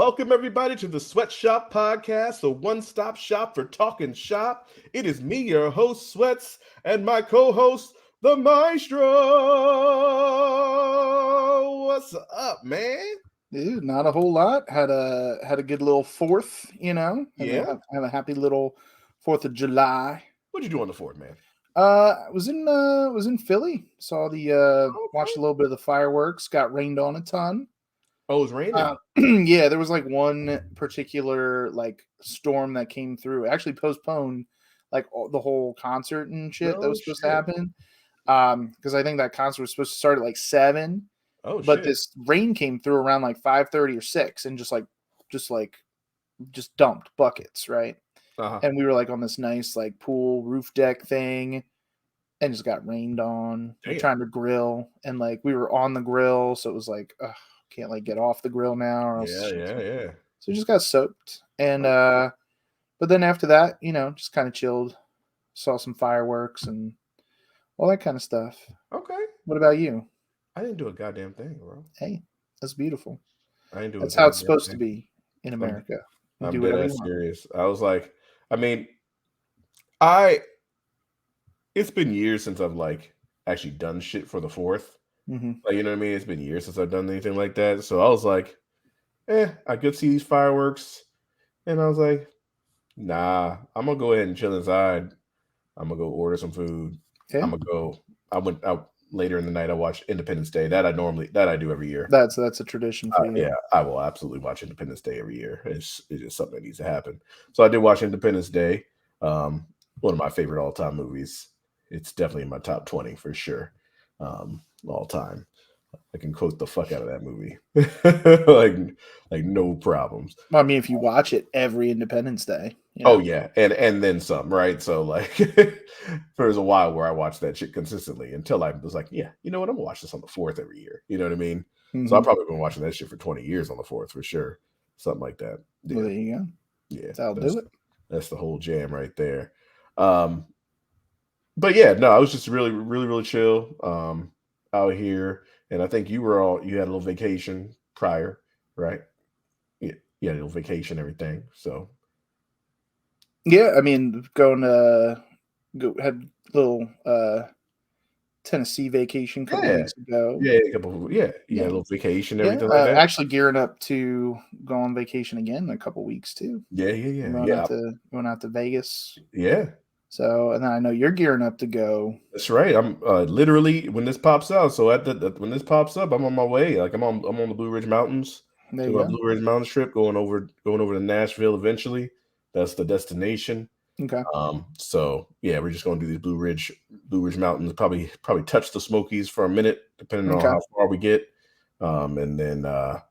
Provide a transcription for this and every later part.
Welcome, everybody, to the Sweatshop Podcast, a one-stop shop for talking shop. It is me, your host, Sweats, and my co-host, the Maestro. What's up, man? Dude, not a whole lot. Had a good little fourth, Yeah? Have a happy little 4th of July. What'd you do on the 4th, man? I was in Philly. Saw watched Okay. a little bit of the fireworks. Got rained on a ton. Oh, it was raining? Yeah, there was like one particular like storm that came through. It actually postponed like the whole concert and shit that No was supposed to shit. happen. Because I think that concert was supposed to start at like 7. Oh, But shit. this rain came through around like 5:30 or 6 and just dumped buckets, right? Uh-huh. And we were like on this nice like pool roof deck thing and just got rained on. We're Damn. trying to grill and like we were on the grill, so it was like can't like get off the grill now or else Yeah. so we just got soaked. And but then after that, just kind of chilled, saw some fireworks and all that kind of stuff. Okay. What about you? I didn't do a goddamn thing, bro. Hey, that's beautiful. I didn't do a That's how it's goddamn supposed to thing. be in America. You I'm do dead whatever you ass want. serious. I was like, it's been years since I've like actually done shit for the 4th. Mm-hmm. Like, you know what I mean? It's been years since I've done anything like that. So I was like, I could see these fireworks. And I was like, nah, I'm gonna go ahead and chill inside. I'm gonna go order some food. Okay. I went out later in the night. I watched Independence Day. That I do every year. That's a tradition for you. Yeah, I will absolutely watch Independence Day every year. It's just something that needs to happen. So I did watch Independence Day. One of my favorite all-time movies. It's definitely in my top 20 for sure. All time. I can quote the fuck out of that movie. like no problems. Well, I mean, if you watch it every Independence Day. Oh yeah, and then some, right? So like there was a while where I watched that shit consistently until I was like, yeah, you know what? I'm gonna watch this on the 4th every year. You know what I mean? Mm-hmm. So I've probably been watching that shit for 20 years on the 4th for sure. Something like that. Yeah. Well, there you go. Yeah. That'll do it. That's the whole jam right there. But yeah, no, I was just really, really, really chill out here. And I think you had a little vacation prior, right? Yeah, you had a little vacation, everything. So Yeah, I mean, had a little Tennessee vacation a couple weeks ago. Yeah, you had a little vacation, everything like that. Actually gearing up to go on vacation again in a couple weeks too. Yeah. Going out to Vegas. Yeah. So, and then I know you're gearing up to go. That's right. I'm literally when this pops out. So when this pops up, I'm on my way. Like I'm on the Blue Ridge Mountains. There doing you my go. Blue Ridge Mountains trip, going over to Nashville eventually. That's the destination. Okay. So yeah, we're just gonna do these Blue Ridge Mountains. Probably touch the Smokies for a minute, depending on how far we get. And then go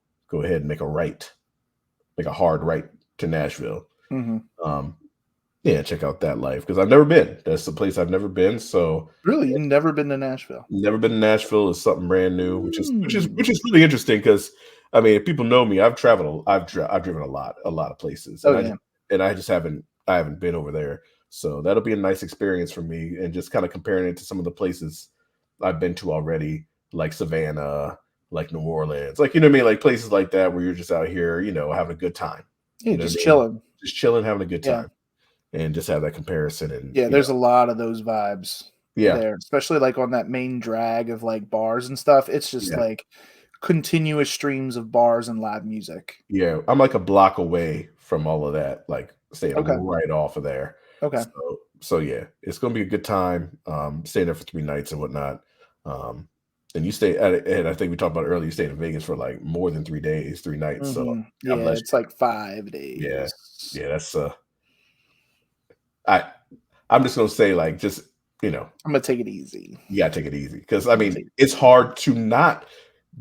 ahead and make a hard right to Nashville. Mm-hmm. Yeah, check out that life because I've never been. That's the place I've never been. So really, you've never been to Nashville? Never been to Nashville. Is something brand new, which is really interesting because I mean, if people know me, I've traveled. I've driven a lot of places, and I just haven't been over there. So that'll be a nice experience for me, and just kind of comparing it to some of the places I've been to already, like Savannah, like New Orleans, like you know what I mean, like places like that where you're just out here, having a good time. Yeah, just chilling, having a good time. And just have that comparison. And there's a lot of those vibes there, especially like on that main drag of like bars and stuff. It's just like continuous streams of bars and live music. Yeah, I'm like a block away from all of that, like staying right off of there. Okay. So yeah, it's gonna be a good time. Staying there for 3 nights and whatnot. And you stay and I think we talked about earlier, you stayed in Vegas for like more than 3 days, 3 nights. Mm-hmm. So yeah, it's like 5 days. Yeah, that's I'm just gonna say, like, just I'm gonna take it easy. You gotta take it easy because I mean it's hard to not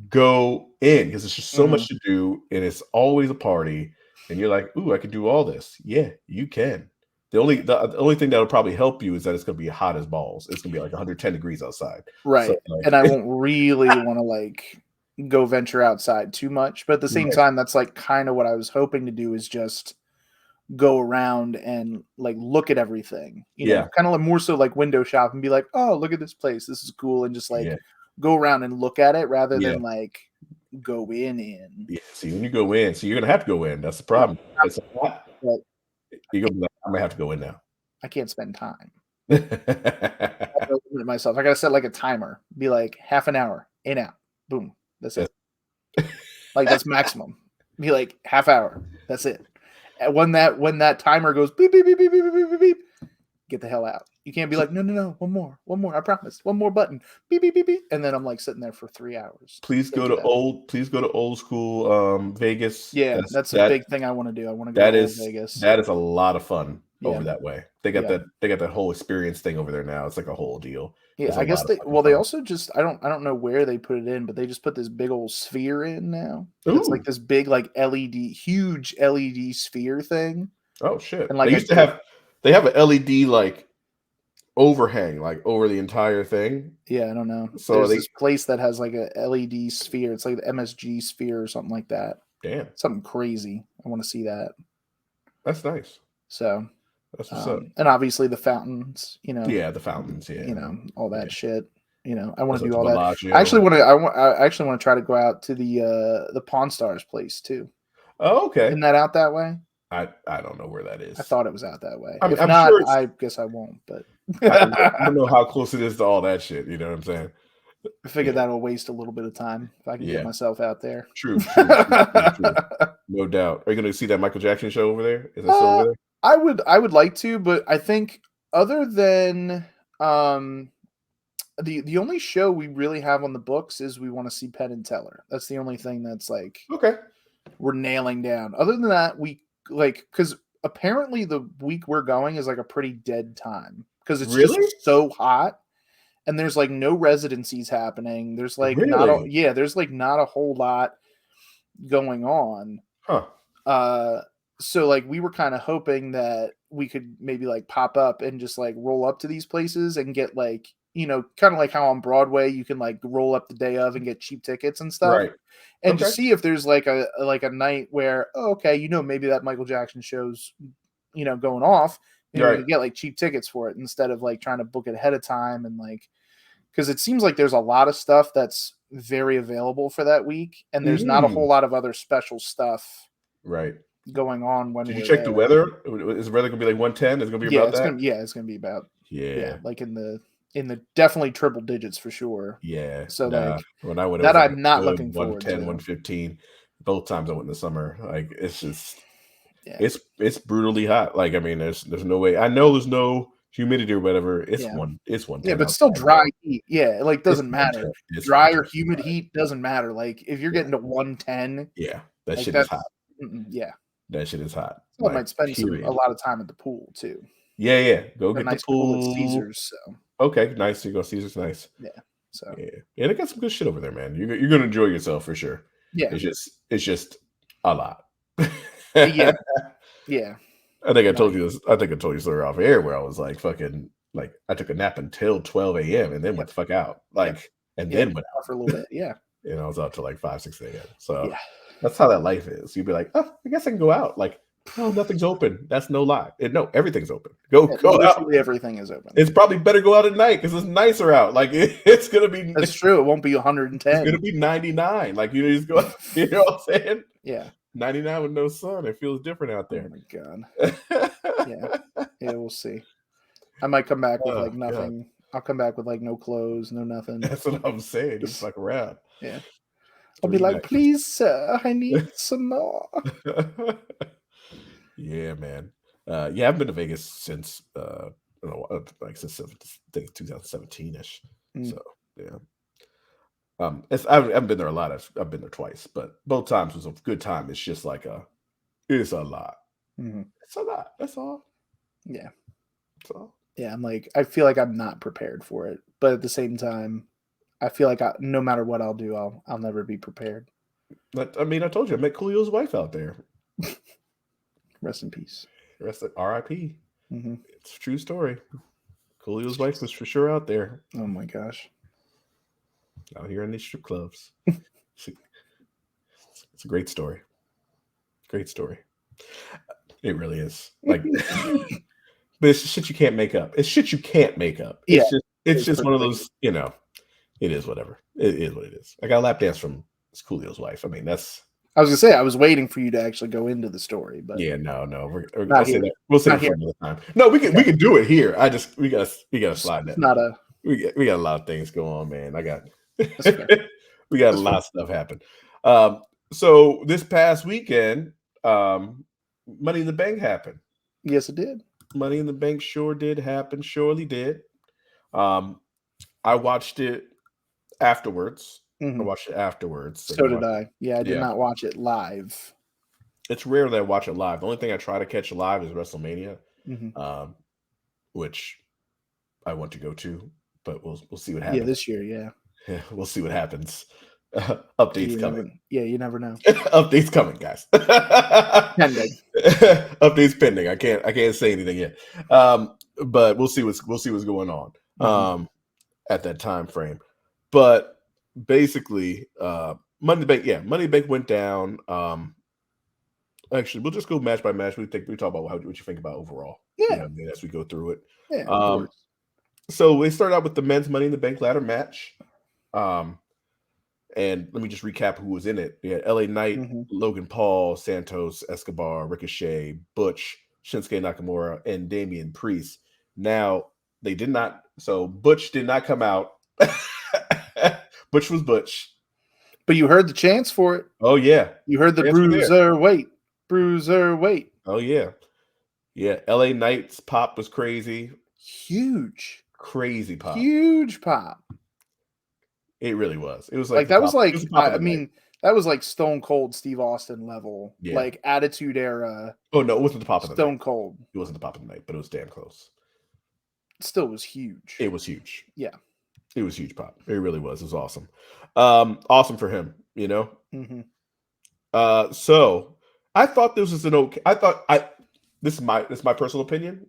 go in because it's just so much to do and it's always a party and you're like, ooh, I can do all this. Yeah, you can. The only thing that'll probably help you is that it's gonna be hot as balls. It's gonna be like 110 degrees outside, right? So, like, and I won't really want to like go venture outside too much, but at the same time, that's like kind of what I was hoping to do is just go around and like look at everything, kind of like more so like window shop and be like, oh, look at this place, this is cool, and just like go around and look at it rather than like go in. Yeah, see, when you go in, so you're gonna have to go in. That's the problem. It's a lot. You're gonna be like, I'm gonna have to go in now. I can't spend time. I gotta limit myself. I gotta set like a timer. Be like half an hour, in, out, boom. That's it. Like that's maximum. Be like half hour. That's it. And when that timer goes beep beep beep beep beep beep beep beep, get the hell out. You can't be like, no, one more. I promise, one more button, beep beep beep beep, and then I'm like sitting there for 3 hours. Please go to old school Vegas. Yeah, that's a big thing I want to do. I want to go to Vegas. That is a lot of fun over that way. They got that whole experience thing over there now. It's like a whole deal. Yeah, I guess they also just I don't know where they put it in, but they just put this big old sphere in now. Ooh. It's like this big like huge LED sphere thing. Oh shit! And like they have an LED like overhang like over the entire thing. Yeah, I don't know. So there's this place that has like a LED sphere. It's like the MSG sphere or something like that. Damn, something crazy. I want to see that. That's nice. So that's what's up. And obviously the fountains, Yeah, the fountains. Yeah, all that shit. I want to do all that. I actually want to try to go out to the Pawn Stars place too. Oh, okay. Isn't that out that way? I don't know where that is. I thought it was out that way. I'm not, sure I guess I won't. But I don't know how close it is to all that shit. You know what I'm saying? I figured that'll waste a little bit of time if I can get myself out there. True. No doubt. Are you going to see that Michael Jackson show over there? Is that still over there? I would like to, but I think other than the only show we really have on the books is we want to see Penn and Teller. That's the only thing that's like we're nailing down. Other than that, we because apparently the week we're going is like a pretty dead time because it's just so hot. And there's like no residencies happening. There's like there's like not a whole lot going on. So like we were kind of hoping that we could maybe like pop up and just like roll up to these places and get like, kind of like how on Broadway you can like roll up the day of and get cheap tickets and stuff. Right. And to see if there's like a night where maybe that Michael Jackson show's going off. You can get like cheap tickets for it instead of like trying to book it ahead of time and like because it seems like there's a lot of stuff that's very available for that week and there's not a whole lot of other special stuff going on when Did you check the weather? Is the weather gonna be like 110? Is it gonna be about that? It's gonna be about like in the definitely triple digits for sure. Yeah. So like when I went that I'm not looking forward to 115 both times I went in the summer. Like it's just it's brutally hot. Like I mean, there's no way. I know there's no humidity or whatever. It's 110. Yeah, but still dry heat. Yeah, it like doesn't matter. Dry or humid heat doesn't matter. Like if you're getting to 110, that shit is hot. Yeah, that shit is hot. So I might spend a lot of time at the pool too. Yeah. Go get nice the pool at Caesars. So okay, nice. You go Caesars, nice. Yeah. So they got some good shit over there, man. You're gonna enjoy yourself for sure. Yeah, it's just a lot. Yeah. I think I told you this. I think I told you story off air where I was like fucking like I took a nap until 12 a.m. and then went the fuck out. Like and then went out for a little bit. Yeah. And I was out till like 5, 6 a.m. So that's how that life is. You'd be like, oh, I guess I can go out. Like, oh, nothing's open. That's no lie. No, everything's open. Go out. Everything is open. It's probably better go out at night because it's nicer out. Like it's gonna be. That's true. It won't be 110. It's gonna be 99. Like you just go out. You know what I'm saying? Yeah. 99 with no sun. It feels different out there. Oh my god. Yeah, we'll see. I might come back with like nothing. God. I'll come back with like no clothes, no nothing. That's what I'm saying. Just fuck around. Yeah. I'll be like, please, sir, I need some more. Yeah, man. I've been to Vegas since since 2017ish. So yeah. I haven't been there a lot. I've been there twice, but both times was a good time. It's just like it's a lot. It's a lot. That's all. Yeah. That's all. Yeah, I'm like, I feel like I'm not prepared for it, but at the same time, I feel like no matter what I'll do, I'll never be prepared. But I mean, I told you, I met Coolio's wife out there. Rest in peace. R.I.P. It's a true story. Coolio's wife was for sure out there. Oh my gosh. Out here in these strip clubs. It's a great story. Great story. It really is. Like, but it's shit you can't make up. It's shit you can't make up. It's just one of those, it is whatever. It is what it is. I got a lap dance from It's Coolio's wife. I mean, that's. I was gonna say I was waiting for you to actually go into the story, but Yeah, no, we'll say that. We'll save it for another time. No, we can do it here. We gotta slide that. Not a. We got a lot of things going on, man. We got That's a lot of stuff happen. So this past weekend, Money in the Bank happened. Yes, it did. Money in the Bank sure did happen. Surely did. I watched it afterwards. Mm-hmm. I watched it afterwards. So did I. Yeah, I did not watch it live. It's rare that I watch it live. The only thing I try to catch live is WrestleMania, which I want to go to, but we'll see what happens. Yeah, this year, yeah. We'll see what happens. Updates coming. You never know. Updates coming, guys. Pending. Updates pending. I can't say anything yet. But we'll see what's going on at that time frame. But basically, Money in the Bank. Money in the Bank went down. Actually, we'll just go match by match. We talk about what you think about overall. Yeah. As we go through it. Yeah. So we start out with the men's Money in the Bank ladder match. And let me just recap who was in it. We had LA Knight, Logan Paul, Santos, Escobar, Ricochet, Butch, Shinsuke Nakamura, and Damian Priest. Now, they did not. So Butch did not come out. Butch was Butch. But you heard the chants for it. Oh, yeah. You heard the bruiser weight. Bruiser weight. Oh, yeah. Yeah. LA Knight's pop was crazy. Huge. Crazy pop. Huge pop. It really was. It was like that was like, I mean, that was like Stone Cold Steve Austin level. Yeah. Like Attitude Era. Oh, no, it wasn't the pop of the night. Stone Cold. It wasn't the pop of the night, but it was damn close. It still was huge. It was huge. Yeah. It was huge pop. It really was. It was awesome. Awesome for him, you know? So I thought this was this is my personal opinion.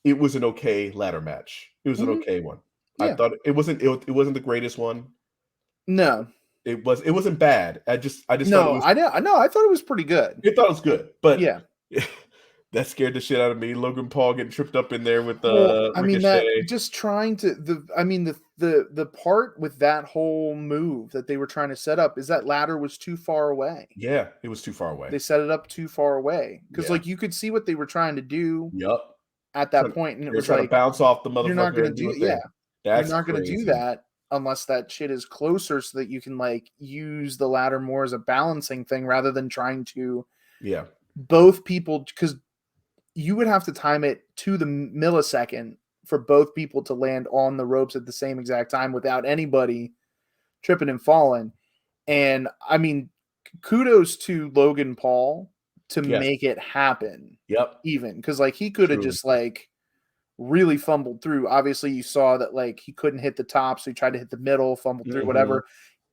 It was an okay ladder match. It was an okay one. Yeah. I thought it wasn't the greatest one. No. It wasn't bad. I just no, I thought it was pretty good. I thought it was good, but yeah. That scared the shit out of me. Logan Paul getting tripped up in there with I mean, that just trying to the part with that whole move that they were trying to set up is that ladder was too far away. Yeah, it was too far away. They set it up too far away because like you could see what they were trying to do. Yep. At that point, and it was trying like to bounce off the motherfucker. You're not going to do you're not going to do that unless that shit is closer, so that you can like use the ladder more as a balancing thing rather than trying to. Yeah. Both people, because you would have to time it to the millisecond for both people to land on the ropes at the same exact time without anybody tripping and falling. And I mean, kudos to Logan Paul to make it happen. Yep. Even because like he could have just like really fumbled through. Obviously, you saw that like he couldn't hit the top, so he tried to hit the middle, fumbled through, whatever.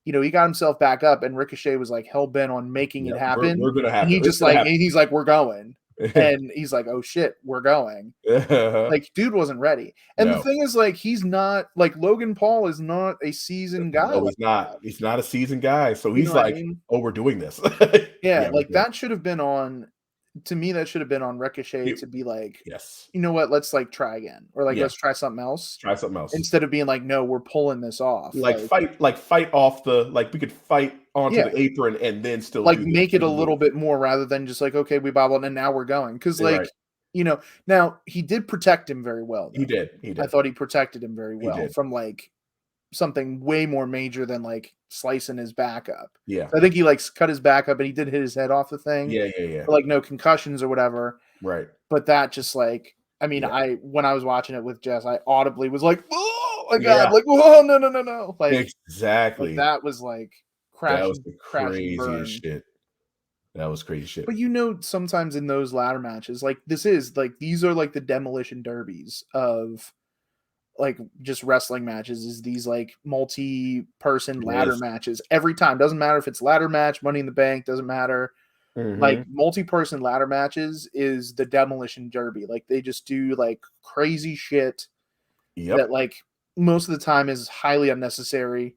You know, he got himself back up, and Ricochet was like hell bent on making it happen. We're gonna happen. And he just like he's like, we're going. And he's like, oh shit, we're going. Like, dude wasn't ready. And the thing is, like, he's not like Logan Paul is not a seasoned guy. No, he's not. He's not a seasoned guy. So he's like, oh, we're doing this. Like that should have been on. To me, that should have been on Ricochet to be like, yes, you know what? Let's like try again, or like let's try something else. Try something else instead of being like, no, we're pulling this off. Like fight off the we could fight onto the apron and then still like make it a little bit more rather than just like, okay, we bobbled and now we're going because like you know, now he did protect him very well. Though. He did. I thought he protected him very well from like something way more major than like slicing his back up. Yeah. I think he like cut his back up and he did hit his head off the thing. Yeah. Like no concussions or whatever. Right. But that just like, I mean, when I was watching it with Jess, I audibly was like, oh my God, like, whoa, no. Like exactly. Like, that was like crashing. That was the craziest shit. That was crazy shit. But you know, sometimes in those ladder matches, like these are like the demolition derbies of like just wrestling matches, is these like multi-person ladder matches every time. Doesn't matter if it's ladder match, Money in the Bank, doesn't matter. Like multi-person ladder matches is the demolition derby. Like they just do like crazy shit that like most of the time is highly unnecessary.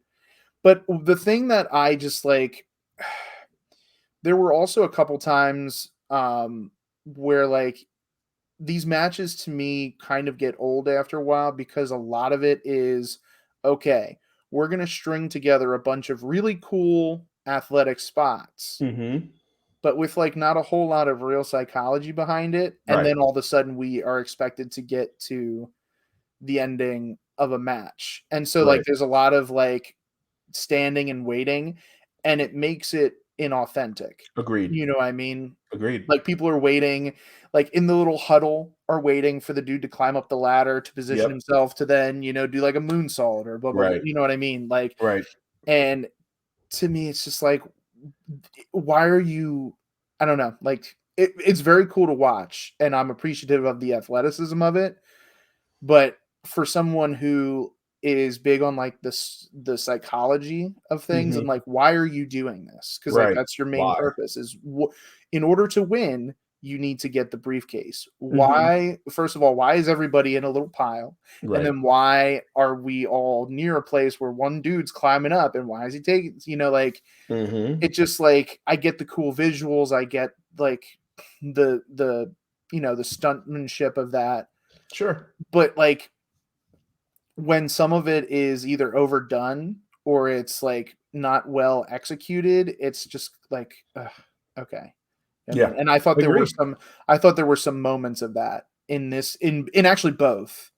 But the thing that I just like, there were also a couple times where like these matches to me kind of get old after a while because a lot of it is, okay, we're going to string together a bunch of really cool athletic spots, but with like not a whole lot of real psychology behind it. And then all of a sudden we are expected to get to the ending of a match. And so like there's a lot of like standing and waiting, and it makes it inauthentic. Agreed. You know what I mean? Agreed. Like people are waiting, like in the little huddle, are waiting for the dude to climb up the ladder to position himself to then, you know, do like a moonsault or blah, blah, blah. You know what I mean? Like, and to me, it's just like, why are you, I don't know, like it's very cool to watch, and I'm appreciative of the athleticism of it. But for someone who is big on like the psychology of things, and like, why are you doing this? Because like that's your main purpose is in order to win, you need to get the briefcase. Why? First of all, why is everybody in a little pile? And then why are we all near a place where one dude's climbing up, and why is he taking, you know, like it just like, I get the cool visuals, I get like the you know, the stuntmanship of that. Sure. But like when some of it is either overdone or it's like not well executed, it's just like, okay. And I thought there were some moments of that in this, in actually both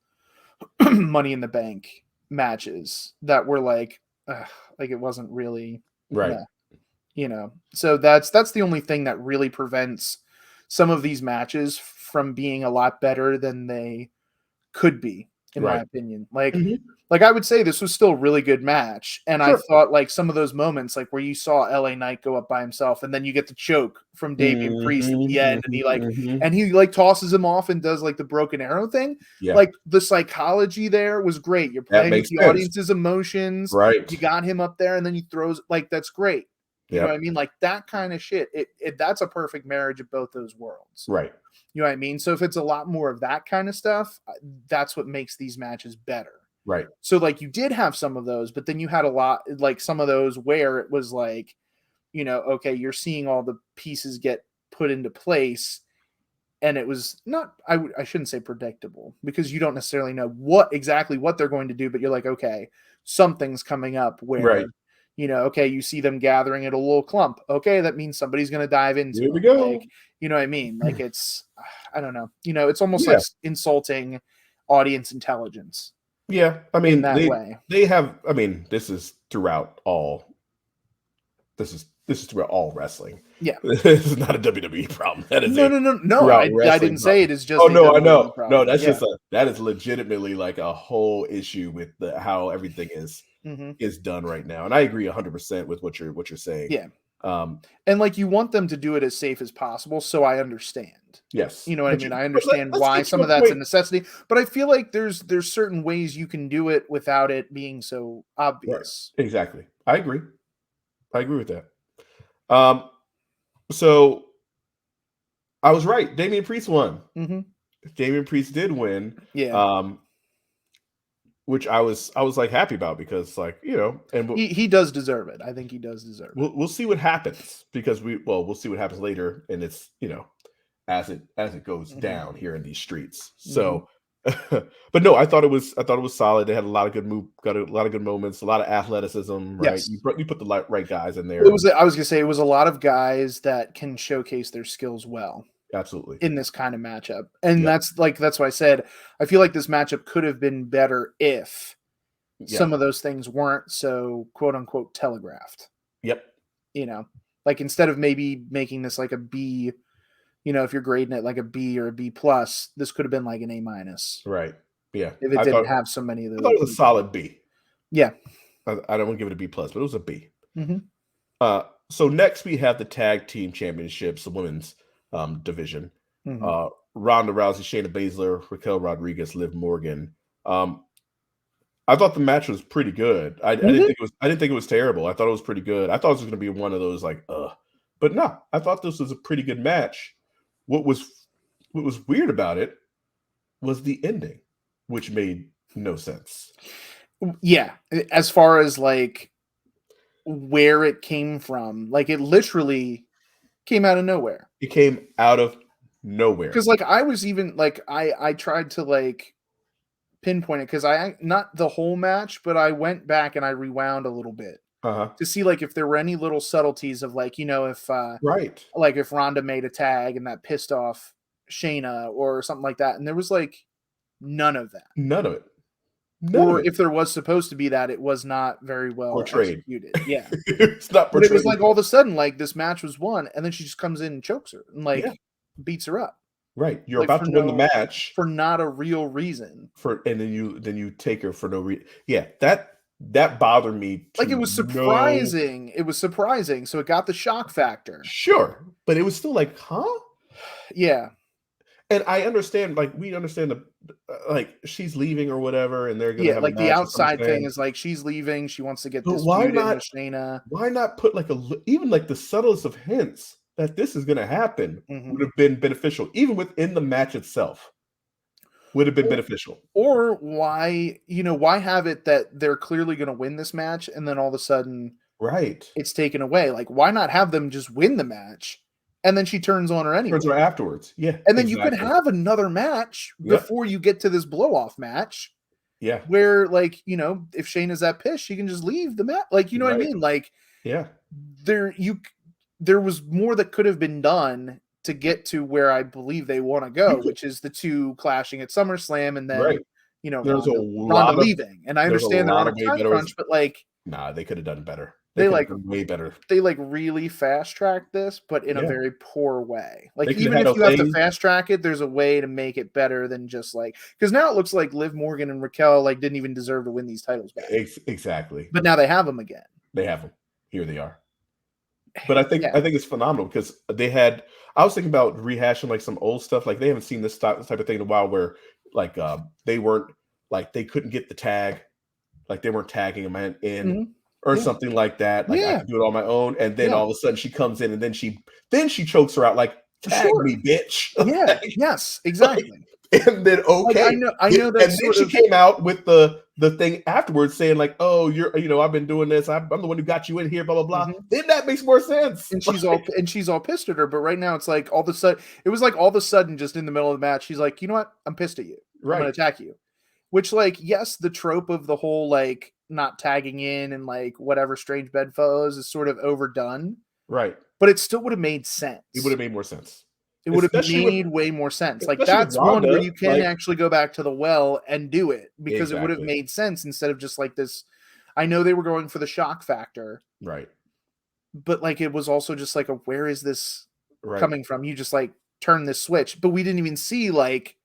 Money in the Bank matches that were like it wasn't really you know. So that's the only thing that really prevents some of these matches from being a lot better than they could be, in my opinion. Like I would say this was still a really good match. And I thought like some of those moments, like where you saw LA Knight go up by himself, and then you get the choke from Damian Priest at the end, and he like tosses him off and does like the broken arrow thing. Like the psychology there was great. You're playing with the audience's emotions. You got him up there, and then he throws, like, that's great. You know what I mean? Like that kind of shit. That's a perfect marriage of both those worlds. You know what I mean? So if it's a lot more of that kind of stuff, that's what makes these matches better. So like you did have some of those, but then you had a lot, like some of those where it was like, you know, okay, you're seeing all the pieces get put into place, and it was not, I shouldn't say predictable, because you don't necessarily know what they're going to do, but you're like, okay, something's coming up where, you know, okay, you see them gathering at a little clump. Okay, that means somebody's going to dive into Here we go. Like, you know what I mean? Like it's, I don't know. You know, it's almost like insulting audience intelligence. Yeah, I mean, they have. I mean, this is throughout all. This is throughout all wrestling. Yeah, this is not a WWE problem. That is no. I didn't say it is just. Oh no, I know. Problem. No, that's just that is legitimately like a whole issue with how everything is done right now, and I agree 100% with what you're saying. Yeah. And like you want them to do it as safe as possible, so I understand. Yes. You know what I mean? I understand why some of that's a necessity, but I feel like there's certain ways you can do it without it being so obvious. Exactly. I agree with that. So I was right. Damian Priest won. Damian Priest did win. Yeah. Which I was like happy about, because like, you know, and he does deserve it. I think he does deserve it. We'll see what happens, because we'll see what happens later, and it's, you know, as it goes down here in these streets. So, but no, I thought it was solid. They had a lot of good moments, a lot of athleticism. Right, yes. you put the right guys in there. I was gonna say it was a lot of guys that can showcase their skills well. Absolutely. In this kind of matchup. And that's why I said I feel like this matchup could have been better if some of those things weren't so quote unquote telegraphed. Yep. You know, like instead of maybe making this like a B, you know, if you're grading it like a B or a B plus, this could have been like an A minus. Right. Yeah. If it didn't have so many of those. I thought it was a solid B. Yeah. I don't want to give it a B plus, but it was a B. So next we have the tag team championships, the women's division. Ronda Rousey, Shayna Baszler, Raquel Rodriguez, Liv Morgan. I thought the match was pretty good. I didn't think it was terrible. I thought it was pretty good. I thought it was going to be one of those like, but no, I thought this was a pretty good match. What was weird about it was the ending, which made no sense. Yeah, as far as like where it came from, like it literally came out of nowhere. It came out of nowhere. Because like I was even like I tried to like pinpoint it because I not the whole match, but I went back and I rewound a little bit to see like if there were any little subtleties of like if right, like if Ronda made a tag and that pissed off Shayna or something like that, and there was like none of that. None of it. Or if there was supposed to be that, it was not very well portrayed. Executed. Yeah, it's not portrayed. But it was like all of a sudden, like this match was won, and then she just comes in and chokes her and like beats her up. Right, you're like, about to win the match for not a real reason. And then you take her for no reason. Yeah, that bothered me. Like it was surprising. It was surprising, so it got the shock factor. Sure, but it was still like, huh? Yeah. And I understand, like, we understand like she's leaving or whatever, and they're gonna have like a the outside thing is like she's leaving, she wants to get this feud in with Shayna. Why not put like even like the subtlest of hints that this is gonna happen would have been beneficial, even within the match itself. Would have been beneficial. Or why have it that they're clearly gonna win this match and then all of a sudden it's taken away? Like, why not have them just win the match? And then she turns on her anyway. Turns her afterwards. Yeah. And then you could have another match before you get to this blow-off match. Yeah. Where, like, if Shayna's that pissed, she can just leave the match. Like, you know what I mean? Like, there was more that could have been done to get to where I believe they want to go, which is the two clashing at SummerSlam and then, there's Ronda leaving. And I understand they're on a time crunch, but like, nah, they could have done better. They like way better. They like really fast tracked this, but in a very poor way. Like even if you have to fast track it, there's a way to make it better than just like because now it looks like Liv Morgan and Raquel like didn't even deserve to win these titles back. Exactly. But now they have them again. They have them. Here they are. But I think it's phenomenal because I was thinking about rehashing like some old stuff. Like they haven't seen this type of thing in a while where like they weren't like they couldn't get the tag, like they weren't tagging them in. Or something like that. Like I can do it on my own, and then all of a sudden she comes in, and then she chokes her out like tag me, bitch. Yeah. Yes. Exactly. And then I know that. And then she came out with the thing afterwards saying like, "Oh, I've been doing this. I'm the one who got you in here." Blah blah blah. Then that makes more sense. And she's all pissed at her. But right now it's like all of a sudden, just in the middle of the match, she's like, "You know what? I'm pissed at you. I'm gonna attack you." Which, like, yes, the trope of the whole like not tagging in and like whatever strange bedfellows is sort of overdone. Right. But it still would have made sense. It would have made more sense. It would have made way more sense. Like that's one where you can actually go back to the well and do it because it would have made sense instead of just like this. I know they were going for the shock factor. Right. But like it was also just like where is this coming from? You just like turn this switch, but we didn't even see like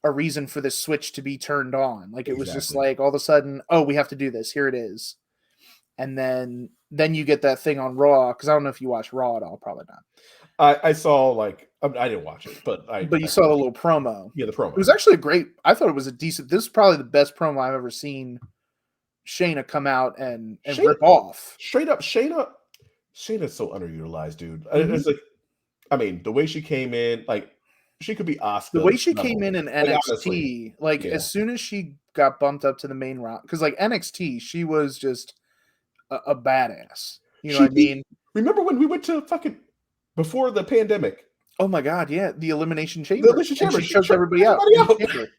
a reason for this switch to be turned on. Like it was just like all of a sudden, oh, we have to do this. Here it is. And then you get that thing on Raw because I don't know if you watch Raw at all. Probably not. I saw like I didn't watch it, but you saw the little promo. Yeah, the promo. It was actually I thought it was a decent. This is probably the best promo I've ever seen Shayna come out and rip off. Straight up, Shayna's so underutilized, dude. It's like, I mean, the way she came in, like. She could be Asuka. The way she came in NXT, as soon as she got bumped up to the main route, because like NXT, she was just a badass. You know what I mean? Remember when we went to before the pandemic? Oh my god, yeah, the Elimination Chamber. She choked everybody out.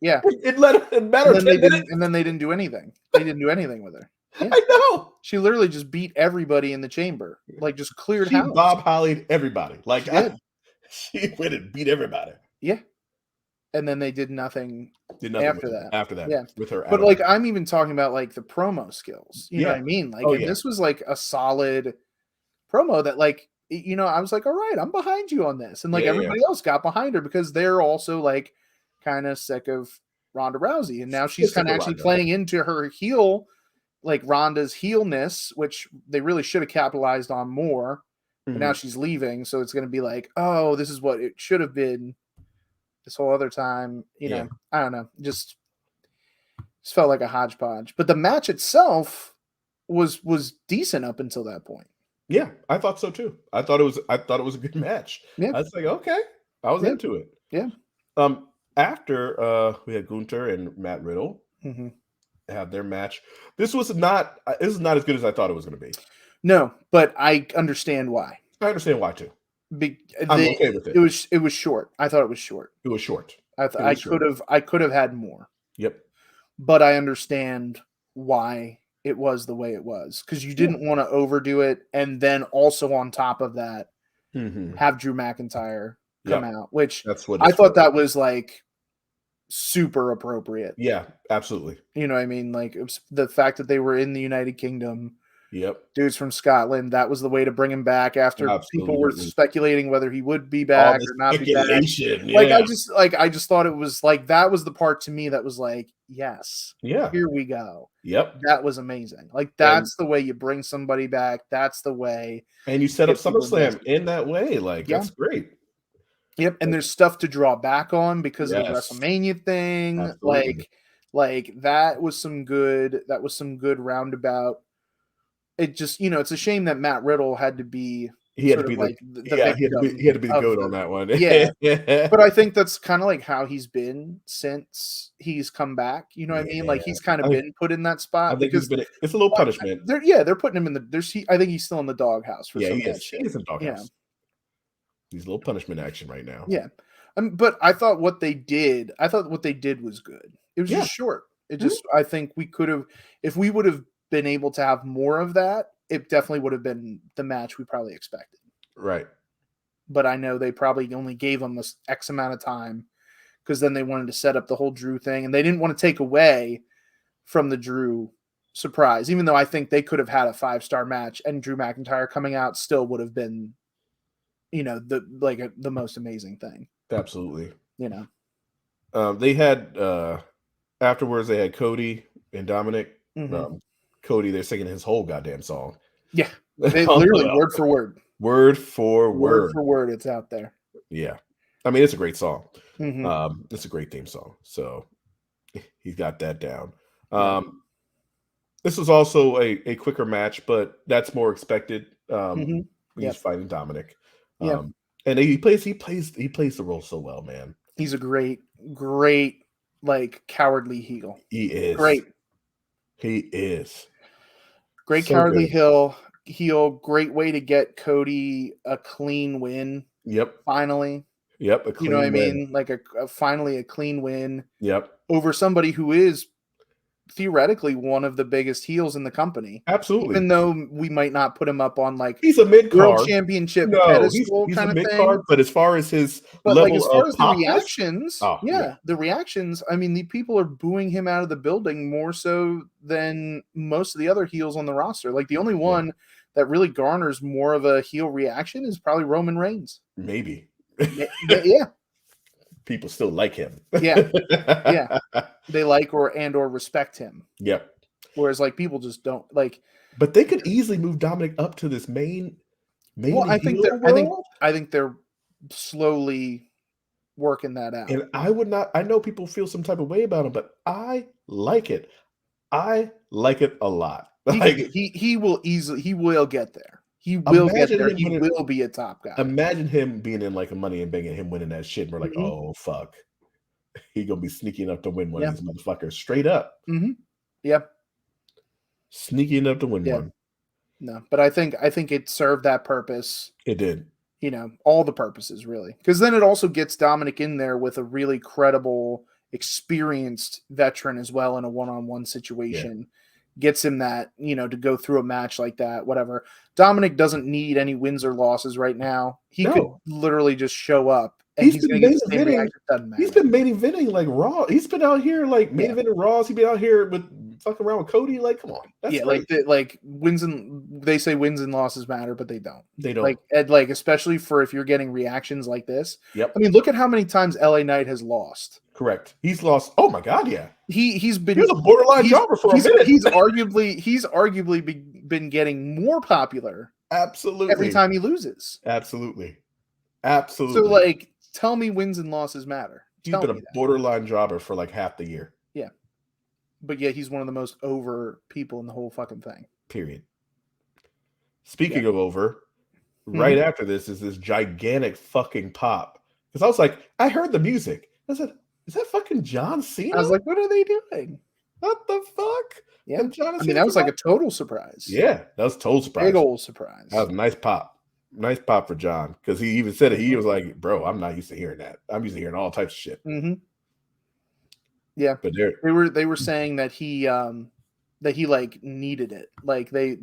Yeah, it mattered. And then they didn't do anything. They didn't do anything with her. Yeah. I know. She literally just beat everybody in the chamber, like just cleared house. Bob Hollied everybody. Like she went and beat everybody. Yeah. And then they did nothing after that. After that, with her. But like, I'm even talking about like the promo skills. You know what I mean? Like, this was like a solid promo that, like, I was like, all right, I'm behind you on this. And like everybody else got behind her because they're also like kind of sick of Ronda Rousey. And now she's kind of actually playing into her heel, like Ronda's heelness, which they really should have capitalized on more. But now she's leaving. So it's going to be like, oh, this is what it should have been. This whole other time, I don't know, just felt like a hodgepodge. But the match itself was decent up until that point. Yeah, I thought so too. I thought it was a good match. Yeah. I was like, okay, I was into it. Yeah. After we had Gunther and Matt Riddle have their match. This is not as good as I thought it was going to be. No, but I understand why. I understand why too. I'm okay with it. It was short. I thought it was short. It was short. I could have had more. Yep. but I understand why it was the way it was, because you didn't want to overdo it, and then also on top of that, have Drew McIntyre come out, which that's what I thought that was like super appropriate. Yeah, absolutely. You know what I mean? Like, it was the fact that they were in the United Kingdom. Yep. Dude's from Scotland. That was the way to bring him back after people were speculating whether he would be back or not be back. Like, I just thought it was like, that was the part to me that was like, yes, here we go. Yep. That was amazing. Like, that's the way you bring somebody back. That's the way. And you set up SummerSlam in that way. Like, that's great. Yep. And there's stuff to draw back on because of the WrestleMania thing. Absolutely. Like that was some good roundabout. It just, it's a shame that Matt Riddle had to be he had to be the goat on that one. Yeah. But I think that's kind of like how he's been since he's come back. You know what I mean? Like, he's kind of been put in that spot. I think it's a little punishment. They're putting him in the I think he's still in the doghouse for some of that shit. He is in the doghouse. He's a little punishment action right now. Yeah. But I thought what they did was good. It was just short. It just, I think we could have, if we would have been able to have more of that, it definitely would have been the match we probably expected. Right. But I know they probably only gave them this X amount of time because then they wanted to set up the whole Drew thing, and they didn't want to take away from the Drew surprise, even though I think they could have had a 5-star match and Drew McIntyre coming out still would have been, the most amazing thing. Absolutely. They had afterwards they had Cody and Dominic. Cody, they're singing his whole goddamn song. Yeah. They literally word for word. Word for word. It's out there. Yeah. I mean, it's a great song. It's a great theme song. So he's got that down. This was also a quicker match, but that's more expected. He's fighting Dominic. And he plays the role so well, man. He's a great like cowardly heel. He is great. He is great so cowardly heel. Great way to get Cody a clean win. Yep. Finally. Yep. A clean win. I mean? Like finally a clean win. Yep. Over somebody who is theoretically one of the biggest heels in the company. Absolutely. Even though we might not put him up on like he's a mid-card world championship pedestal he's kind a of mid-card, thing. But as far as his level of the reactions, the reactions, I mean, the people are booing him out of the building more so than most of the other heels on the roster. Like, the only one that really garners more of a heel reaction is probably Roman Reigns. Maybe. Yeah. People still like him. Yeah. They like or respect him. Yep. Whereas like people just don't like. But they could easily move Dominic up to this main. Well, I think they're slowly working that out. And I would not. I know people feel some type of way about him, but I like it. I like it a lot. He will get there. He will get there. He will be a top guy. Imagine him being in like a Money in Bank and him winning that shit. And we're like, oh fuck, he gonna be sneaking up to win one of these motherfuckers straight up. Yep. Sneaking up to win one. No, but I think it served that purpose. It did. All the purposes really, because then it also gets Dominic in there with a really credible, experienced veteran as well in a one-on-one situation. Gets him that, to go through a match like that, whatever. Dominic doesn't need any wins or losses right now. He could literally just show up and he's going to get the same reaction. He's been main eventing like Raw. He's been out here like main eventing Raws. He's been out here with fucking around with Cody. Like, come on. That's like wins and they say wins and losses matter, but they don't. They don't. Like especially for if you're getting reactions like this. Yep. I mean, look at how many times LA Knight has lost. Correct. He's lost. Oh my God, yeah. He was a borderline jobber for a minute. He's arguably been getting more popular. Absolutely. Every time he loses. Absolutely. So like, tell me wins and losses matter. He's been a borderline jobber for like half the year. Yeah. But yet he's one of the most over people in the whole fucking thing. Period. Speaking of over, right after this is this gigantic fucking pop. Because I was like, I heard the music. I said, is that fucking John Cena? I was like, what are they doing? What the fuck? Yeah. That was like a total surprise. Yeah, that was a total surprise. Big old surprise. That was a nice pop. Nice pop for John. Because he even said it. He was like, bro, I'm not used to hearing that. I'm used to hearing all types of shit. Yeah, but they were saying that he like needed it, like he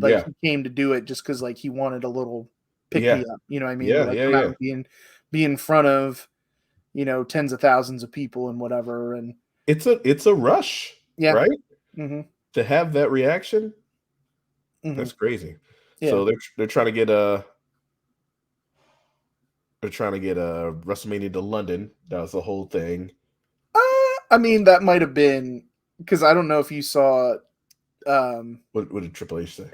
came to do it just because like he wanted a little pick me up, you know what I mean? Yeah, Like come out and be in front of, you know, tens of thousands of people and whatever, and it's a rush, right? Mm-hmm. To have that reaction, that's crazy. So they're trying to get WrestleMania to London. That was the whole thing. I mean, that might have been because I don't know if you saw. What did Triple H say?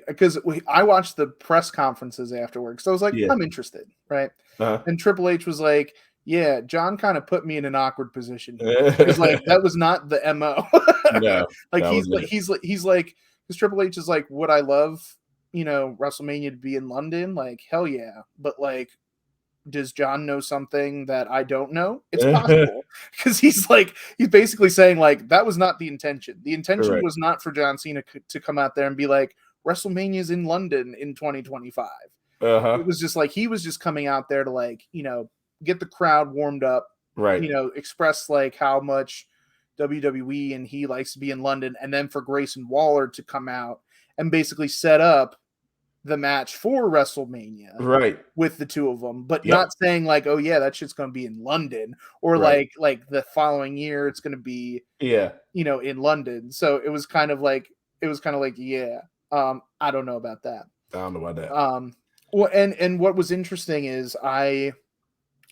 Because I watched the press conferences afterwards, so I was like, I'm interested, right? And Triple H was like, yeah, John kind of put me in an awkward position because like that was not the MO. No, like he's like because Triple H is like, would I love, you know, WrestleMania to be in London? Like hell yeah, but like, does John know something that I don't know? It's possible because he's basically saying like that was not the intention. The intention was not for John Cena to come out there and be like WrestleMania's in London in 2025. It was just like he was just coming out there to like, you know, get the crowd warmed up, right? You know, express like how much WWE and he likes to be in London, and then for Grayson Waller to come out and basically set up the match for WrestleMania, right, with the two of them, but not saying like, oh yeah, that shit's going to be in London, or like the following year it's going to be, you know, in London. So it was kind of like, yeah, I don't know about that. I don't know about that. Well, and what was interesting is I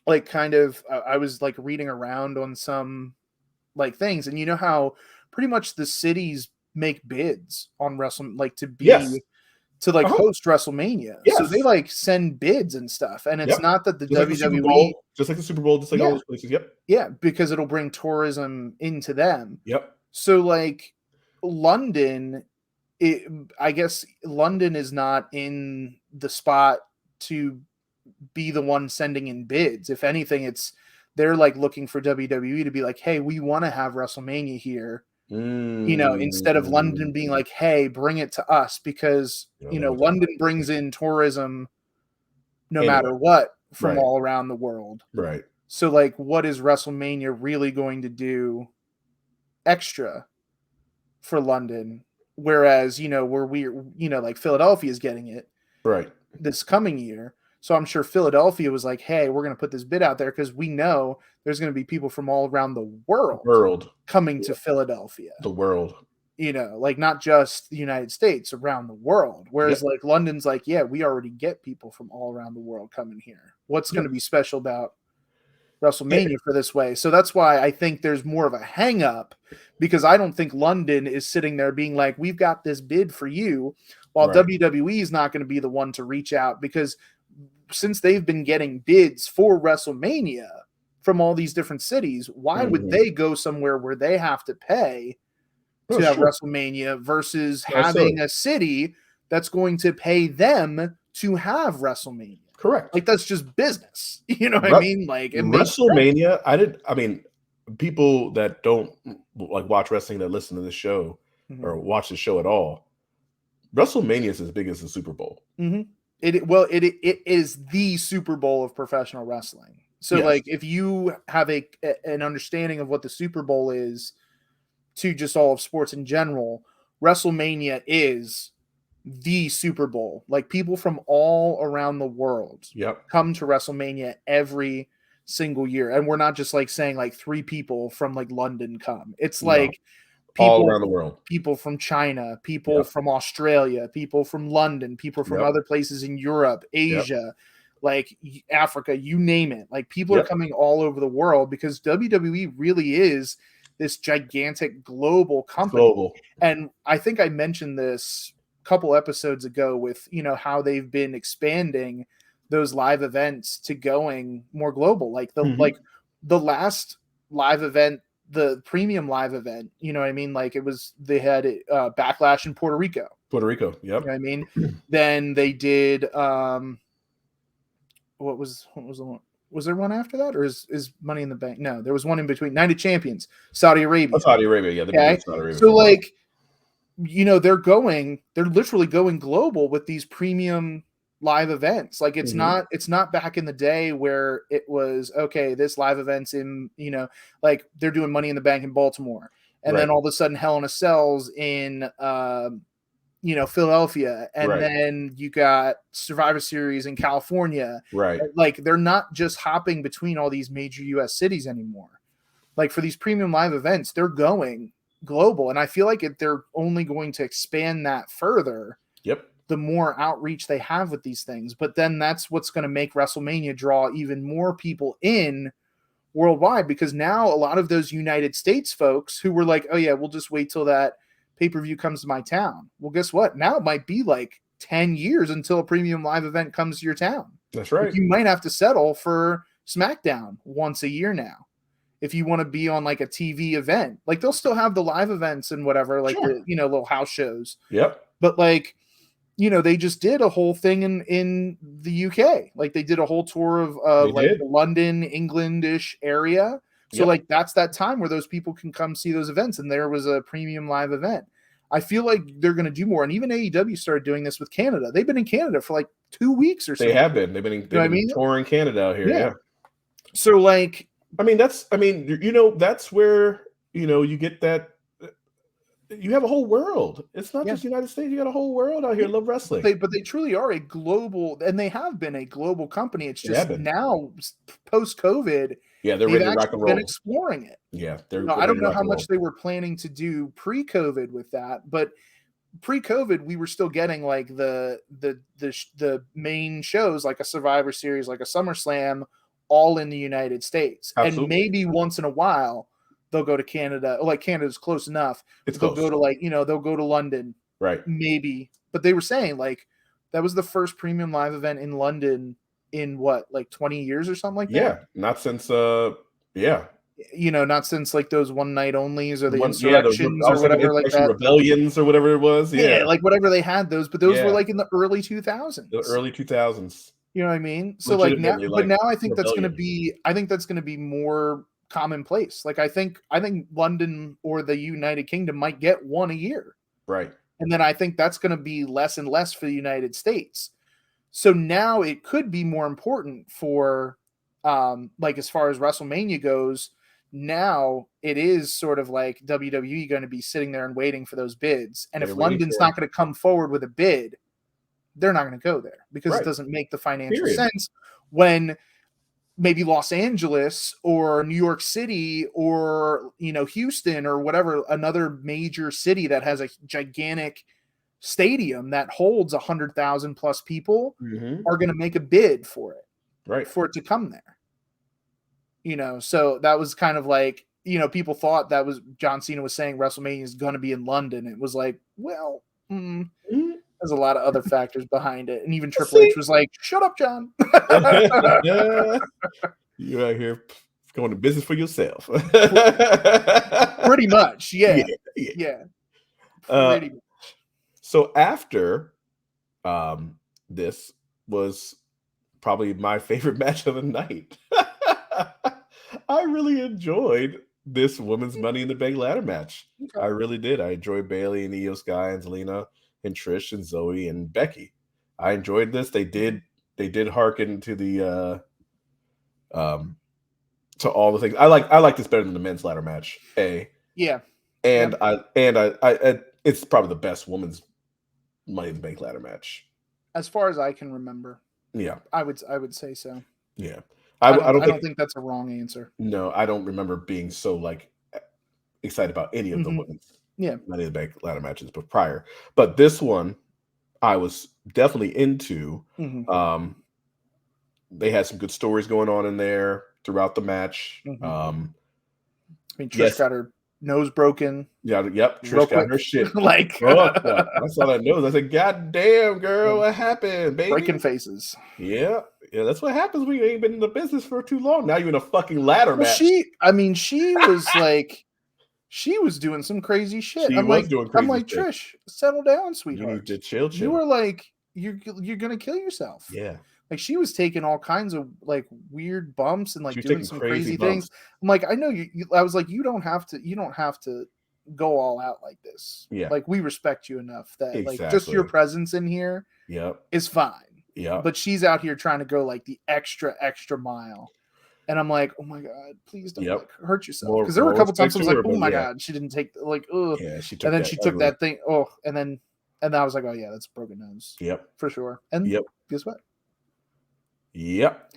like I was like reading around on some like things, and you know how pretty much the cities make bids on like to be to like host WrestleMania. So they like send bids and stuff. And it's not that the just WWE just like the Super Bowl, just like all those places. Yeah, because it'll bring tourism into them. Yep. So like London, I guess London is not in the spot to be the one sending in bids. If anything, they're like looking for WWE to be like, hey, we want to have WrestleMania here. You know, instead of London being like, hey, bring it to us, because, you know, London brings in tourism no matter what from all around the world. Right. So, like, what is WrestleMania really going to do extra for London? Whereas, you know, like Philadelphia is getting it this coming year. So I'm sure Philadelphia was like, hey, we're going to put this bid out there because we know there's going to be people from all around the world coming to Philadelphia. The world. You know, like not just the United States, around the world. Whereas like London's like, yeah, we already get people from all around the world coming here. What's going to be special about WrestleMania for this way? So that's why I think there's more of a hang up, because I don't think London is sitting there being like, we've got this bid for you, while WWE is not going to be the one to reach out, because since they've been getting bids for WrestleMania from all these different cities, why would they go somewhere where they have to pay to have WrestleMania versus having a city that's going to pay them to have WrestleMania? Correct. Like, that's just business. You know what I mean? Like, WrestleMania, I mean, people that don't like watch wrestling that listen to this show or watch the show at all, WrestleMania is as big as the Super Bowl. It is the Super Bowl of professional wrestling. So like, if you have an understanding of what the Super Bowl is to just all of sports in general, WrestleMania is the Super Bowl. Like, people from all around the world come to WrestleMania every single year. And we're not just like saying like 3 people from like London come. It's like people all around the world, people from China, people from Australia, people from London, people from other places in Europe, Asia, like Africa, you name it. Like, people are coming all over the world because WWE really is this gigantic global company. And I think I mentioned this a couple episodes ago with, you know, how they've been expanding those live events to going more global. Like the last live event, the premium live event, you know what I mean? Like, they had Backlash in Puerto Rico. Yep. You know what I mean? Then they did what was the one? Was there one after that, or is Money in the Bank? No, there was one in between. Night of Champions, Saudi Arabia. Saudi Arabia, Okay? Saudi Arabia. So like, you know, they're literally going global with these premium live events. Like it's not back in the day where it was, okay, this live event's in, like they're doing Money in the Bank in Baltimore. And then all of a sudden Hell in a Cell's in, Philadelphia. And then you got Survivor Series in California. Right. Like they're not just hopping between all these major US cities anymore. Like for these premium live events, they're going global. And I feel like they're only going to expand that further. Yep. The more outreach they have with these things. But then that's what's going to make WrestleMania draw even more people in worldwide, because now a lot of those United States folks who were like, oh yeah, we'll just wait till that pay-per-view comes to my town. Well, guess what? Now it might be like 10 years until a premium live event comes to your town. That's right. Like you might have to settle for SmackDown once a year now if you want to be on like a TV event. Like they'll still have the live events and whatever, like the little house shows. Yep. But like, they just did a whole thing in the UK. Like they did a whole tour of the London, England-ish area. So like that's that time where those people can come see those events, and there was a premium live event. I feel like they're going to do more, and even AEW started doing this with Canada. They've been in Canada for like 2 weeks or so. They have been. They've been touring Canada out here. Yeah. So like, that's where you get that. You have a whole world. It's not just United States. You got a whole world out here love wrestling. But they truly are a global, and they have been a global company. It's just now post-COVID. Yeah, they're ready to rock and roll. Been exploring it. Yeah, I don't know how much they were planning to do pre-COVID with that, but pre-COVID we were still getting like the main shows like a Survivor Series, like a SummerSlam, all in the United States. Absolutely. And maybe once in a while they'll go to Canada. Like Canada's close enough. They'll go to like, they'll go to London. Right. Maybe. But they were saying like that was the first premium live event in London in what, like 20 years or something like that? Yeah. Not since not since like those one night onlys or the insurrections or whatever like that. Rebellions or whatever it was. Yeah. Like whatever they had those, but those were like in the early 2000s. The early 2000s. You know what I mean? So like now, but now I think that's going to be more commonplace. Like I think London or the United Kingdom might get one a year. Right. And then I think that's going to be less and less for the United States. So now it could be more important for like as far as WrestleMania goes, now it is sort of like WWE going to be sitting there and waiting for those bids. And if London's not going to come forward with a bid, they're not going to go there because it doesn't make the financial sense when maybe Los Angeles or New York City or, Houston or whatever, another major city that has a gigantic stadium that holds 100,000 plus people are going to make a bid for it, right? For it to come there. So that was kind of like, people thought that was John Cena was saying WrestleMania is going to be in London. It was like, well, there's a lot of other factors behind it. And even Triple H was like, shut up, John. You're out here going to business for yourself. Pretty much. Yeah. Pretty much. So after this was probably my favorite match of the night. I really enjoyed this women's Money in the Bank ladder match. Okay. I really did. I enjoyed Bayley and Io Sky and Zelina and Trish and Zoe and Becky. I enjoyed this. They did hearken to the to all the things. I like this better than the men's ladder match. Yeah. And I it's probably the best women's Money in the Bank ladder match. As far as I can remember. Yeah. I would say so. Yeah. I don't think that's a wrong answer. No, I don't remember being so like excited about any of the women's Money in the Bank ladder matches, but prior. But this one, I was definitely into. They had some good stories going on in there throughout the match. Trish got her nose broken. Yeah, yep. Trish got her shit. Like I saw that nose. I said, "God damn, girl, what happened, baby?" Breaking faces. Yeah, that's what happens when you ain't been in the business for too long. Now you're in a fucking ladder match. She was like, she was doing some crazy shit. I'm like, Trish, settle down, sweetheart. You need to chill. You were like, you're gonna kill yourself. Yeah. Like she was taking all kinds of like weird bumps and like doing some crazy things. I'm like, I know you. I was like, you don't have to go all out like this. Yeah. Like we respect you enough that like just your presence in here is fine. Yeah. But she's out here trying to go like the extra mile. And I'm like, oh my God, please don't like hurt yourself. Because there were a couple times I was like, oh my God, she didn't take like, ugh. Yeah, she took and then that she took ugly. that thing. Oh, and then I was like, oh yeah, that's a broken nose. Yep. For sure. And guess what? Yep.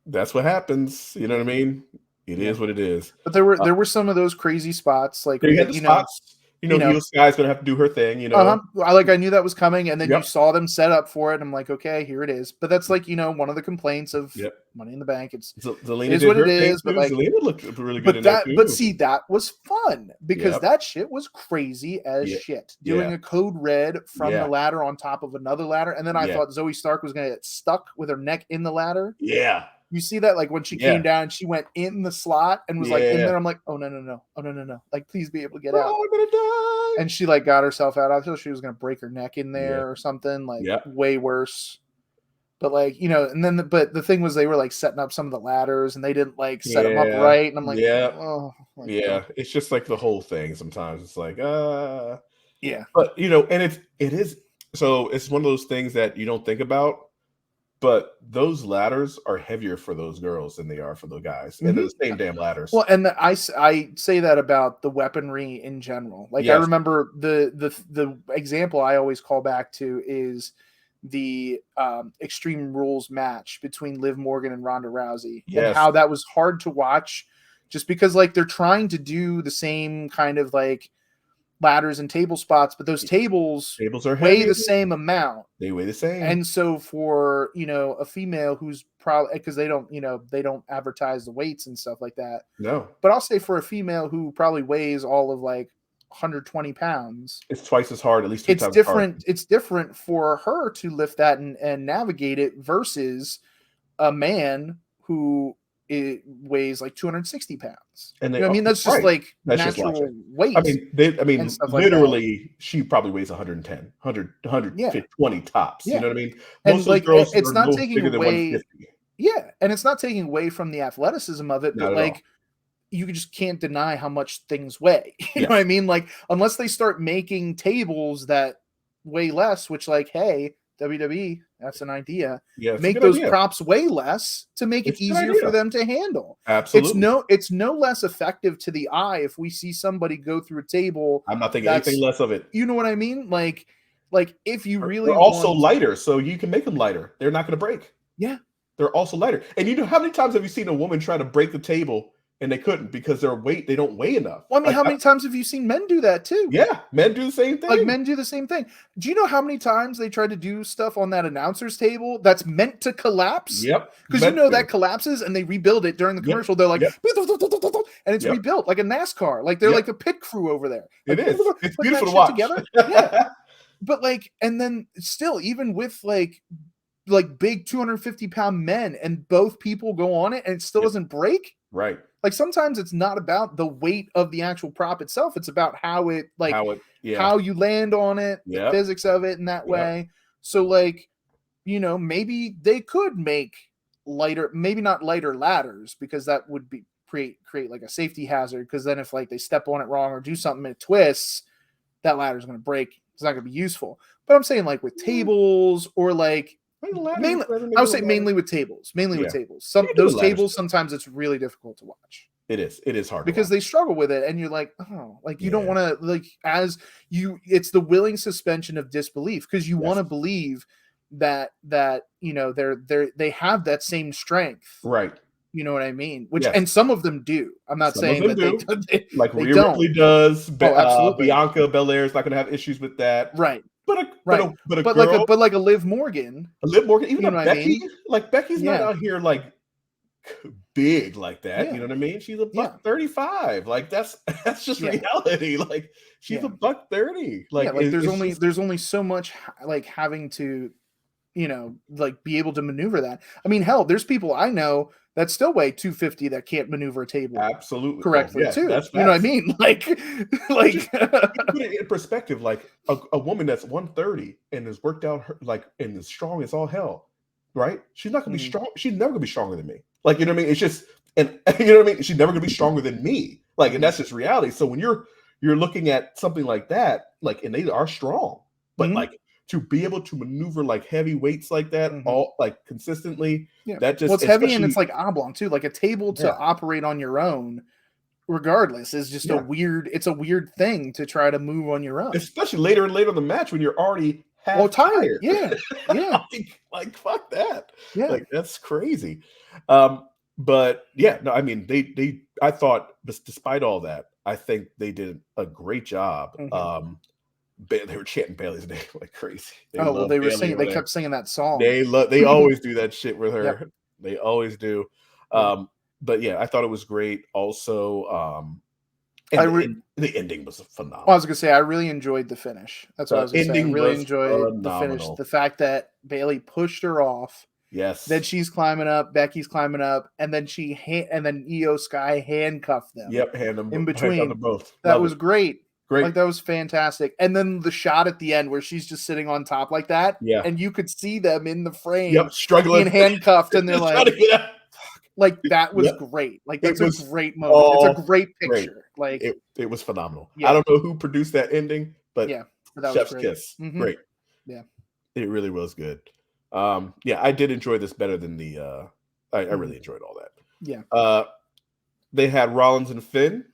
That's what happens. You know what I mean? It is what it is. But there were some of those crazy spots. Like they had the spots. Io Sky's gonna have to do her thing, you know. I knew that was coming, and then you saw them set up for it. And I'm like, okay, here it is. But that's like, one of the complaints of Money in the Bank. It's Zelina is what it is. But like, Zelina looked really good. But see, that was fun because that shit was crazy as shit. Doing a code red from the ladder on top of another ladder, and then I thought Zoe Stark was gonna get stuck with her neck in the ladder. Yeah. You see that? Like when she came down, she went in the slot and was like in there. I'm like, oh no. Like, please be able to get out. I'm gonna die. And she like got herself out. I thought she was gonna break her neck in there or something. Like way worse. But like, and then but the thing was they were like setting up some of the ladders and they didn't like set them up right. And I'm like, oh it's just like the whole thing. Sometimes it's like, yeah. But and it is so it's one of those things that you don't think about. But those ladders are heavier for those girls than they are for the guys. And they're the same damn ladders. Well, and I say that about the weaponry in general. Like I remember the example I always call back to is the Extreme Rules match between Liv Morgan and Ronda Rousey. And how that was hard to watch just because like they're trying to do the same kind of like ladders and table spots, but those tables are weigh heavy. The same amount. They weigh the same. And so for, a female who's probably because they don't advertise the weights and stuff like that. No. But I'll say for a female who probably weighs all of like 120 pounds, it's twice as hard, at least two times different. Hard. It's different for her to lift that and navigate it versus a man who it weighs like 260 pounds. And that's just like natural weight. I mean, literally, like she probably weighs 110, 120 tops. You know what I mean? Most of girls it's not taking away. Yeah, and it's not taking away from the athleticism of it, but like you just can't deny how much things weigh. You know what I mean? Like unless they start making tables that weigh less, which like, hey, WWE, that's an idea. Yeah, make those props weigh less to make it easier for them to handle. Absolutely. It's no less effective to the eye if we see somebody go through a table. I'm not thinking anything less of it. You know what I mean? Like if you really they're also lighter, so you can make them lighter. They're not going to break. Yeah. They're also lighter. And how many times have you seen a woman try to break the table and they couldn't because they don't weigh enough? Well, I mean, how many times have you seen men do that too? Yeah, men do the same thing. Like men do the same thing. Do you know how many times they try to do stuff on that announcer's table that's meant to collapse? Yep. Because that collapses and they rebuild it during the commercial. They're like, and it's rebuilt like a NASCAR. Like they're like the pit crew over there. It is. It's beautiful to watch. Together. Yeah. But like, and then still, even with like big 250-pound men and both people go on it and it still doesn't break. Right. Like sometimes it's not about the weight of the actual prop itself. It's about how you land on it, the physics of it in that way. So like, maybe they could make lighter, maybe not lighter ladders because that would be create like a safety hazard. Because then if like they step on it wrong or do something and it twists, that ladder is going to break. It's not going to be useful. But I'm saying like with tables or like mainly, I would say mainly with tables. With tables. Those tables sometimes it's really difficult to watch. It is hard because they struggle with it, and you're like, oh, like you don't want to like it's the willing suspension of disbelief because you want to believe that they have that same strength, right? You know what I mean? Which and some of them do. I'm not saying that they like they Rhea don't. Ripley does. Absolutely. Bianca Belair is not going to have issues with that, right? But like a Liv Morgan, even a Becky, like Becky's not out here like big like that. You know what I mean? She's a $135. Like that's just reality. Like she's a $130. Like there's only so much like having to, like be able to maneuver that. I mean, hell, there's people I know that still weigh 250 that can't maneuver a table absolutely correctly too. You know what I mean? Like just put it in perspective. Like a woman that's 130 and has worked out and is strong as all hell, right? She's not gonna be strong. She's never gonna be stronger than me. Like, you know what I mean? It's just, and you know what I mean? She's never gonna be stronger than me. Like, and that's just reality. So when you're looking at something like that, like, and they are strong, but like to be able to maneuver like heavy weights like that, all like consistently. Yeah. That just it's heavy and it's like oblong too. Like a table to operate on your own, regardless, is just it's a weird thing to try to move on your own. Especially later and later in the match when you're already half tired. Yeah. like fuck that. Yeah. Like that's crazy. But yeah, no, I mean I thought despite all that, I think they did a great job. They were chanting Bailey's name like crazy. They were singing. They kept singing that song. They always do that shit with her. Yep. They always do. But yeah, I thought it was great. Also, the ending was phenomenal. I was gonna say I really enjoyed the finish. That's what I was gonna say. I really enjoyed the finish. The fact that Bailey pushed her off. Yes. Then she's climbing up. Becky's climbing up, and then and then Io Sky handcuffed them. Yep, hand them in between. Them both. That was great. Great. Like that was fantastic. And then the shot at the end where she's just sitting on top like that. Yeah. And you could see them in the frame. Yep, struggling. Being handcuffed, and they're like that was great. Like that's a great moment. It's a great picture. Great. Like it was phenomenal. Yeah. I don't know who produced that ending, but chef's kiss. Great. Yeah. It really was good. I did enjoy this better than the I really enjoyed all that. Yeah. They had Rollins and Finn,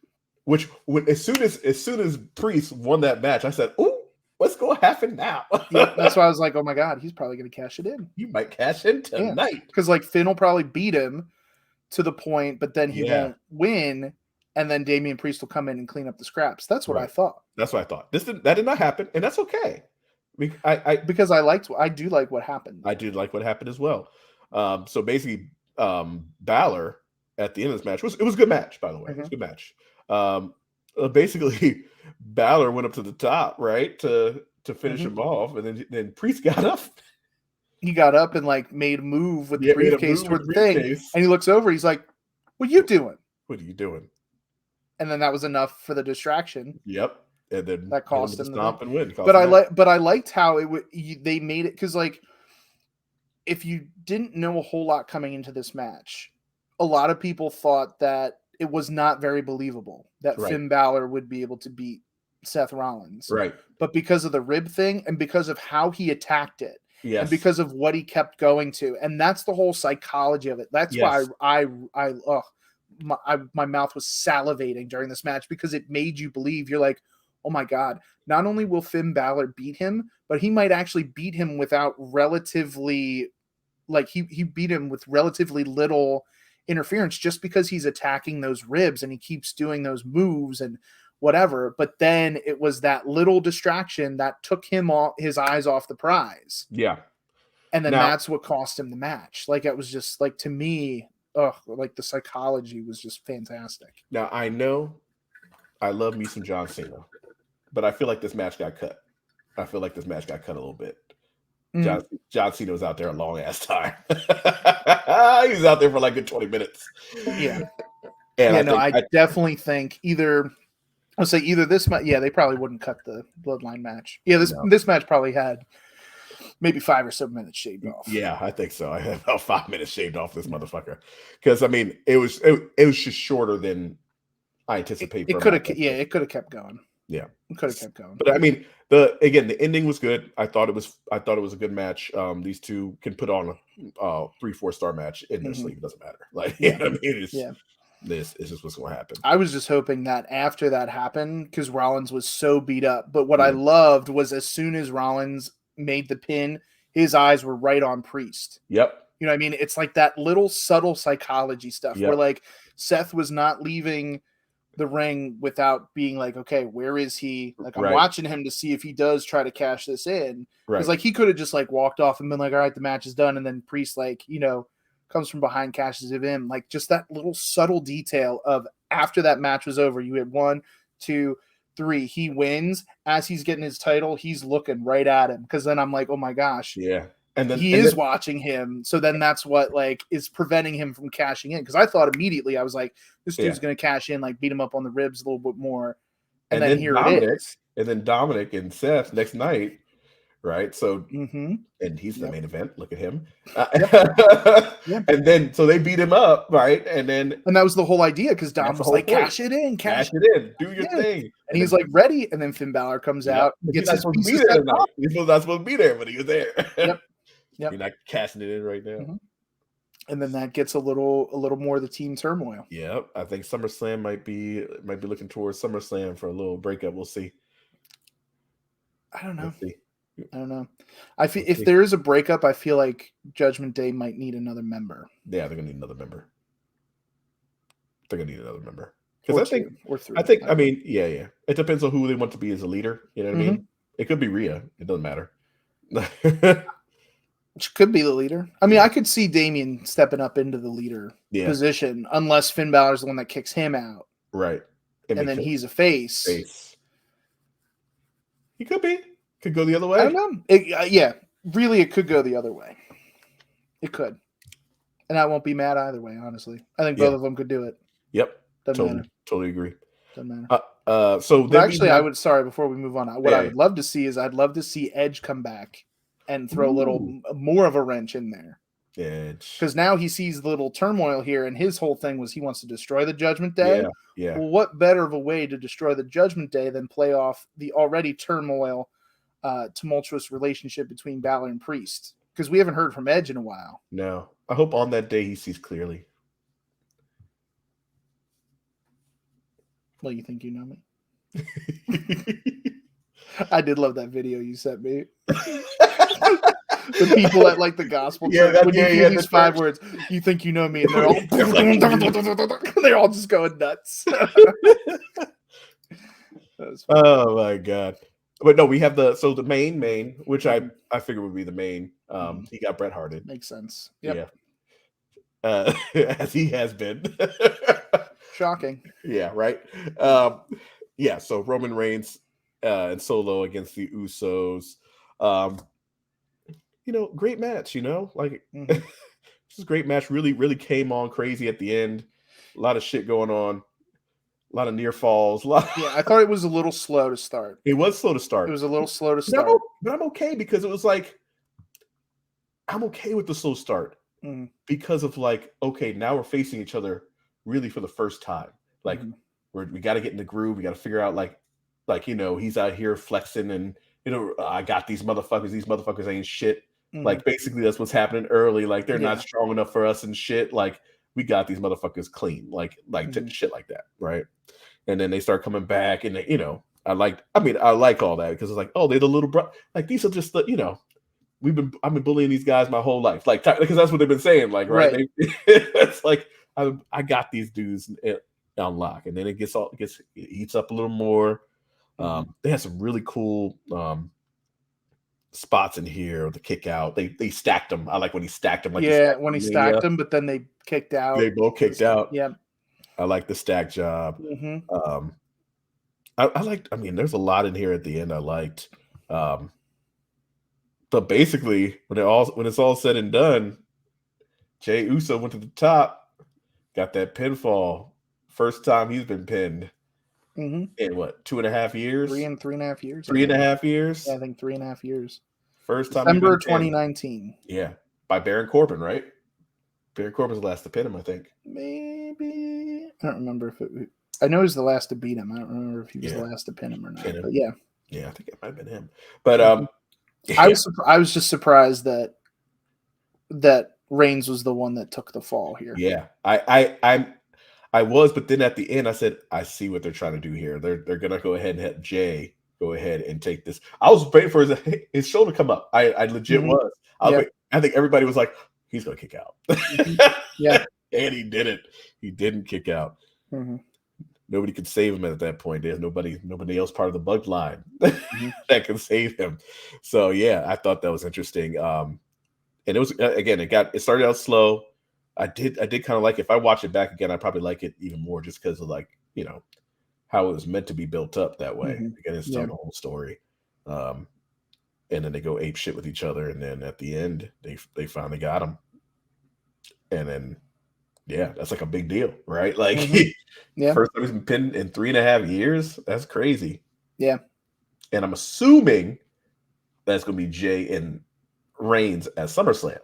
which as soon as Priest won that match, I said, "Ooh, what's going to happen now?" That's why I was like, "Oh my god, he's probably going to cash it in. He might cash in tonight." Because like Finn will probably beat him to the point, but then he won't win, and then Damian Priest will come in and clean up the scraps. That's what I thought. That's what I thought. That did not happen, and that's okay. Because I do like what happened. I do like what happened as well. So basically, Balor at the end of this match it was a good match, by the way. It was a good match. Basically, Balor went up to the top, right, to finish him off, and then Priest got up. He got up and like made a move with the briefcase toward the thing, and he looks over. He's like, "What are you doing? What are you doing?" And then that was enough for the distraction. Yep. And then that cost him the stomp and win. But I liked how they made it, because like if you didn't know a whole lot coming into this match, a lot of people thought that it was not very believable that Finn Balor would be able to beat Seth Rollins. Right. But because of the rib thing and because of how he attacked it, and because of what he kept going to, and that's the whole psychology of it. That's why my mouth was salivating during this match, because it made you believe. You're like, oh my God, not only will Finn Balor beat him, but he might actually beat him without relatively, like he beat him with relatively little interference, just because he's attacking those ribs and he keeps doing those moves and whatever. But then it was that little distraction that took his eyes off the prize. Yeah. And then that's what cost him the match. Like it was just like, to me, like the psychology was just fantastic. Now I know I love me some John Cena, but I feel like this match got cut. I feel like this match got cut a little bit. John Cena was out there a long ass time. He was out there for like a 20 minutes. Yeah. And I definitely think either this match. Yeah, they probably wouldn't cut the Bloodline match. Yeah, this match probably had maybe 5 or 7 minutes shaved off. Yeah, I think so. I had about 5 minutes shaved off this motherfucker, because I mean it was just shorter than I anticipated. It could have kept going. Yeah, it could have kept going. But I mean, the ending was good. I thought it was a good match. These two can put on a 3-4 star match in their sleep. It doesn't matter. Like, you know what I mean? This is just what's going to happen. I was just hoping that after that happened, because Rollins was so beat up. But what I loved was as soon as Rollins made the pin, his eyes were right on Priest. Yep. You know what I mean? It's like that little subtle psychology stuff where like Seth was not leaving the ring without being like, okay, where is he? Like, I'm watching him to see if he does try to cash this in. Because like he could have just like walked off and been like, all right, the match is done. And then Priest, like, you know, comes from behind, cashes it in. Like just that little subtle detail of after that match was over, you had 1, 2, 3. He wins. As he's getting his title, he's looking right at him. Because then I'm like, oh my gosh. Yeah. And then he is watching him. So then that's what like is preventing him from cashing in. Because I thought immediately, I was like, this dude's going to cash in, like beat him up on the ribs a little bit more. And then here it is. And then Dominic and Seth next night right? So, and he's the main event. Look at him. And then, so they beat him up, right? And that was the whole idea because Dom was like, cash it in, do your thing. And he's like, ready. And then Finn Balor comes out, gets his piece of stuff off. He's not supposed to be there, but he was there. Yep. You're not cashing it in right now. And then that gets a little more of the team turmoil. Yeah, I think SummerSlam might be looking towards SummerSlam for a little breakup. We'll see. I don't know. I don't know. I feel if there is a breakup, I feel like Judgment Day might need another member. Yeah, they're gonna need another member. Because I think I mean, yeah. It depends on who they want to be as a leader. You know what I mean? It could be Rhea. It doesn't matter. Which could be the leader. I mean, I could see Damian stepping up into the leader position, unless Finn Balor's the one that kicks him out. Right. And then he's a face. He could be. Could go the other way. I don't know. Really, it could go the other way. It could. And I won't be mad either way, honestly. I think both of them could do it. Yep. Totally agree. Doesn't matter. Before we move on, I would love to see is I'd love to see Edge come back and throw a little more of a wrench in there. Edge. Because now he sees the little turmoil here, and his whole thing was he wants to destroy the Judgment Day. Yeah. Well, what better of a way to destroy the Judgment Day than play off the already tumultuous relationship between Balor and Priest? Because we haven't heard from Edge in a while. No. I hope on that day he sees clearly. Well, you think you know me? I did love that video you sent me. The people at like the gospel church, when you hear these 5 words, you think you know me, and they're all just going nuts. Oh my god! But no, we have the main, which I figure would be the main. He got Bret Harted. Makes sense. Yep. Yeah. As he has been. Shocking. Yeah. Right. So Roman Reigns and Solo against the Usos. Great match. This is a great match. Really, really came on crazy at the end. A lot of shit going on. A lot of near falls. I thought it was a little slow to start. It was slow to start. It was a little slow to start. But I'm okay because it was like, I'm okay with the slow start because of now we're facing each other really for the first time. We got to get in the groove. We got to figure out he's out here flexing and I got these motherfuckers. These motherfuckers ain't shit. Basically that's what's happening early. They're not strong enough for us and shit. We got these motherfuckers clean. Shit like that, right? And then they start coming back, and I like all that because it's like, oh, they're the little bro. These are just the I've been bullying these guys my whole life, because that's what they've been saying, right? It's like I got these dudes on lock, and then it heats up a little more. They have some really cool spots in here. The kick out, they stacked them. I like when he stacked them. When he stacked them, but then they kicked out. They both kicked out. Yeah, I like the stack job. I liked. I mean, there's a lot in here at the end I liked. But basically, when it's all said and done, Jey Uso went to the top, got that pinfall. First time he's been pinned in what, 2.5 years? 3.5 years. 3.5 years. Yeah, I think 3.5 years. First time. December 2019. Yeah, by Baron Corbin, right? Baron Corbin's the last to pin him, I think. Maybe I don't remember if it. I know he's the last to beat him. I don't remember if he was the last to pin him or not. But yeah, I think it might have been him. But I was just surprised that Reigns was the one that took the fall here. Yeah, I was, but then at the end I said, I see what they're trying to do here. They're gonna go ahead and have Jay go ahead and take this. I was waiting for his shoulder to come up. I legit was. I think everybody was like, he's gonna kick out. Yeah, and he didn't. He didn't kick out. Nobody could save him at that point. There's nobody else part of the bloodline that can save him. So yeah, I thought that was interesting. And it was again, it started out slow. I did kind of like it. If I watch it back again, I probably like it even more just because of how it was meant to be built up that way. Again, it's telling the whole story. And then they go ape shit with each other, and then at the end, they finally got him. And then that's like a big deal, right? First time he's been pinned in 3.5 years. That's crazy. Yeah. And I'm assuming that's going to be Jay and Reigns at SummerSlam.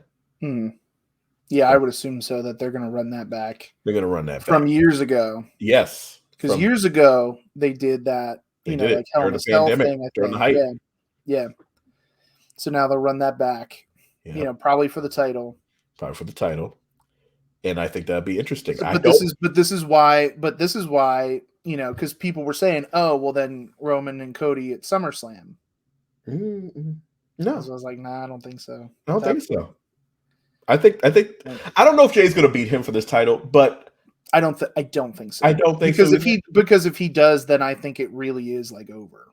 Yeah, I would assume so, that they're going to run that back. They're going to run that from years ago. Yes. Because years ago, they did that, like Hell in a Cell thing, I during the think. hype. Yeah. So now they'll run that back, probably for the title. And I think that'd be interesting. But this is why, because people were saying, oh, well, then Roman and Cody at SummerSlam. No. So I was like, nah, I don't think so. I don't think so. I don't know if Jay's going to beat him for this title, but I don't think so. I don't think because so. Because if he does, then I think it really is like over.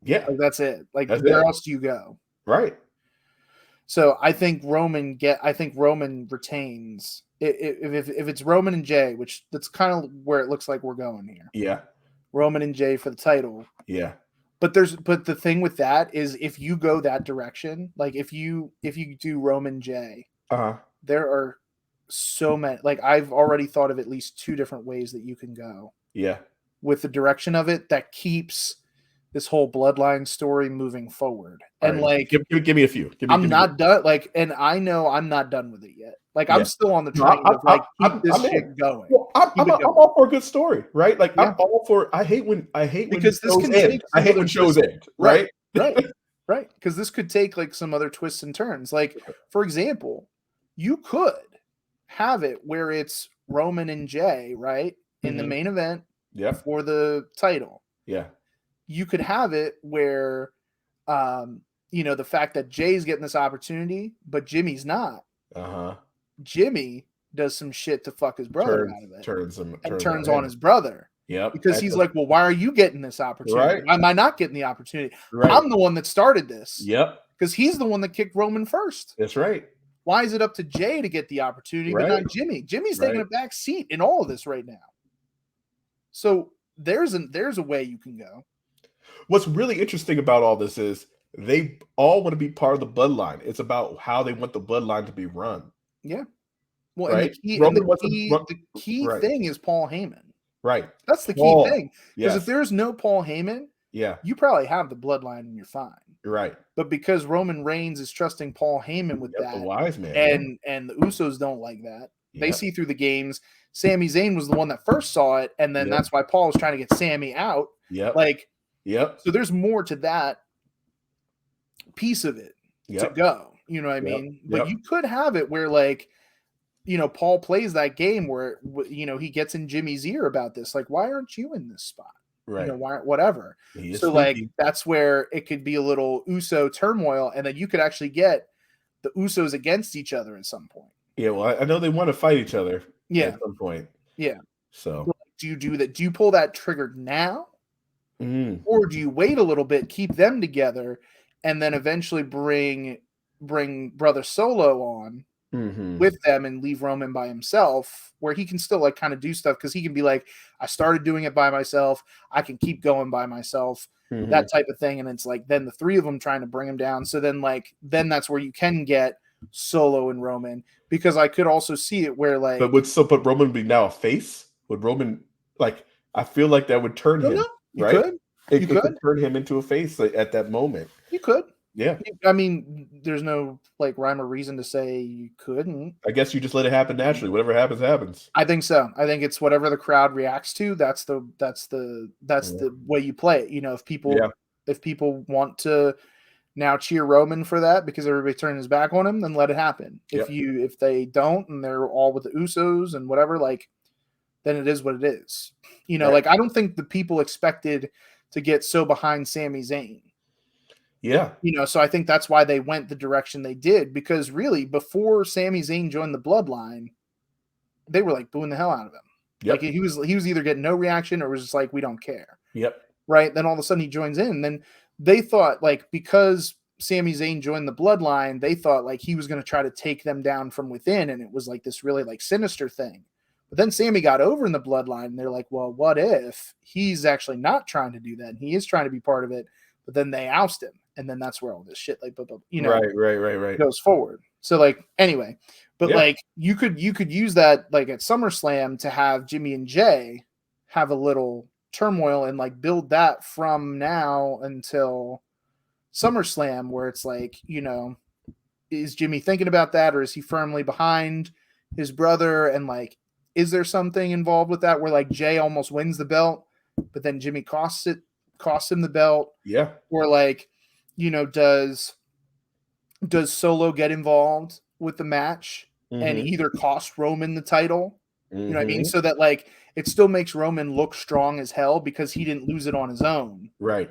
Yeah. Like, that's it. Like, where else do you go? Right. So I think Roman retains. If it's Roman and Jay, which that's kind of where it looks like we're going here. Yeah. Roman and Jay for the title. Yeah. But the thing with that is, if you go that direction, like if you do Roman Jay, there are so many. Like, I've already thought of at least 2 different ways that you can go. Yeah. With the direction of it, that keeps this whole bloodline story moving forward. And like, give me a few. I'm not done. Like, and I know I'm not done with it yet. Like, I'm still on the train of like, keep this shit going. Well, I'm all for a good story, right? Like, I'm all for. I hate when because this can take. I hate when shows end, right? Right. Because this could take like some other twists and turns. Like, for example, you could have it where it's Roman and Jay, right, in the main event, for the title. Yeah. You could have it where, the fact that Jay's getting this opportunity, but Jimmy's not. Jimmy does some shit to fuck his brother out of it. Turns on his brother. Yep. Because he's like, well, why are you getting this opportunity? Right. Why am I not getting the opportunity? Right. I'm the one that started this. Yep. Because he's the one that kicked Roman first. That's right. Why is it up to Jay to get the opportunity, but not Jimmy? Jimmy's taking a back seat in all of this right now. So there's a way you can go. What's really interesting about all this is they all want to be part of the bloodline. It's about how they want the bloodline to be run. Yeah. Well, and the key thing is Paul Heyman. Right. That's the key thing. Because if there's no Paul Heyman, you probably have the bloodline and you're fine. Right. But because Roman Reigns is trusting Paul Heyman with that, the wise man, and the Usos don't like that. They see through the games. Sami Zayn was the one that first saw it, and then that's why Paul was trying to get Sami out. So there's more to that piece of it to go. You know what I mean? But you could have it where, like, Paul plays that game where, he gets in Jimmy's ear about this. Like, why aren't you in this spot? Right. Why, whatever. So, like, that's where it could be a little Uso turmoil, and then you could actually get the Usos against each other at some point. Yeah, well, I know they want to fight each other at some point. Yeah. So do you do that? Do you pull that trigger now? Or do you wait a little bit, keep them together, and then eventually bring Brother Solo on with them and leave Roman by himself, where he can still like kind of do stuff, because he can be like, I started doing it by myself, I can keep going by myself, that type of thing. And it's like then the 3 of them trying to bring him down. So then that's where you can get Solo and Roman, because I could also see it where like, but Roman would be now a face? Would Roman, like, I feel like that would turn him. You right? could. It could turn him into a face at that moment. You could. Yeah. I mean, there's no like rhyme or reason to say you couldn't. I guess you just let it happen naturally. Whatever happens, happens. I think so. I think it's whatever the crowd reacts to. That's the way you play it. If people want to now cheer Roman for that because everybody turned his back on him, then let it happen. If they don't and they're all with the Usos and whatever, like, then it is what it is. Like, I don't think the people expected to get so behind Sami Zayn. Yeah. So I think that's why they went the direction they did, because really before Sami Zayn joined the bloodline, they were like booing the hell out of him. Like he was either getting no reaction or was just like, we don't care. Right. Then all of a sudden he joins in. Then they thought, like, because Sami Zayn joined the bloodline, they thought like he was going to try to take them down from within. And it was like this really like sinister thing. But then Sami got over in the bloodline and they're like, well, what if he's actually not trying to do that? And he is trying to be part of it, but then they oust him. And then that's where all this shit, like, right, goes forward. So like, anyway, but like you could use that like at SummerSlam to have Jimmy and Jay have a little turmoil and like build that from now until SummerSlam, where it's like, is Jimmy thinking about that, or is he firmly behind his brother? And like, is there something involved with that where like Jay almost wins the belt, but then Jimmy costs him the belt? Yeah. Or like, does Solo get involved with the match and either cost Roman the title? You know what I mean? So that like it still makes Roman look strong as hell because he didn't lose it on his own. Right.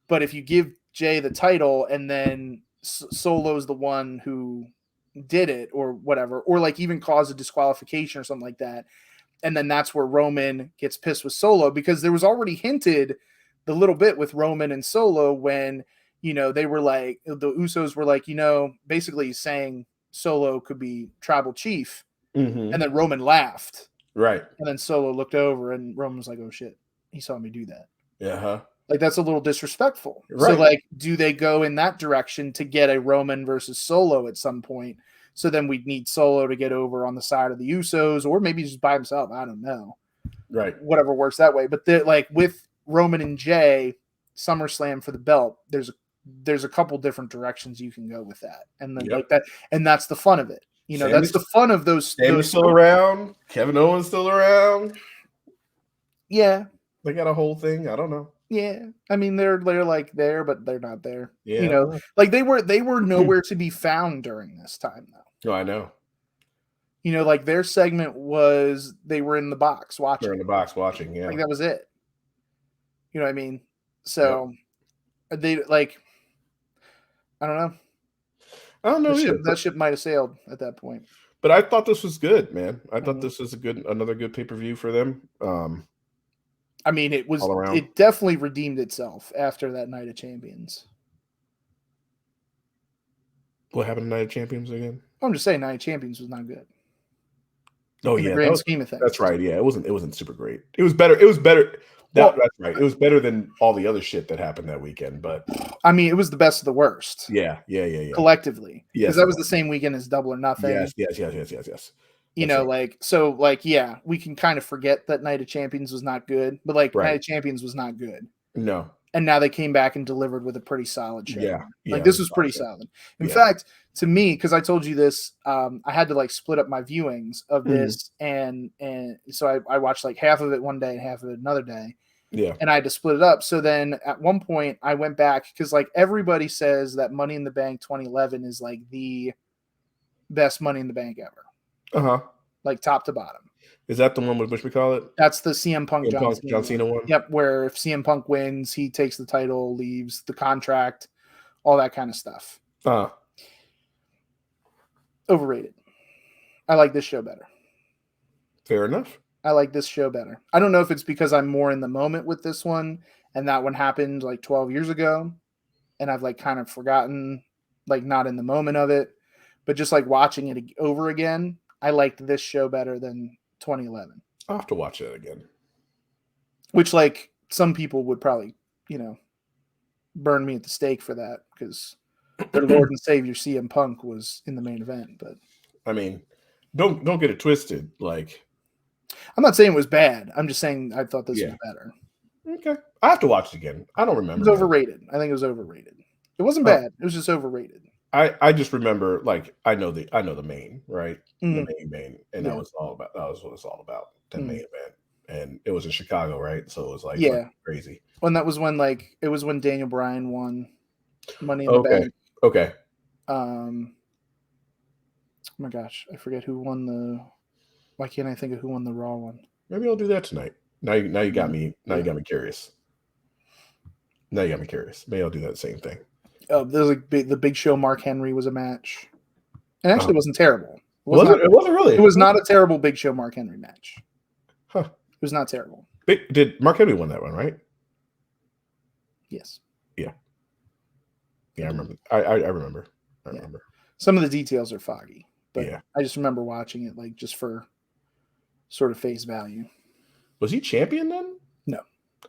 But if you give Jay the title and then Solo's the one who did it or whatever, or like even cause a disqualification or something like that, and then that's where Roman gets pissed with Solo, because there was already hinted the little bit with Roman and Solo when, they were like, the Usos were like, basically saying Solo could be tribal chief. And then Roman laughed. Right. And then Solo looked over and Roman was like, oh shit, he saw me do that. Yeah. Like, that's a little disrespectful. Right. So like, do they go in that direction to get a Roman versus Solo at some point? So then we'd need Solo to get over on the side of the Usos, or maybe just by himself. I don't know. Right. Whatever works that way. But like with Roman and Jay, SummerSlam for the belt, there's a couple different directions you can go with that. And then like that, and that's the fun of it. That's the fun of those. Sammy's still around. Kevin Owens still around. Yeah. They got a whole thing. I don't know. Yeah. I mean, they're like there, but they're not there. Yeah. Like they were nowhere to be found during this time though. Oh, I know. Like their segment was they were in the box watching. They're in the box watching, yeah. Like that was it. You know what I mean? So they like, I don't know. I don't know either. That ship might have sailed at that point. But I thought this was good, man. I thought this was another good pay-per-view for them. I mean, it definitely redeemed itself after that Night of Champions. What happened to Night of Champions again? I'm just saying Night of Champions was not good. Oh, in the grand scheme of things. That's right. Yeah, it wasn't super great. It was better. That's right. It was better than all the other shit that happened that weekend. But I mean, it was the best of the worst. Yeah. Collectively, because that was the same weekend as Double or Nothing. Yes. Right. We can kind of forget that Night of Champions was not good, but like Night of Champions was not good. No. And now they came back and delivered with a pretty solid show. Yeah. Like this was pretty solid. In fact, to me, because I told you this, I had to like split up my viewings of this, and so I watched like half of it one day and half of it another day. Yeah. And I had to split it up. So then at one point I went back because like everybody says that Money in the Bank 2011 is like the best Money in the Bank ever. Like top to bottom. Is that the one with whatchamacallit? That's the CM Punk John Cena one? Yep, where if CM Punk wins, he takes the title, leaves the contract, all that kind of stuff. Overrated. I like this show better. Fair enough. I like this show better. I don't know if it's because I'm more in the moment with this one, and that one happened like 12 years ago, and I've like kind of forgotten, like not in the moment of it, but just like watching it over again, I liked this show better than 2011. I'll have to watch it again. Which like some people would probably, burn me at the stake for that because their Lord and Savior CM Punk was in the main event. But I mean, don't get it twisted. Like, I'm not saying it was bad. I'm just saying I thought this was better. Okay, I have to watch it again. I don't remember. It was overrated. I think it was overrated. It wasn't bad. It was just overrated. I just remember, like, I know the main, right? The main, and that was what it's all about. The main event, and it was in Chicago, right? So it was like crazy. When that was when it was when Daniel Bryan won Money in the Bank. Okay. Oh my gosh, I forget who won the. Why can't I think of who won the Raw one? Maybe I'll do that tonight. Now you got me. Now you got me curious. Maybe I'll do that same thing. There's like the Big Show Mark Henry was a match. It actually wasn't terrible. It wasn't really. It was not a terrible Big Show Mark Henry match. Huh. It was not terrible. Did Mark Henry win that one, right? Yes. Yeah. Yeah, I remember. I remember. I remember. Some of the details are foggy, but yeah. I just remember watching it like just for sort of face value. Was he champion then? No.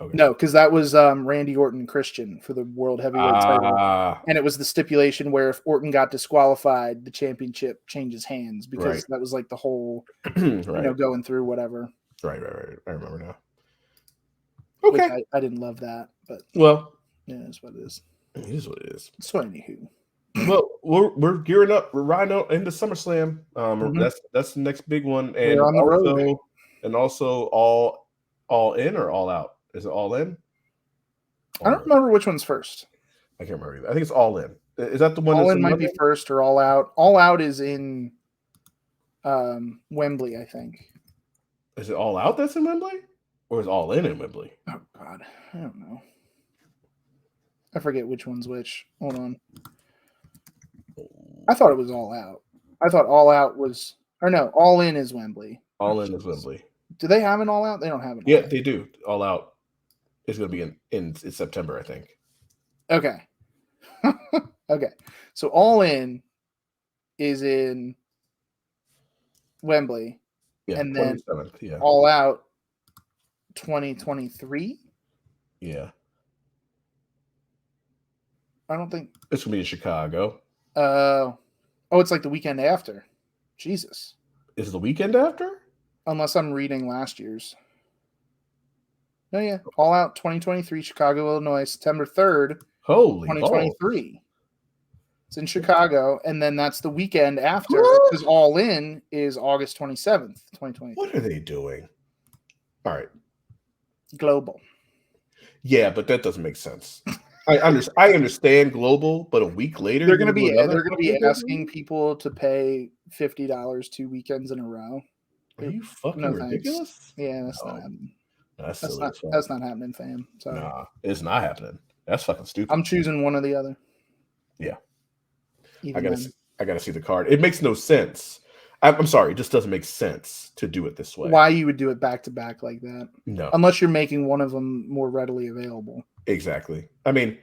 Okay. No, because that was Randy Orton and Christian for the World Heavyweight title. And it was the stipulation where if Orton got disqualified, the championship changes hands because that was like the whole, going through whatever. Right. I remember now. Okay. I didn't love that, but well, yeah, that's what it is. It is what it is. So anywho. Well, we're gearing up. We're riding out into SummerSlam. That's the next big one, and we're on the road. Also all in or all out? Is it all in? I don't remember which one's first. I can't remember either. I think it's all in. Is that the one? All in might be first, or all out. All out is in Wembley, I think. Is it all out that's in Wembley, or is all in Wembley? Oh God, I don't know. I forget which one's which. Hold on. I thought it was all out. I thought all out was, or no, all in is Wembley. All in is Wembley. Do they have an all out? They don't have an. Yeah, they do. All out is going to be in September, I think. Okay. Okay. So all in is in Wembley. Yeah, and then yeah. all out 2023. Yeah. I don't think it's gonna be in Chicago. Oh, it's like the weekend after. Jesus. Is it the weekend after? Unless I'm reading last year's. Oh yeah, All Out 2023, Chicago, Illinois, September 3rd. Holy 2023. Balls. It's in Chicago, and then that's the weekend after, because All In is August 27th, 2023. What are they doing? All right. Global. Yeah, but that doesn't make sense. I understand global, but a week later they're going to be asking people to pay $50 2 weekends in a row. Are you fucking ridiculous? Yeah, that's not happening. That's not happening, fam. Sorry. Nah, it's not happening. That's fucking stupid. I'm choosing one or the other. Yeah. I gotta see the card. It makes no sense. I'm sorry, it just doesn't make sense to do it this way. Why you would do it back to back like that? No. Unless you're making one of them more readily available. Exactly. I mean,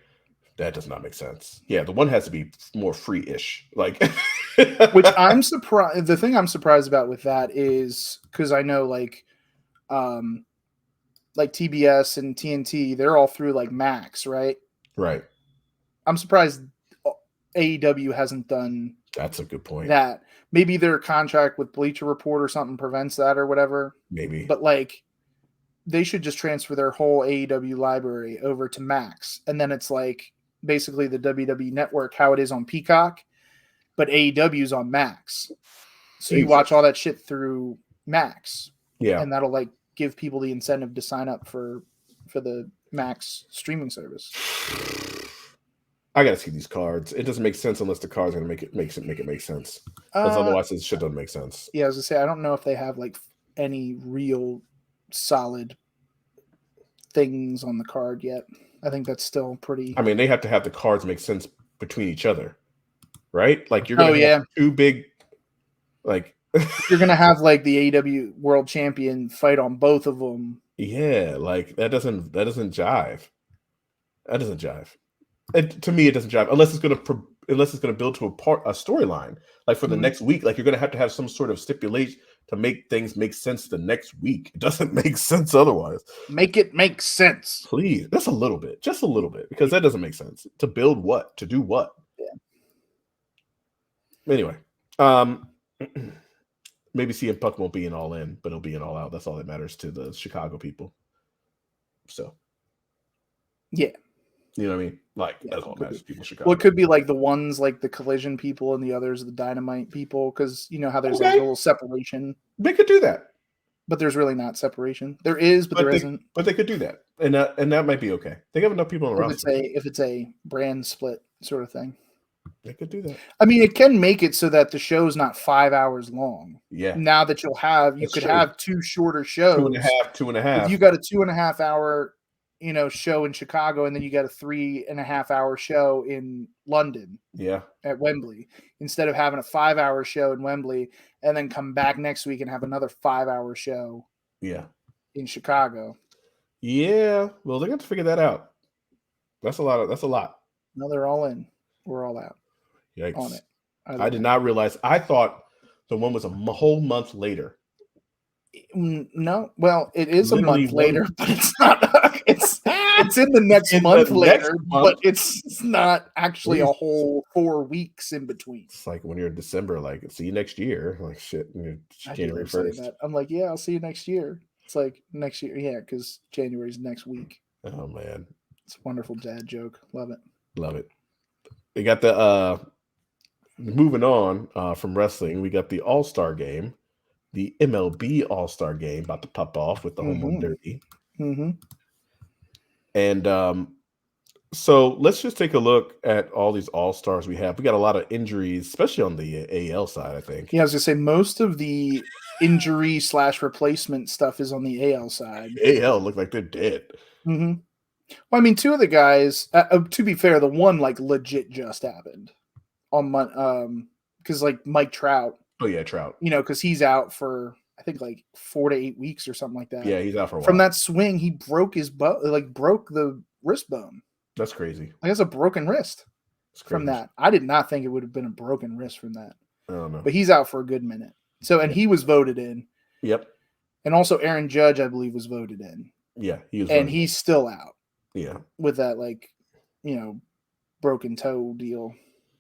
that does not make sense. Yeah, the one has to be more free-ish. Like which I'm surprised. The thing I'm surprised about with that is because I know like TBS and TNT, they're all through like Max, right? Right. I'm surprised AEW hasn't done. That's a good point. That maybe their contract with Bleacher Report or something prevents that or whatever. Maybe. But like they should just transfer their whole AEW library over to Max. And then it's like basically the WWE Network, how it is on Peacock, but AEW's on Max. So you watch all that shit through Max. Yeah. And that'll like give people the incentive to sign up for the Max streaming service. I gotta see these cards. It doesn't make sense unless the cards are gonna make it make sense. Because otherwise, this shit doesn't make sense. Yeah, I was gonna say I don't know if they have like any real solid things on the card yet. I think that's still pretty. I mean, they have to have the cards make sense between each other, right? Like you're gonna have two big, like you're gonna have like the AEW World Champion fight on both of them. Yeah, like that doesn't jive. That doesn't jive. To me, it doesn't jive unless it's gonna build to a storyline. Like for the next week, like you're gonna have some sort of stipulation to make things make sense the next week. It doesn't make sense otherwise. Make it make sense, please. That's just a little bit, because that doesn't make sense. To build what? To do what? Yeah. Anyway, maybe CM Punk won't be in All In, but it'll be in All Out. That's all that matters to the Chicago people. So, yeah. You know what I mean? Like, that's all that matters to people in Chicago. Well, it could be like the ones like the Collision people and the others the Dynamite people, because you know how there's like a little separation. They could do that. But there's really not separation. There is, but there isn't. But they could do that. And that might be okay. They have enough people around. If it's a brand split sort of thing. They could do that. I mean, it can make it so that the show's not 5 hours long. Yeah. Now that you could have two shorter shows. 2.5. If you got a 2.5 hour, show in Chicago, and then you got a 3.5 hour show in London. Yeah. At Wembley, instead of having a 5 hour show in Wembley and then come back next week and have another 5 hour show. Yeah. In Chicago. Yeah. Well, they're going to figure that out. That's a lot. No, they're all in. We're all out. Yikes. On it. I did not realize. I thought the one was a whole month later. No, well, it is literally a month later, but it's not. It's in the next month later, but it's not actually a whole 4 weeks in between. It's like when you're in December, like, see you next year. Like, shit, January 1st. I'm like, yeah, I'll see you next year. It's like next year, yeah, because January's next week. Oh man, it's a wonderful dad joke. Love it. Love it. We got the moving on from wrestling. We got the All-Star Game, the MLB All-Star Game about to pop off with the home run derby. And so let's just take a look at all these All-Stars we have. We got a lot of injuries, especially on the AL side, I think. Yeah, I was gonna say most of the injury / replacement stuff is on the AL side. AL look like they're dead. Well, I mean, two of the guys. To be fair, the one like legit just happened on because like Mike Trout. Oh yeah, Trout. You know, because he's out for I think like 4 to 8 weeks or something like that. Yeah, he's out for a while. From that swing, he broke his broke the wrist bone. That's crazy. I guess a broken wrist from that. I did not think it would have been a broken wrist from that. I don't know. But he's out for a good minute. So, and he was voted in. Yep. And also Aaron Judge, I believe, was voted in. Yeah, he was. And he's still out. Yeah. With that, like, you know, broken toe deal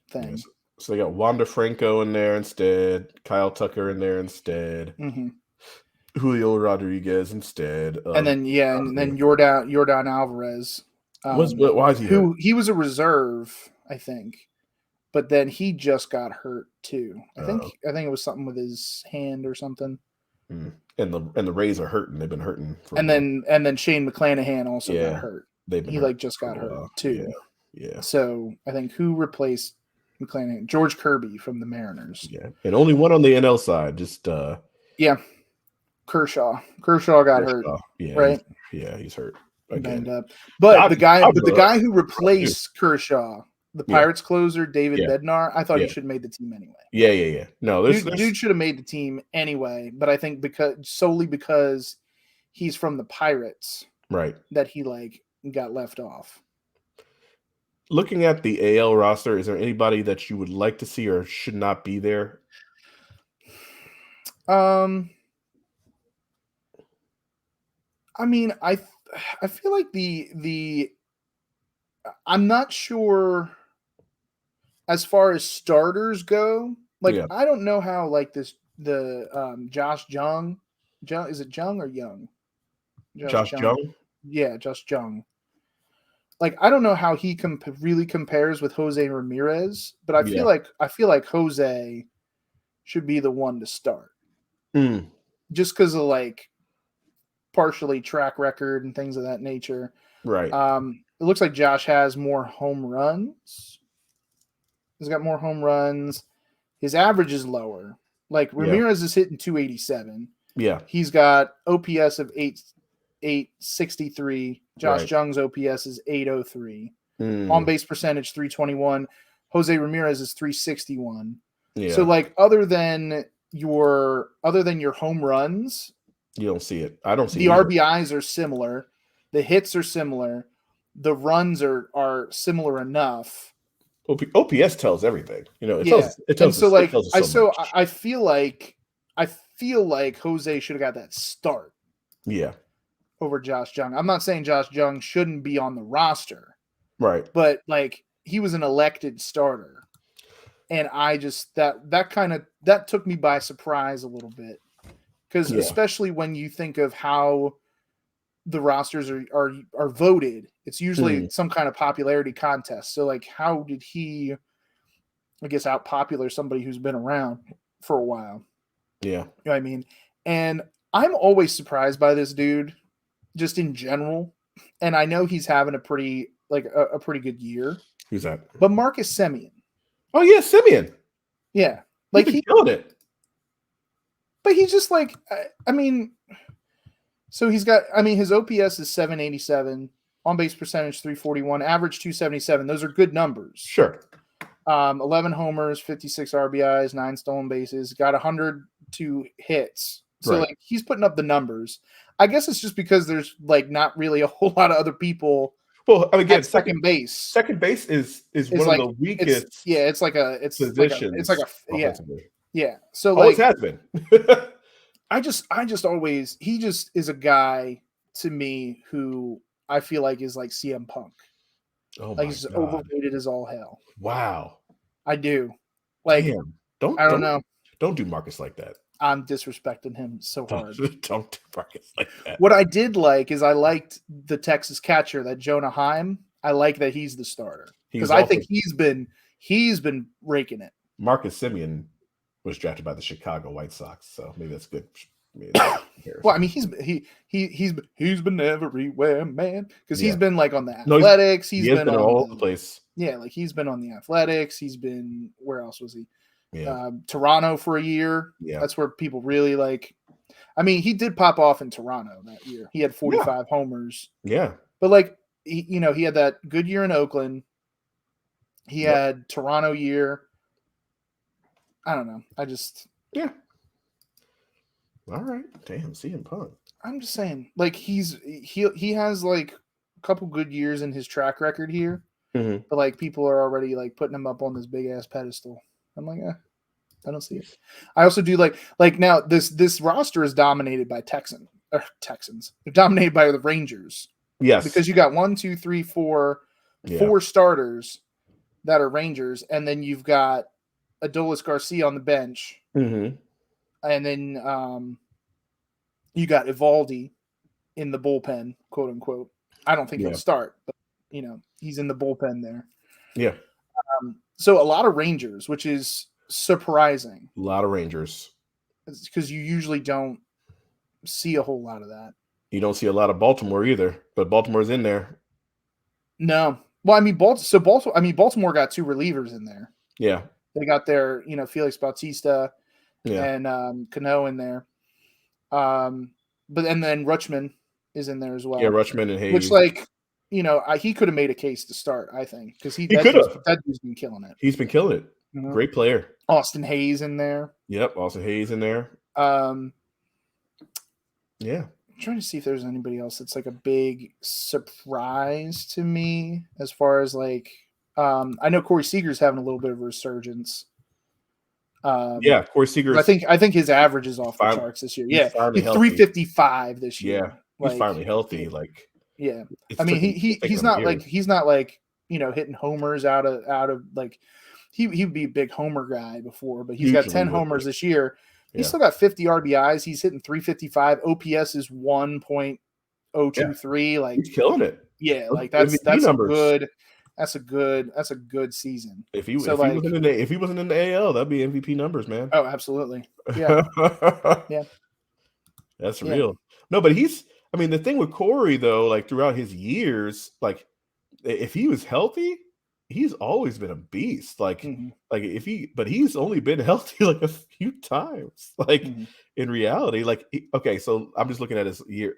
thing. Yes. So they got Wander Franco in there instead, Kyle Tucker in there instead, Julio Rodriguez instead, and then Yordan Alvarez. Why is he hurt? He was a reserve, I think, but then he just got hurt too. I think it was something with his hand or something. And the Rays are hurting. They've been hurting. And then Shane McClanahan also got hurt. He just got hurt too. Yeah. So I think who replaced McClanahan? George Kirby from the Mariners. Yeah, and only one on the NL side. Just Kershaw. Kershaw got hurt. Yeah, right. He's hurt. Banged up. But the guy who replaced Kershaw, the Pirates closer, David Bednar, I thought he should have made the team anyway. Yeah. No, dude should have made the team anyway. But I think because he's from the Pirates, right, that he got left off. Looking at the AL roster, is there anybody that you would like to see or should not be there? I mean, I feel like I'm not sure as far as starters go. I don't know how Josh Jung, is it Jung or Young? Josh Jung? Yeah, Josh Jung. I don't know how he really compares with Jose Ramirez, but I feel like Jose should be the one to start. Just because of partially track record and things of that nature. Right. It looks like Josh has more home runs. He's got more home runs. His average is lower. Ramirez is hitting 287. Yeah. He's got OPS of 863. Josh Jung's OPS is 803. On base percentage 321. Jose Ramirez is 361. Yeah. So other than your home runs, you don't see it. I don't see the RBIs are similar. The hits are similar. The runs are similar enough. OPS tells everything. It tells. I feel like Jose should have got that start. Yeah. Over Josh Jung. I'm not saying Josh Jung shouldn't be on the roster. Right. But he was an elected starter. And I just that took me by surprise a little bit. Because especially when you think of how the rosters are voted, it's usually some kind of popularity contest. So how did he, I guess, out-popular somebody who's been around for a while? Yeah. You know what I mean? And I'm always surprised by this dude, just in general. And I know he's having a pretty good year. Who's that? But Marcus Semien. Oh yeah, Semien. Yeah. He killed it. But he's just so he's got, his OPS is 787, on base percentage 341, average 277. Those are good numbers. Sure. 11 homers, 56 RBIs, 9 stolen bases, got 102 hits. So he's putting up the numbers. I guess it's just because there's not really a whole lot of other people. Well, again, second base. Second base is one of the weakest. It's positions. Yeah. So always has been. I just always, he just is a guy to me who I feel like is like CM Punk. Oh my he's God. Overrated as all hell. Wow. I do. Damn. I don't know. Don't do Marcus like that. I'm disrespecting him so hard. Don't do Marcus like that. What I did like is I liked the Texas catcher, that Jonah Heim. I like that he's the starter. Because I think he's been raking it. Marcus Semien was drafted by the Chicago White Sox, so maybe that's good. Well, I mean, he's been everywhere, man. Because he's been like on the Athletics. He's been on all over the place. Yeah, like he's been on the Athletics. He's been where else was he? Yeah. Toronto for a year. Yeah, that's where people really like. I mean, he did pop off in Toronto that year. He had 45 homers. Yeah, but like he had that good year in Oakland. He had Toronto year. I don't know. All right, damn, CM Punk. I'm just saying, like he has like a couple good years in his track record here, but like people are already like putting him up on this big ass pedestal. I'm like, I don't see it. I also do like now this roster is dominated by Texans. They're dominated by the Rangers. Yes, because you got 1, 2, 3, 4, 4 starters that are Rangers, and then you've got Adolis Garcia on the bench. And then you got Evaldi in the bullpen, quote unquote. I don't think he'll start, but he's in the bullpen there. Yeah. So a lot of Rangers, which is surprising. A lot of Rangers. Because you usually don't see a whole lot of that. You don't see a lot of Baltimore either, but Baltimore's in there. No. Well, I mean, Baltimore got 2 relievers in there. Yeah. They got their, Felix Bautista and Cano in there. But and then Rutschman is in there as well. Yeah, Rutschman and Hayes. Which, like, he could have made a case to start, I think, because he could have. That dude's been killing it. He's been killing it. Great player. Austin Hayes in there. Yep, Austin Hayes in there. Yeah. I'm trying to see if there's anybody else that's like a big surprise to me as far as like I know Corey Seager's having a little bit of a resurgence. Corey Seager. I think his average is off the charts this year. He's 355 this year. Yeah, he's finally healthy. Like, yeah, I mean he's not like hitting homers out of like he would be a big homer guy before, but he's got 10 homers this year. He's still got 50 RBIs. He's hitting 355. OPS is 1.023. Like he's killing it. Yeah, like that's good. That's a good season. If he wasn't in the AL, that'd be MVP numbers, man. Oh, absolutely. Yeah. Yeah. That's real. No, but the thing with Corey though, like throughout his years, like if he was healthy, he's always been a beast. Like but he's only been healthy like a few times. Like in reality, like so I'm just looking at his year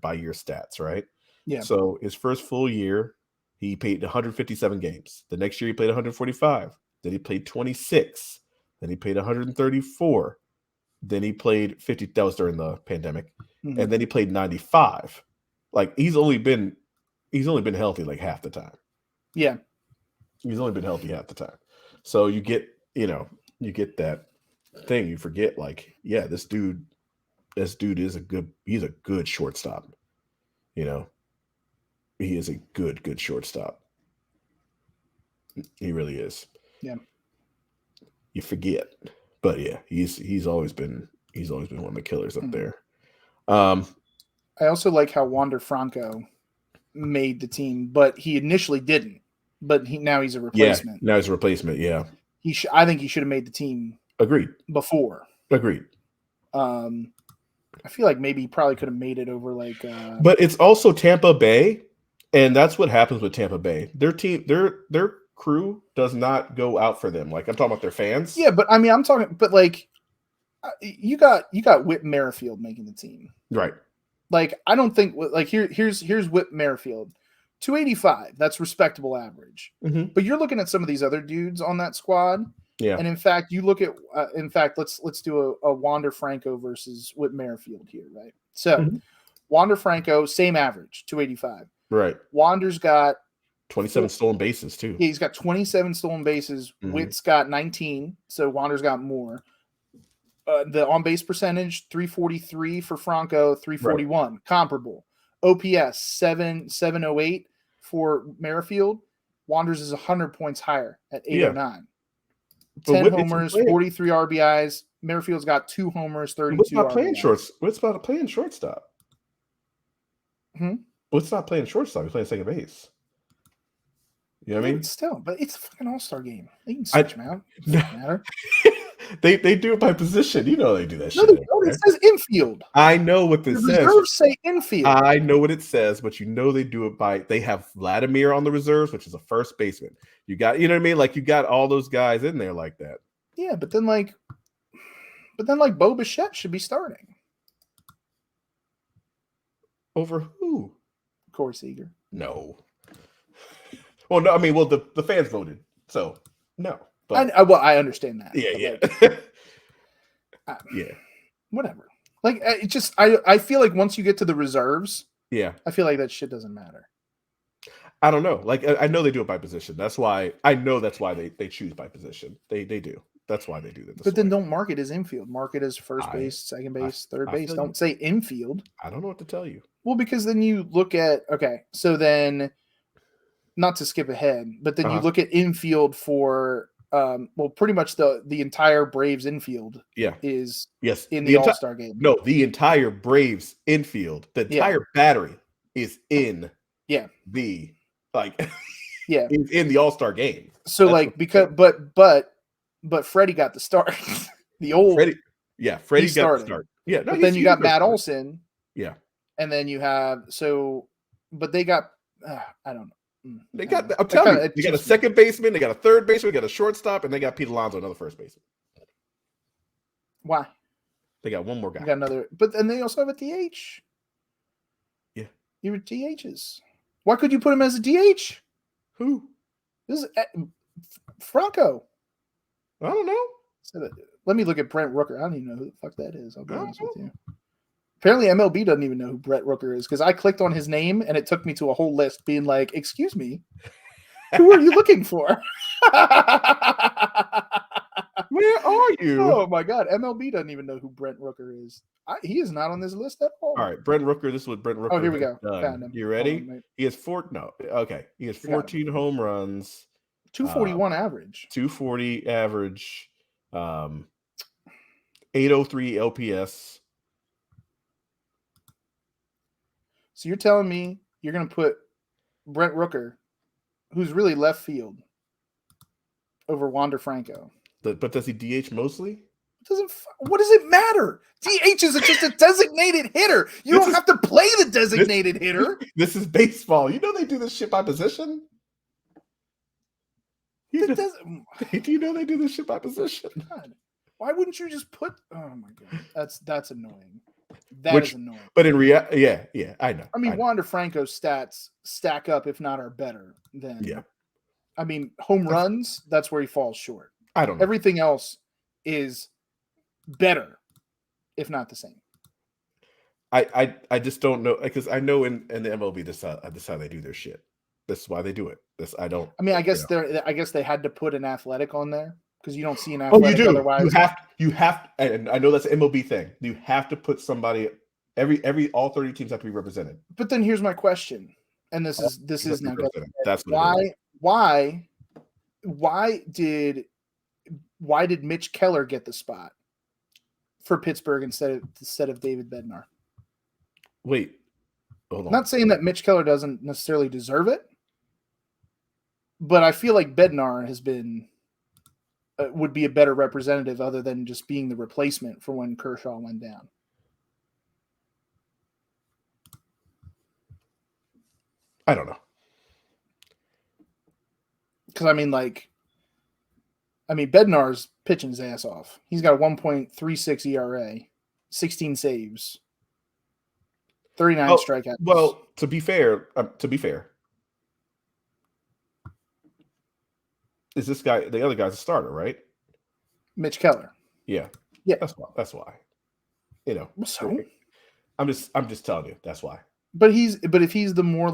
by year stats, right? Yeah. So his first full year, he played 157 games. The next year he played 145. Then he played 26. Then he played 134. Then he played 50. That was during the pandemic. And then he played 95. Like he's only been healthy like half the time. Yeah. He's only been healthy half the time. So you get that thing. You forget, like, yeah, this dude is he's a good shortstop. He is a good shortstop. He really is. Yeah. You forget. But yeah, he's always been one of the killers up there. I also like how Wander Franco made the team, but he initially didn't. But now he's a replacement. Yeah, now he's a replacement. Yeah, I think he should have made the team. Agreed. Before. Agreed. I feel like maybe he probably could have made it over like. But it's also Tampa Bay, and that's what happens with Tampa Bay. Their team, their crew does not go out for them. Like I'm talking about their fans. Yeah, but I mean, I'm talking. But like, you got Whit Merrifield making the team, right? Like I don't think like here's Whit Merrifield. 285, that's respectable average. But you're looking at some of these other dudes on that squad. Yeah. And in fact, you look at let's do a Wander Franco versus Whit Merrifield here, right? So Wander Franco, same average, 285. Right. Wander's got 27 stolen bases too. Yeah, he's got 27 stolen bases. Whit's got 19, so Wander's got more. The on-base percentage, 343 for Franco, 341. Right. Comparable. OPS 708 for Merrifield. Wander's is 100 points higher at 809. 10 homers, 43 RBIs. Merrifield's got 2 homers, 32 What's not RBIs. Playing shorts? What's about playing shortstop? What's not playing shortstop? He's playing second base. You know what I mean? Still, but it's a fucking All-Star game. They can switch them out. It doesn't matter. They do it by position. You know they do that shit. No, it says infield. I know what this says. The reserves say infield. I know what it says, but you know they do it by. They have Vladimir on the reserves, which is a first baseman. You got, you know what I mean? Like you got all those guys in there like that. Yeah, but then like Bo Bichette should be starting. Over who? Corey Seager. No. Well, no. I mean, well, the fans voted, so no. But I understand that. Yeah. Yeah. Whatever. Like it just I feel like once you get to the reserves, I feel like that shit doesn't matter. I don't know. Like I know they do it by position. That's why they choose by position. They do. That's why they do that. But then don't mark it as infield. Mark it as first base, second base, third base. Don't say infield. I don't know what to tell you. Well, because then you look at so then not to skip ahead, but then you look at infield for pretty much the entire Braves infield is in the All-Star game. No, the entire Braves infield, the entire battery is in the is in the All-Star game. So but Freddie got the start. The old Freddie got the start. Yeah, but then you got Matt Olson. Yeah. And then you have but they got I don't know. They got. I'm telling you, they got a second baseman, they got a third baseman, they got a shortstop, and they got Pete Alonso, another first baseman. Why? They got one more guy. They got another, but then they also have a DH. Yeah, you were DHs. Why could you put him as a DH? Who? This is Franco. I don't know. So let me look at Brent Rooker. I don't even know who the fuck that is. I'll be honest with you. Apparently, MLB doesn't even know who Brett Rooker is because I clicked on his name and it took me to a whole list being like, excuse me, who are you looking for? Where are you? Oh, my God. MLB doesn't even know who Brent Rooker is. He is not on this list at all. All right, Brent Rooker. This is what Brent Rooker. Oh, here we go. Found him. You ready? He has He has 14 home runs. 241 average. 240 average. 803 LPS. So you're telling me you're going to put Brent Rooker, who's really left field, over Wander Franco? But does he DH mostly? What does it matter? DH is just a designated hitter. You don't have to play the designated hitter. This is baseball. You know they do this shit by position. Do you know they do this shit by position? God. Why wouldn't you just put? Oh my God, that's annoying. That is annoying. But in reality, yeah, I know. I mean, Wander Franco's stats stack up, if not are better than. Yeah. I mean, home runs, that's where he falls short. I don't know. Everything else is better, if not the same. I just don't know, because I know in the MLB this how they do their shit. This is why they do it. I guess they had to put an athletic on there because you don't see an athletic. Oh, you do. Otherwise, you have, and I know that's an MLB thing. You have to put somebody. All 30 teams have to be represented. But then here's my question, and this is not good. That's why did Mitch Keller get the spot for Pittsburgh instead of David Bednar? Wait, hold on. Not saying that Mitch Keller doesn't necessarily deserve it, but I feel like Bednar has been would be a better representative other than just being the replacement for when Kershaw went down. I don't know. Because Bednar's pitching his ass off. He's got a 1.36 ERA, 16 saves, 39 strikeouts. Well, to be fair, is this guy, the other guy's a starter, right? Mitch Keller. Yeah. That's why. You know. So I'm just telling you. That's why. But if he's the more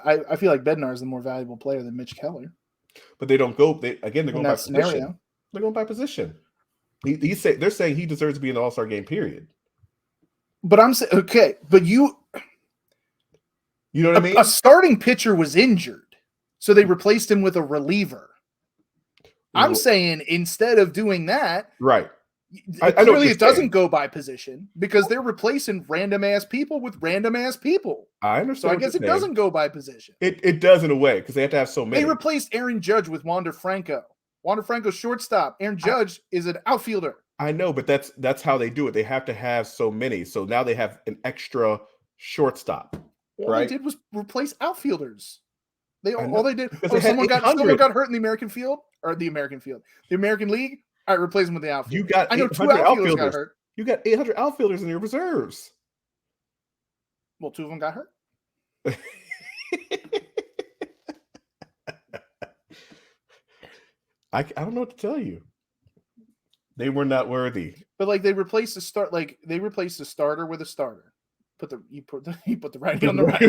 I feel like Bednar is the more valuable player than Mitch Keller. But they don't go. They're going by position. They're going by position. They're saying he deserves to be in the All-Star game. Period. But I'm saying okay. But you know what I mean? A starting pitcher was injured, so they replaced him with a reliever. I'm saying instead of doing that, right? Clearly, it doesn't go by position because they're replacing random ass people with random ass people. I understand. So I guess it doesn't go by position. It does in a way because they have to have so many. They replaced Aaron Judge with Wander Franco. Wander Franco's shortstop. Aaron Judge is an outfielder. I know, but that's how they do it. They have to have so many. So now they have an extra shortstop. All right? they did was replace outfielders. All they did. Someone got hurt in the American League. All right, replace them with the outfield. I know 2 outfielders got hurt. You got 800 outfielders in your reserves. Well, 2 of them got hurt. I don't know what to tell you. They were not worthy. But they replaced the starter with a starter. You put the righty on the right.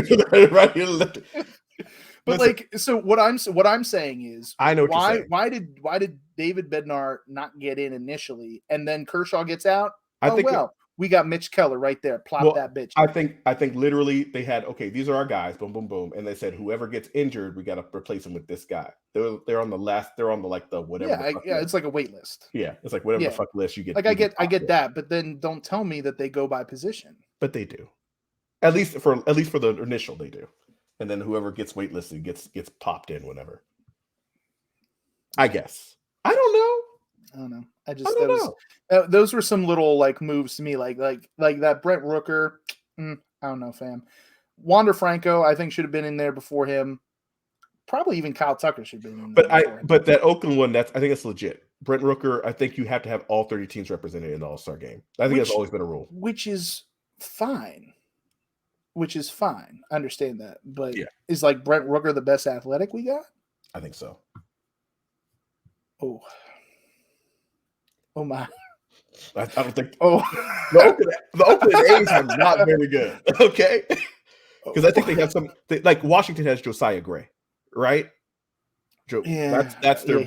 But so what I'm saying is, I know what you're saying. Why did David Bednar not get in initially, and then Kershaw gets out? We got Mitch Keller right there. Plop that bitch. I think literally they had, okay, these are our guys, boom, boom, boom, and they said whoever gets injured, we got to replace him with this guy. They're on the whatever. It's like a wait list. Yeah, it's like whatever the fuck list you get. I get that, but then don't tell me that they go by position. But they do. At least for the initial, they do. And then whoever gets waitlisted gets popped in whenever. I guess. I don't know. Those were some little moves to me, like that Brent Rooker. I don't know, fam. Wander Franco, I think should have been in there before him. Probably even Kyle Tucker should have been in there. But that Oakland one, I think it's legit. Brent Rooker, I think you have to have all 30 teams represented in the All-Star game. I think that's always been a rule. Which is fine. I understand that. But is Brent Rooker the best athletic we got? I think so. Oh my. I don't think. The Oakland A's are not very good. Okay. Because I think they have Washington has Josiah Gray, right? That's their.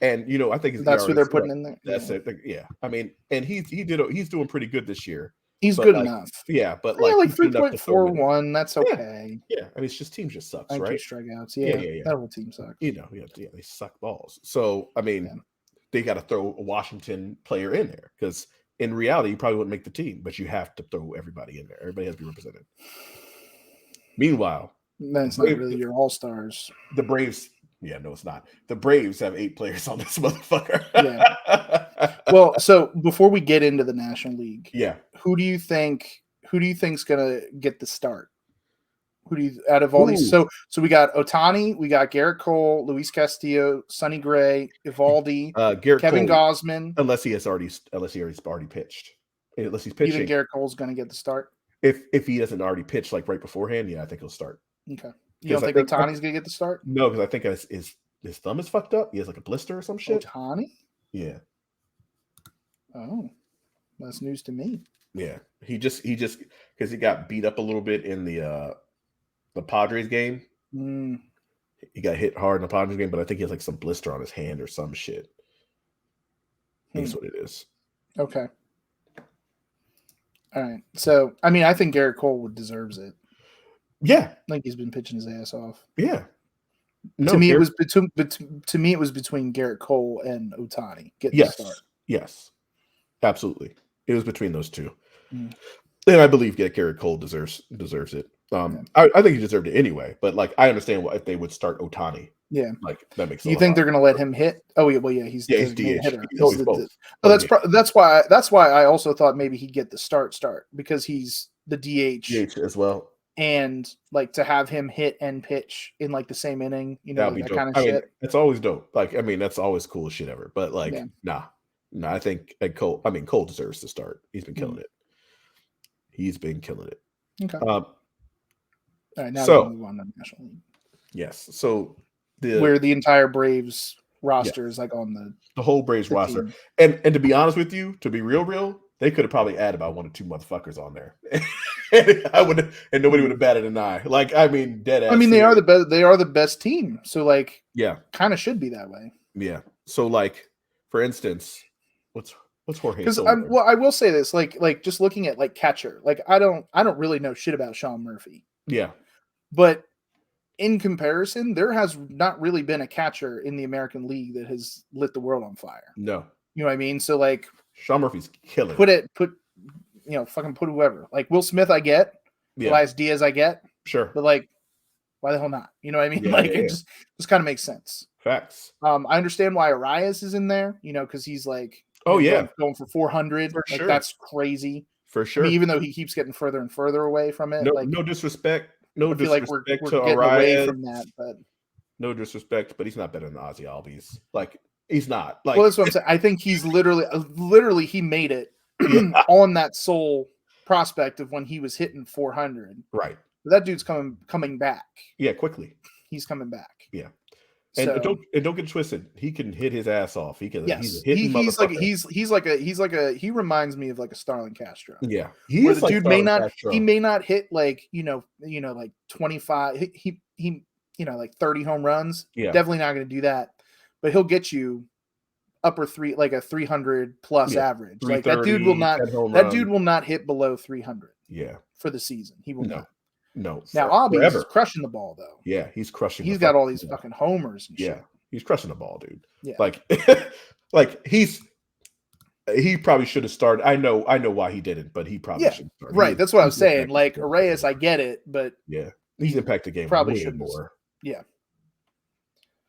And I think that's who they're putting in there. That's it. Yeah. I mean, and he's doing pretty good this year. He's good enough. Yeah, but 3.41. That's okay. Yeah. I mean, team just sucks, right? 2 strikeouts. Yeah. That whole team sucks. They suck balls. So I mean, they got to throw a Washington player in there because in reality, you probably wouldn't make the team, but you have to throw everybody in there. Everybody has to be represented. Meanwhile, that's not really your all-stars. The Braves. Yeah, no, it's not. The Braves have 8 players on this motherfucker. Yeah. Well, so before we get into the National League, who do you think's gonna get the start? Out of all these? So we got Ohtani, we got Garrett Cole, Luis Castillo, Sonny Gray, Evaldi, Kevin Gausman. Unless he already pitched. Unless he's pitching. You think Garrett Cole's gonna get the start? If he doesn't already pitch right beforehand, I think he'll start. Okay. You don't think Ohtani's going to get the start? No, because I think his thumb is fucked up. He has a blister or some shit. Ohtani? Yeah. Oh, that's news to me. Yeah. He just because he got beat up a little bit in the Padres game. He got hit hard in the Padres game, but I think he has some blister on his hand or some shit. That's what it is. Okay. All right. So, I mean, I think Garrett Cole deserves it. Yeah, I think he's been pitching his ass off. Yeah. To me, it was between Garrett Cole and Ohtani getting the start. Yes, absolutely. It was between those two, and I believe Garrett Cole deserves it. I think he deserved it anyway. But I understand if they would start Ohtani. Yeah, that makes. You think they're going to let him hit? Oh yeah, well he's DH. Hitter. That's why I also thought maybe he'd get the start because he's the DH as well. And to have him hit and pitch in the same inning, that kind of shit. It's always dope. That's always cool shit ever. But nah. I think Cole deserves to start. He's been killing it. He's been killing it. Okay. All right, now we move on to the National League. Yes. So where the entire Braves roster is on the whole Braves roster. And to be honest with you, to be real, they could have probably added about 1 or 2 motherfuckers on there. and nobody would have batted an eye. Dead ass. They are the best. They are the best team. So kind of should be that way. Yeah. So for instance, what's Jorge? Because I will say this, just looking at catcher, I don't really know shit about Sean Murphy. Yeah. But in comparison, there has not really been a catcher in the American League that has lit the world on fire. No. You know what I mean? So Sean Murphy's killing. Fucking put whoever. Like Will Smith, I get. Elias Diaz, I get. Sure. But like, why the hell not? You know what I mean? It just kind of makes sense. Facts. I understand why Arias is in there, because he's like, going for 400. For sure. That's crazy. For sure. I mean, even though he keeps getting further and further away from it. No disrespect. No disrespect we're to getting Arias. Away from that, but no disrespect, but he's not better than Ozzy Albies. Like he's not. Like, well, that's what I'm saying. I think he's literally he made it on that sole prospect of when he was hitting 400. Right. But that dude's coming back. Yeah, quickly. He's coming back. Yeah. And so, don't get twisted. He can hit his ass off. He can. Yes. He's he reminds me of like a Starlin Castro. Yeah. Where the dude he may not hit like like 25. He like 30 home runs. Yeah. Definitely not going to do that. But he'll get you upper three, like a 300 plus average. Like that dude will not hit below 300. Yeah. For the season, he will not. No. Now Albies is crushing the ball though. Yeah, he's crushing. He's got all these fucking homers and shit. Yeah, he's crushing the ball, dude. Yeah. Like he probably should have started. I know why he didn't, but he probably should have started. Right. That's what I was saying. Like Arias, I get it, but yeah, he's impacted the game probably should more. Yeah.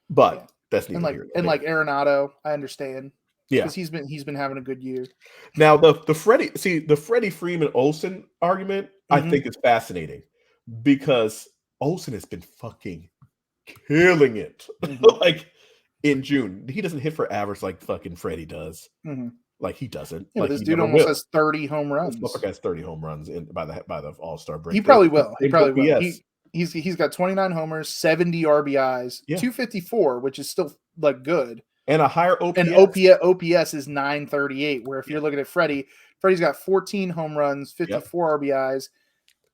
But that's neither here. And like Arenado, I understand. Yeah, because he's been having a good year. Now the Freddie Freeman Olsen argument I think is fascinating because Olsen has been fucking killing it. Like in June, he doesn't hit for average like fucking Freddie does. Like he doesn't. Yeah, like this dude almost has 30 home runs. This motherfucker has 30 home runs by the All-Star break. He probably will. He probably will. He's got 29 homers, 70 RBIs, 254, which is still like good. And a higher OPS. And OPS is 938, where if you're looking at Freddie's got 14 home runs, 54 RBIs,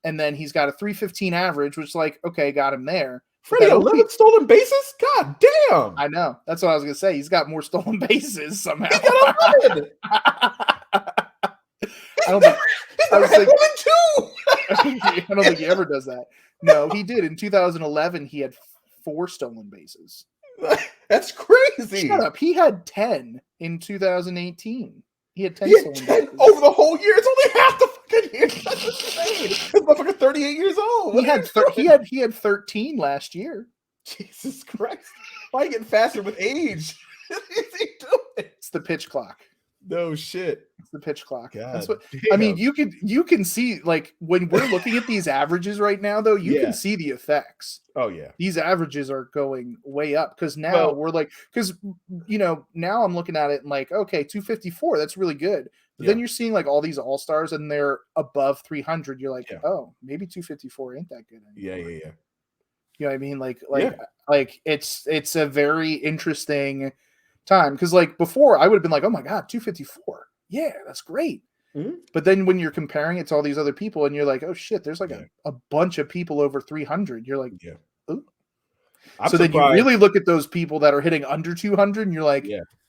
and then he's got a 315 average, which like, okay, got him there. Freddie, 11 stolen bases? God damn. I know. That's what I was going to say. He's got more stolen bases somehow. He got 11. I don't think he ever does that. No, he did. In 2011, he had 4 stolen bases. That's crazy. Shut up. He had 10 in 2018. He had 10 stolen bases. Over the whole year. It's only half the fucking year. That's insane. This motherfucker 38 years old. He had 13 last year. Jesus Christ. Why are you getting faster with age? What is he doing? It's the pitch clock. No shit. It's the pitch clock. God, that's what damn. I mean. You can see like when we're looking at these averages right now, though. You can see the effects. Oh yeah, these averages are going way up because now we're like now I'm looking at it and like okay, 254, that's really good. But then you're seeing like all these all-stars and they're above 300. You're like, oh, maybe 254 ain't that good anymore. Yeah. You know what I mean? Like it's a very interesting time because like before I would have been like, oh my god, 254, yeah, that's great. But then when you're comparing it to all these other people and you're like, oh shit, there's like a bunch of people over 300, you're like, ooh. So then you really look at those people that are hitting under 200 and you're like,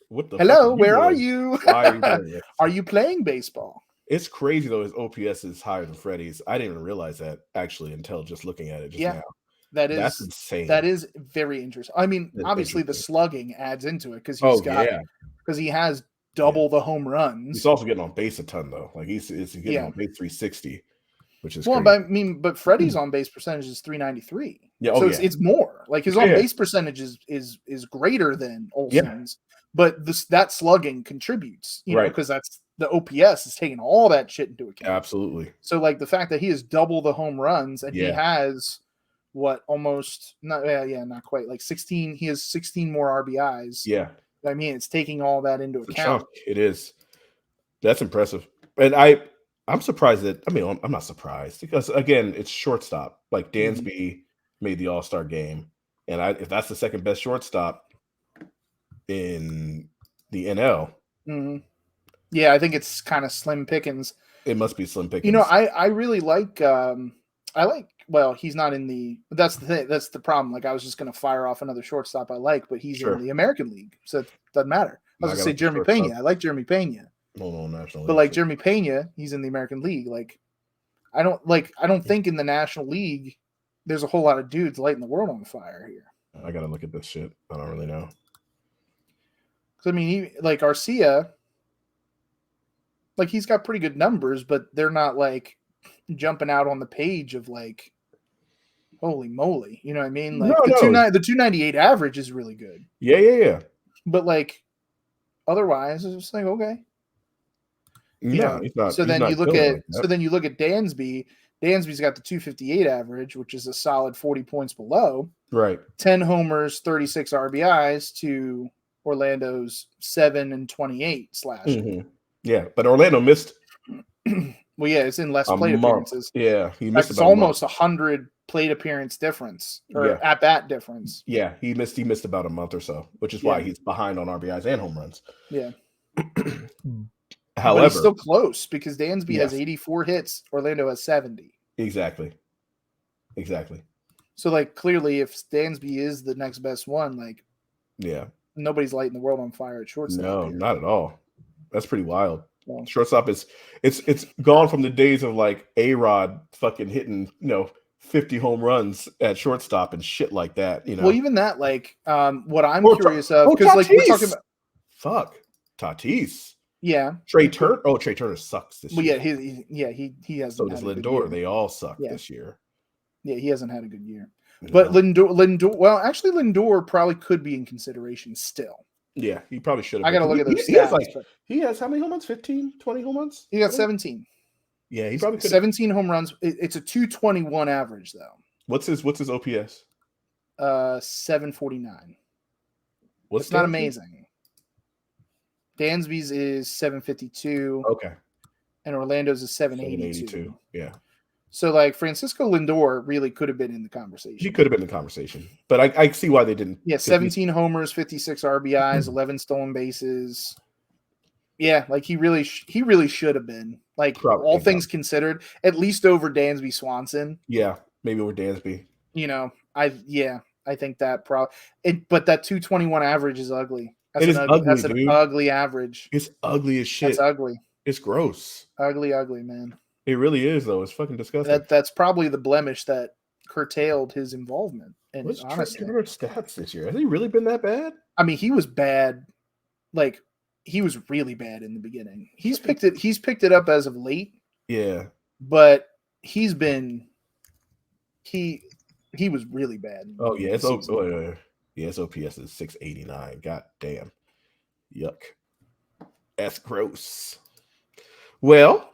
what the hello, where are you? Why are you doing this? Are you playing baseball? It's crazy though, his OPS is higher than Freddie's. I didn't even realize that actually until just looking at it now. That's insane. That is very interesting. I mean, obviously the slugging adds into it because he has double the home runs. He's also getting on base a ton though. Like he's getting on base 360, which is crazy. But but Freddie's on base percentage is 393. Yeah, so it's more. Like his on base percentage is greater than Olsen's, but that slugging contributes, you know, because that's the OPS is taking all that shit into account. Absolutely. So like the fact that he has double the home runs and he has not quite like 16. He has 16 more RBIs. Yeah. I mean, it's taking all that into account. It is. That's impressive. And I'm surprised I'm not surprised because again, it's shortstop. Like Dansby made the All-Star game. And if that's the second best shortstop in the NL. Yeah, I think it's kind of slim pickings. It must be slim pickings. You know, I really like well, he's not in the. That's the thing. That's the problem. Like I was just going to fire off another shortstop I like, but he's in the American League, so it doesn't matter. I was going to say Jeremy Pena. I like Jeremy Pena. No, National League. But like Jeremy Pena, he's in the American League. Like I don't think in the National League there's a whole lot of dudes lighting the world on fire here. I got to look at this shit. I don't really know. Because I mean, like Arcia. like he's got pretty good numbers, but they're not like jumping out on the page of like, holy moly, you know what I mean? Like the 298 average is really good. Yeah. But like otherwise, it's just like okay. He's not. So then you look at Dansby. Dansby's got the 258 average, which is a solid 40 points below. Right. 10 homers, 36 RBIs to Orlando's 7 and 28 slash. Mm-hmm. Yeah, but Orlando missed. Well, yeah, it's in less plate appearances. Yeah, he missed. It's almost 100 plate appearance difference or at bat difference. Yeah, he missed about a month or so, which is why he's behind on RBIs and home runs. Yeah. However, but he's still close because Dansby has 84 hits. Orlando has 70. Exactly. So, like, clearly, if Dansby is the next best one, like, nobody's lighting the world on fire at shortstop. No, not at all. That's pretty wild. Well, shortstop is it's gone from the days of like A-Rod fucking hitting 50 home runs at shortstop and shit like that. Well, even that, like, what I'm curious of, because like we're talking about Tatis. Yeah, Trey Turner. Oh, Trey Turner sucks this year. Well, he has. So does Lindor. They all suck this year. Yeah, he hasn't had a good year. But Lindor. Well, actually, Lindor probably could be in consideration still. Yeah, he probably should have. I got to look at those stats. He has how many home runs? 15, 20 home runs? He got 17. Yeah, he probably could. 17 home runs. It's a 221 average though. What's his OPS? 749. It's not amazing. Dansby's is 752. Okay. And Orlando's is 782. Yeah. So, like, Francisco Lindor really could have been in the conversation. He could have been in the conversation. But I see why they didn't. Yeah, 17 homers, 56 RBIs, 11 stolen bases. Yeah, like, he really should have been. Like, probably, all things considered, at least over Dansby Swanson. Yeah, maybe over Dansby. I think that probably. But that 221 average is ugly. That's an ugly average. It's ugly as shit. That's ugly. It's gross. Ugly, man. It really is, though. It's fucking disgusting. That's probably the blemish that curtailed his involvement. And what's Trey Turner's stats this year? Has he really been that bad? I mean, he was bad. Like, he was really bad in the beginning. He's picked it up as of late. Yeah. But he's been he was really bad. Oh yeah, his OPS is 689. God damn. Yuck. That's gross. Well,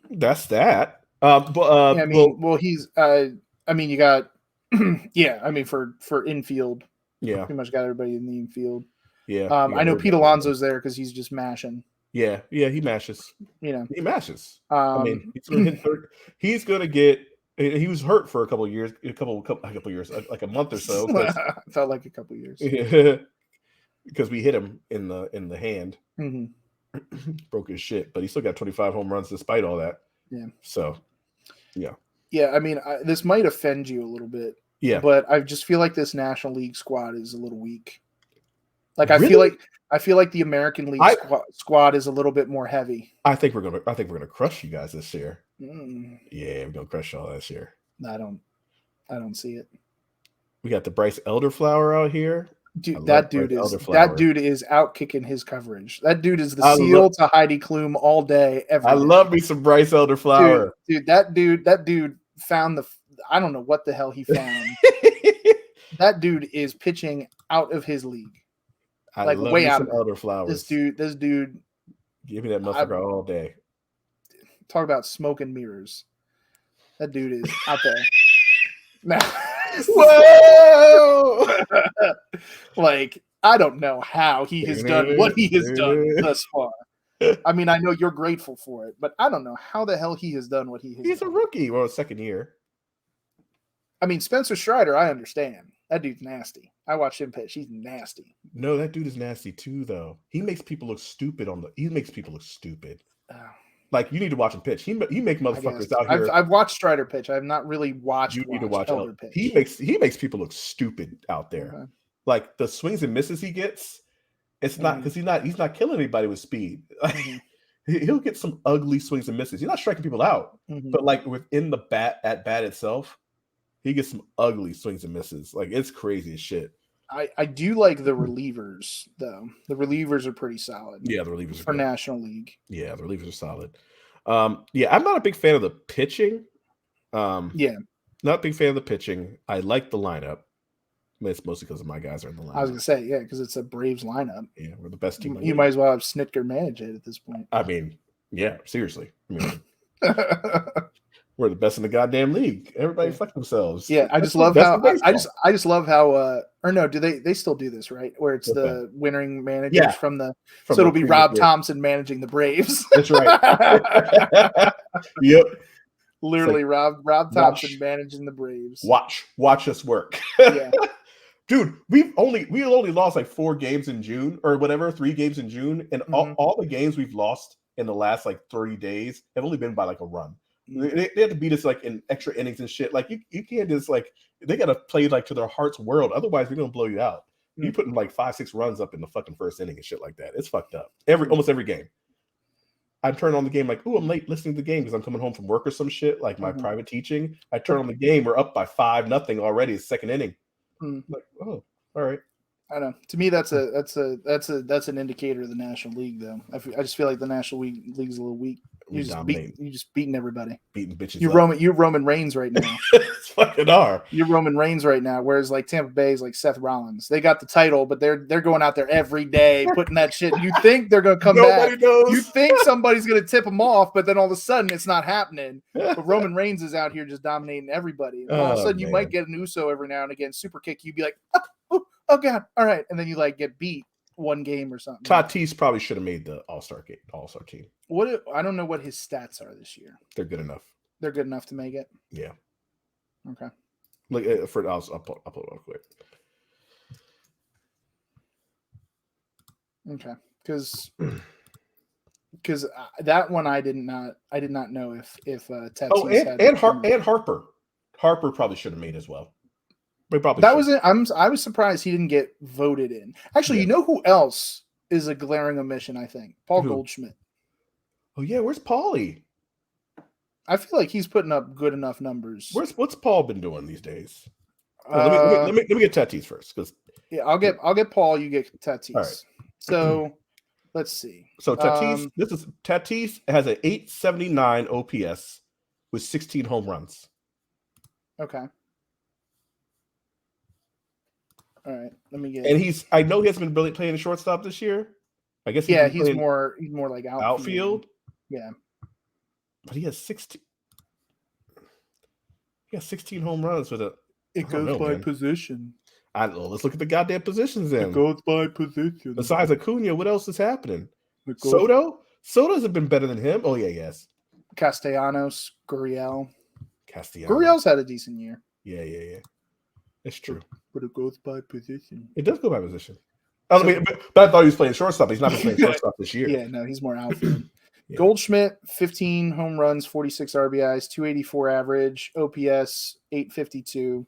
that's that. He's you got for infield. Yeah. Pretty much got everybody in the infield. Yeah. I know Pete Alonso's there because he's just mashing. Yeah, he mashes. He mashes. He's gonna hit he's gonna get. He was hurt for a couple of years, like a month or so. Felt like a couple of years. Yeah, because we hit him in the hand, broke his shit, but he still got 25 home runs despite all that. Yeah. So, yeah. Yeah, I mean, this might offend you a little bit. Yeah. But I just feel like this National League squad is a little weak. Like really? I feel like the American League squad is a little bit more heavy. I think we're gonna crush you guys this year. Yeah, we're gonna crush y'all this year. I don't see it. We got the Bryce Elderflower out here. Dude, that dude is out kicking his coverage. That dude is the seal to Heidi Klum all day. Every day. Love me some Bryce Elderflower. Dude, that dude found I don't know what the hell he found. That dude is pitching out of his league. I love way out of Elderflowers. This dude. Give me that motherfucker all day. Talk about smoke and mirrors. That dude is out there. Now, whoa! Like, I don't know how he has done what he has done thus far. I mean, I know you're grateful for it, but I don't know how the hell he has done what he has done. He's a rookie. Well, second year. I mean, Spencer Strider, I understand. That dude's nasty. I watched him pitch. He's nasty. No, that dude is nasty too, though. He makes people look stupid Oh. Like, you need to watch him pitch. He make motherfuckers out here. I've watched Strider pitch. I've not really watched. You need to watch Elder pitch. He makes people look stupid out there. Okay. Like the swings and misses he gets. It's not because he's not killing anybody with speed. He'll get some ugly swings and misses. He's not striking people out, but like within the bat itself, he gets some ugly swings and misses. Like, it's crazy as shit. I do like the relievers though. The relievers are pretty solid. Yeah, the relievers are for good. National League. Yeah, the relievers are solid. Yeah, I'm not a big fan of the pitching. Yeah, not a big fan of the pitching. I like the lineup. It's mostly because of my guys are in the lineup. I was gonna say, yeah, because it's a Braves lineup. Yeah, we're the best team. You might as well have Snitker manage it at this point. I mean, yeah, seriously. I mean, we're the best in the goddamn league. Everybody fuck themselves. Yeah, I just love how I just love how or no, do they still do this, right? Where it's the winning managers from so it'll be Rob Thompson managing the Braves. That's right. Yep. Literally Rob Thompson managing the Braves. Watch us work. Yeah. Dude, we only lost like 4 games in June or whatever, 3 games in June, and all the games we've lost in the last like 30 days have only been by like a run. They have to beat us like in extra innings and shit. Like you can't just like they gotta play like to their heart's world. Otherwise, we're gonna blow you out. You putting like 5-6 runs up in the fucking first inning and shit like that. It's fucked up. Almost every game. I turn on the game like, oh, I'm late listening to the game because I'm coming home from work or some shit, like my private teaching. I turn on the game, we're up by 5-0 already. It's second inning. Like, oh, all right. I know. To me, that's an indicator of the National League, though. I just feel like the National League's a little weak. You just beating everybody. Beating bitches. You're Roman Reigns right now. It's fucking are. You're Roman Reigns right now. Whereas like Tampa Bay is like Seth Rollins. They got the title, but they're going out there every day putting that shit. You think they're gonna come back? Nobody knows. You think somebody's gonna tip them off, but then all of a sudden it's not happening. But Roman Reigns is out here just dominating everybody. And all of a sudden you might get an Uso every now and again, super kick. You'd be like, oh god, all right, and then you like get beat one game or something. Tatis probably should have made the All-Star team. I don't know what his stats are this year. They're good enough. They're good enough to make it. Yeah. Okay. Look, I'll pull it up quick. Okay, because that one I did not know if Tatis and Harper probably should have made as well. I was surprised he didn't get voted in. Actually, you know who else is a glaring omission? I think Paul Goldschmidt. Oh yeah, where's Paulie? I feel like he's putting up good enough numbers. What's Paul been doing these days? Let me get Tatis first, because I'll get Paul. You get Tatis. All right. So let's see. So Tatis has an 879 OPS with 16 home runs. Okay. All right, let me get. And I know he hasn't been really playing shortstop this year. I guess he's more like outfield. Yeah, but he has 16. He has 16 home runs with a. It goes by position. I don't know. Let's look at the goddamn positions then. It goes by position. Besides Acuna, what else is happening? Soto hasn't been better than him. Oh yeah, yes. Castellanos, Gurriel. Gurriel's had a decent year. Yeah. It's true. But it goes by position. It does go by position. But I thought he was playing shortstop. He's not been playing shortstop this year. Yeah, no, he's more outfield. Yeah. Goldschmidt, 15 home runs, 46 RBIs, 284 average, OPS, 852.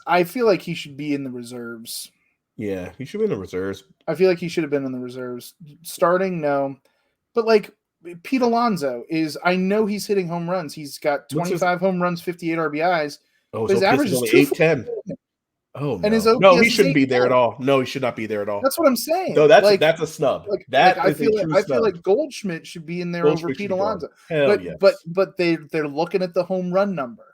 I feel like he should be in the reserves. Yeah, he should be in the reserves. I feel like he should have been in the reserves. Starting, no. But like Pete Alonso I know he's hitting home runs. He's got 25 home runs, 58 RBIs. Oh, his average is 810. Oh, no. And his OPS he shouldn't be there at all. No, he should not be there at all. That's what I'm saying. No, that's a snub. I feel like Goldschmidt should be in there over Pete Alonso. Yes. But they're looking at the home run number.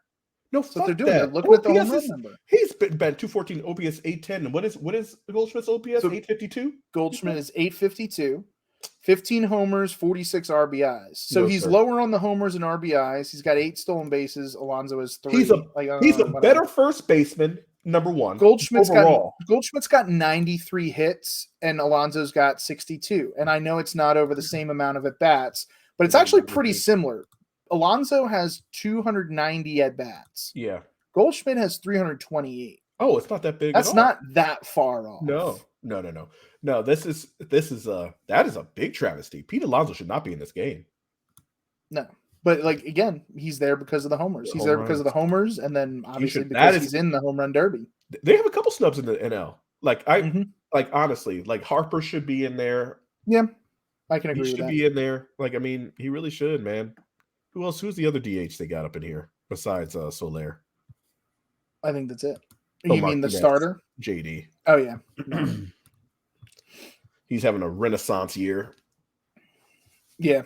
No, that's what they're doing. They're looking at the home run number. He's been 214 OPS 810. And what is Goldschmidt's OPS? 852? Goldschmidt is 852. 15 homers, 46 RBIs. So he's lower on the homers and RBIs. He's got 8 stolen bases. Alonso has 3. He's a better first baseman, number one. Goldschmidt's got 93 hits, and Alonso's got 62. And I know it's not over the same amount of at-bats, but it's actually pretty similar. Alonso has 290 at-bats. Yeah. Goldschmidt has 328. Oh, it's not that big. That's not that far off. No. That is a big travesty. Pete Alonso should not be in this game. No, but like again, he's there because of the homers. He's there because of the homers, and then obviously because he's in the home run derby. They have a couple snubs in the NL. Honestly, like Harper should be in there. Yeah, I can agree with that. He should be in there. He really should, man. Who's the other DH they got up in here besides Soler? I think that's it. You mean the starter? JD. Oh yeah. No. He's having a renaissance year. Yeah.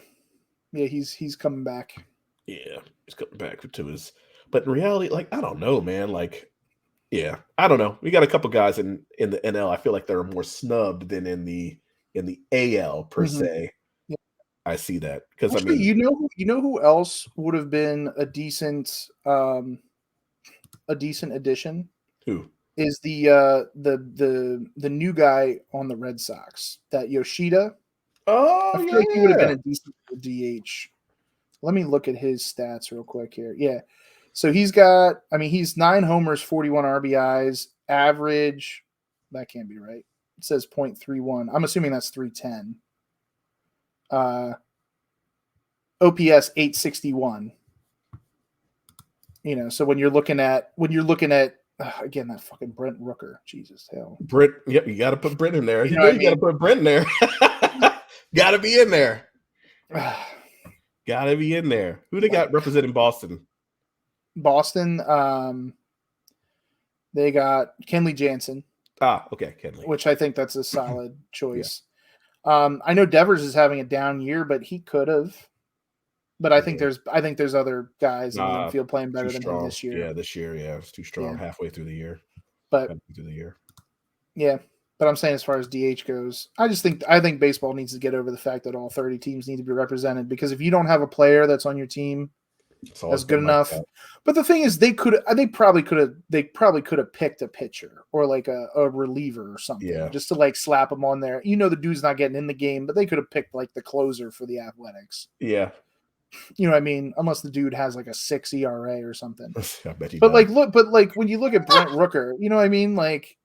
Yeah, he's coming back. Yeah, he's coming back to his. But in reality, like, I don't know, man. Like, yeah, I don't know. We got a couple guys in the NL. I feel like they're more snubbed than in the AL per se. Yeah. I see that because I mean, you know who else would have been a decent addition? Who is the new guy on the Red Sox, that Yoshida? Oh, I feel like he would have been a decent DH. Let me look at his stats real quick here. Yeah. So he's 9 homers, 41 RBIs, average. That can't be right. It says .31. I'm assuming that's 310. OPS 861. So when you're looking at again, that fucking Brent Rooker, Jesus hell. Brent, yep, you got to put Brent in there. You got to put Brent in there. Got to be in there. Got to be in there. Who they got representing Boston? Boston, they got Kenley Jansen. Okay, Kenley. Which I think that's a solid choice. Yeah. I know Devers is having a down year, but he could have. But I think there's other guys in the infield playing better than him this year. Yeah, this year, it's too strong halfway through the year. Yeah. But I'm saying as far as DH goes, I think baseball needs to get over the fact that all 30 teams need to be represented, because if you don't have a player that's on your team that's good enough. But the thing is, they probably could have picked a pitcher or like a reliever or something, just to like slap him on there. The dude's not getting in the game, but they could have picked like the closer for the Athletics. Yeah. You know what I mean? Unless the dude has like a 6 ERA or something. I bet he does. But when you look at Brent Rooker, you know what I mean? Like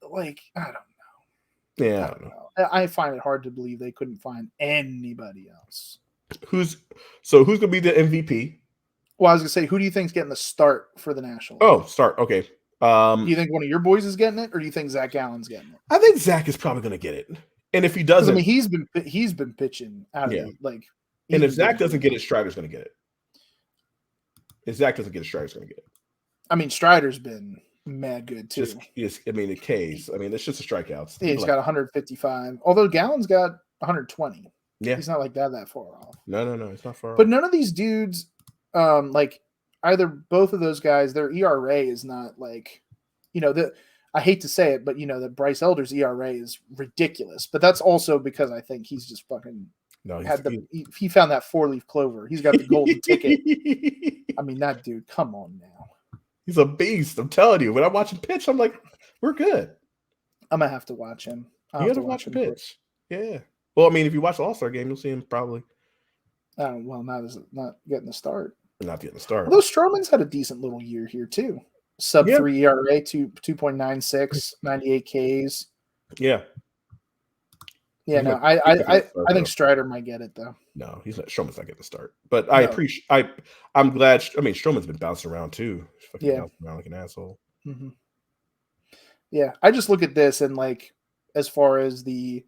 I don't know. Yeah. I don't know. I find it hard to believe they couldn't find anybody else. Who's going to be the MVP? Well, I was going to say, who do you think is getting the start for the National League? Oh, start. Okay. Do you think one of your boys is getting it, or do you think Zach Gallen's getting it? I think Zach is probably going to get it. And if he doesn't, he's been pitching out of it. Like, and if Zach doesn't get it, Strider's going to get it. If Zach doesn't get it, Strider's going to get it. I mean, Strider's been mad good too. The Ks. I mean, it's just the strikeouts. Yeah, he's got 155. Although Gallen's got 120. Yeah, he's not like that far off. No, it's not far off. But none of these dudes, like either both of those guys, their ERA is not like, I hate to say it, but that Bryce Elder's ERA is ridiculous. But that's also because I think he's just fucking he found that 4-leaf clover. He's got the golden ticket. I mean, that dude, come on now. He's a beast. I'm telling you. When I'm watching pitch, I'm like, we're good. I'm gonna have to watch him. You got to watch him pitch. Yeah. Well, I mean, if you watch the All-Star Game, you'll see him probably. Not getting the start. Not getting the start. Although Stroman's had a decent little year here too. Sub 3 ERA, 2.96, 98 Ks. Yeah. Yeah, no, I think Strider might get it though. No, he's not. Stroman's not getting the start. But I appreciate. I'm glad. I mean, Stroman's been bouncing around too. Bouncing around like an asshole. Mm-hmm. Yeah, I just look at this and like, as far as the